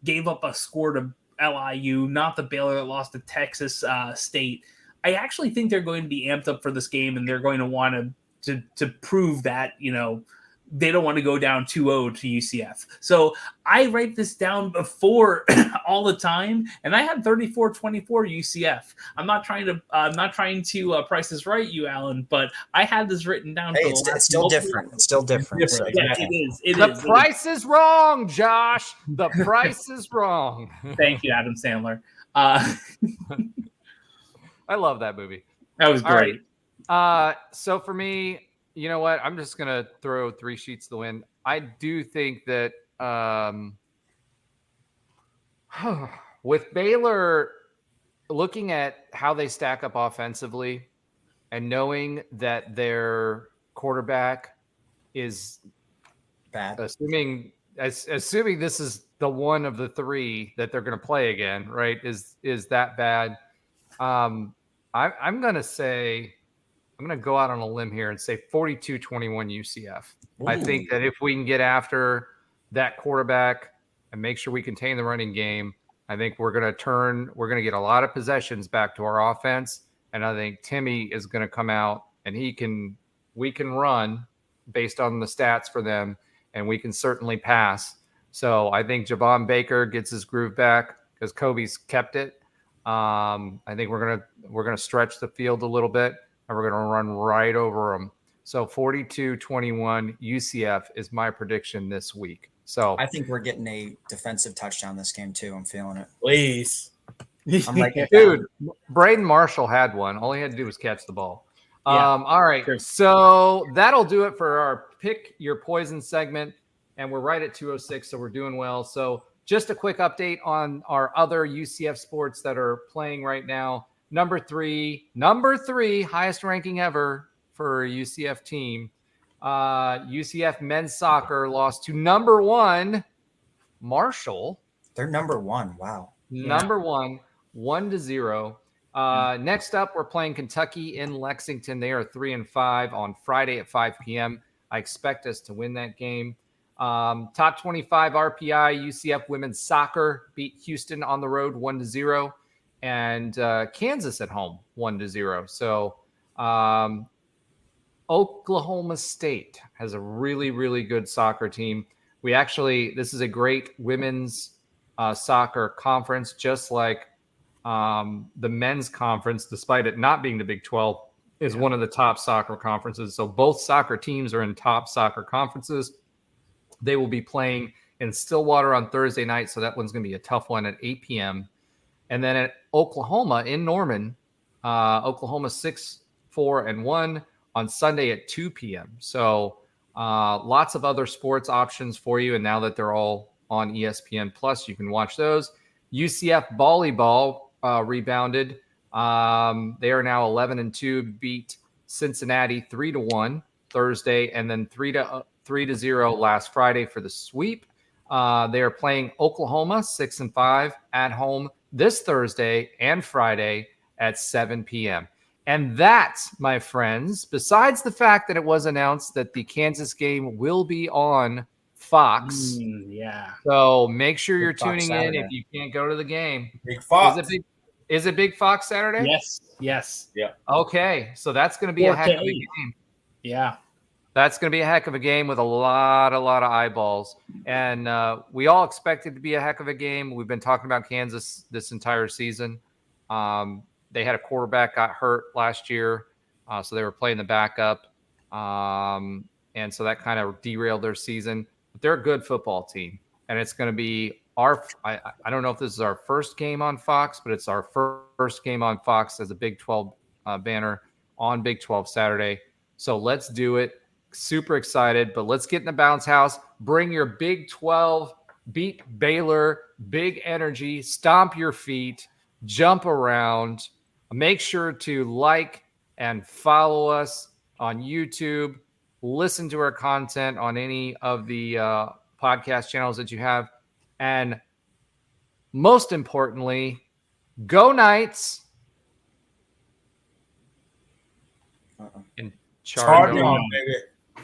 gave up a score to LIU, not the Baylor that lost to Texas State. I actually think they're going to be amped up for this game, and they're going to want to prove that they don't want to go down 2-0 to UCF. So I write this down before all the time, and I had 34-24 UCF. I'm not trying to price this right, you Alan, but I had this written down. Hey, it's still different. It's still different. So yeah, it is. The price is wrong, Josh. The price is wrong. Thank you, Adam Sandler. I love that movie. That was great. So for me, you know what? I'm just going to throw 3 sheets to the wind. I do think that with Baylor, looking at how they stack up offensively and knowing that their quarterback is bad, assuming this is the one of the 3 that they're going to play again, right? Is that bad? I'm going to go out on a limb here and say 42-21 UCF. Ooh. I think that if we can get after that quarterback and make sure we contain the running game, I think we're going to get a lot of possessions back to our offense. And I think Timmy is going to come out and we can run based on the stats for them, and we can certainly pass. So I think Javon Baker gets his groove back because Kobe's kept it. I think we're going to stretch the field a little bit, and we're going to run right over them. So 42-21 UCF is my prediction this week. So I think we're getting a defensive touchdown this game too. I'm feeling it. Please. I'm like, dude, Braden Marshall had one. All he had to do was catch the ball. Yeah, all right. Sure. So that'll do it for our Pick Your Poison segment. And we're right at 2:06, so we're doing well. So just a quick update on our other UCF sports that are playing right now. Number three, highest ranking ever for a UCF team. UCF men's soccer lost to number 1, Marshall. They're number 1. Wow. Number 1, 1-0. Next up, we're playing Kentucky in Lexington. They are 3-5 on Friday at 5 p.m. I expect us to win that game. Top 25 RPI, UCF women's soccer beat Houston on the road 1-0, and Kansas at home 1-0. So Oklahoma State has a really, really good soccer team. This is a great women's soccer conference, just like the men's conference, despite it not being the Big 12, is one of the top soccer conferences. So both soccer teams are in top soccer conferences. They will be playing in Stillwater on Thursday night, so that one's going to be a tough one at 8 p.m. And then at Oklahoma in Norman, Oklahoma 6-4-1 on Sunday at 2 p.m. So lots of other sports options for you, and now that they're all on ESPN Plus, you can watch those. UCF volleyball rebounded. They are now 11-2, beat Cincinnati 3-1 Thursday, and then 3-0 last Friday for the sweep. They are playing Oklahoma 6-5 at home this Thursday and Friday at 7 p.m. And that, my friends, besides the fact that it was announced that the Kansas game will be on Fox. Yeah. So make sure you're Big Fox tuning Saturday. in if you can't go to the game. Big Fox. Is it Big Fox Saturday? Yes. Yeah. Okay. So that's going to be a heck of a game. Yeah. That's going to be a heck of a game with a lot of eyeballs. And we all expect it to be a heck of a game. We've been talking about Kansas this entire season. They had a quarterback got hurt last year, so they were playing the backup. And so that kind of derailed their season. But they're a good football team. And it's going to be I don't know if this is our first game on Fox, but it's our first game on Fox as a Big 12 banner on Big 12 Saturday. So let's do it. Super excited, but let's get in the bounce house. Bring your Big 12, beat Baylor, big energy, stomp your feet, jump around. Make sure to like and follow us on YouTube. Listen to our content on any of the podcast channels that you have. And most importantly, go Knights. And charge on, baby.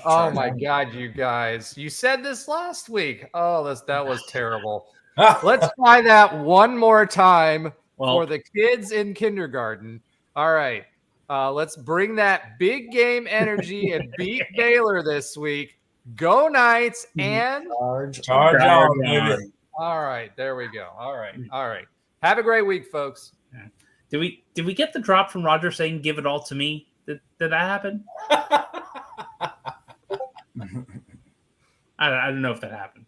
Oh my God, you guys. You said this last week. Oh, that was terrible. Let's try that one more time for the kids in kindergarten. All right. Let's bring that big game energy and beat Baylor this week. Go Knights and Charge on, baby. All right, there we go. All right. Have a great week, folks. Did we get the drop from Roger saying "Give it all to me"? Did that happen? I don't know if that happened.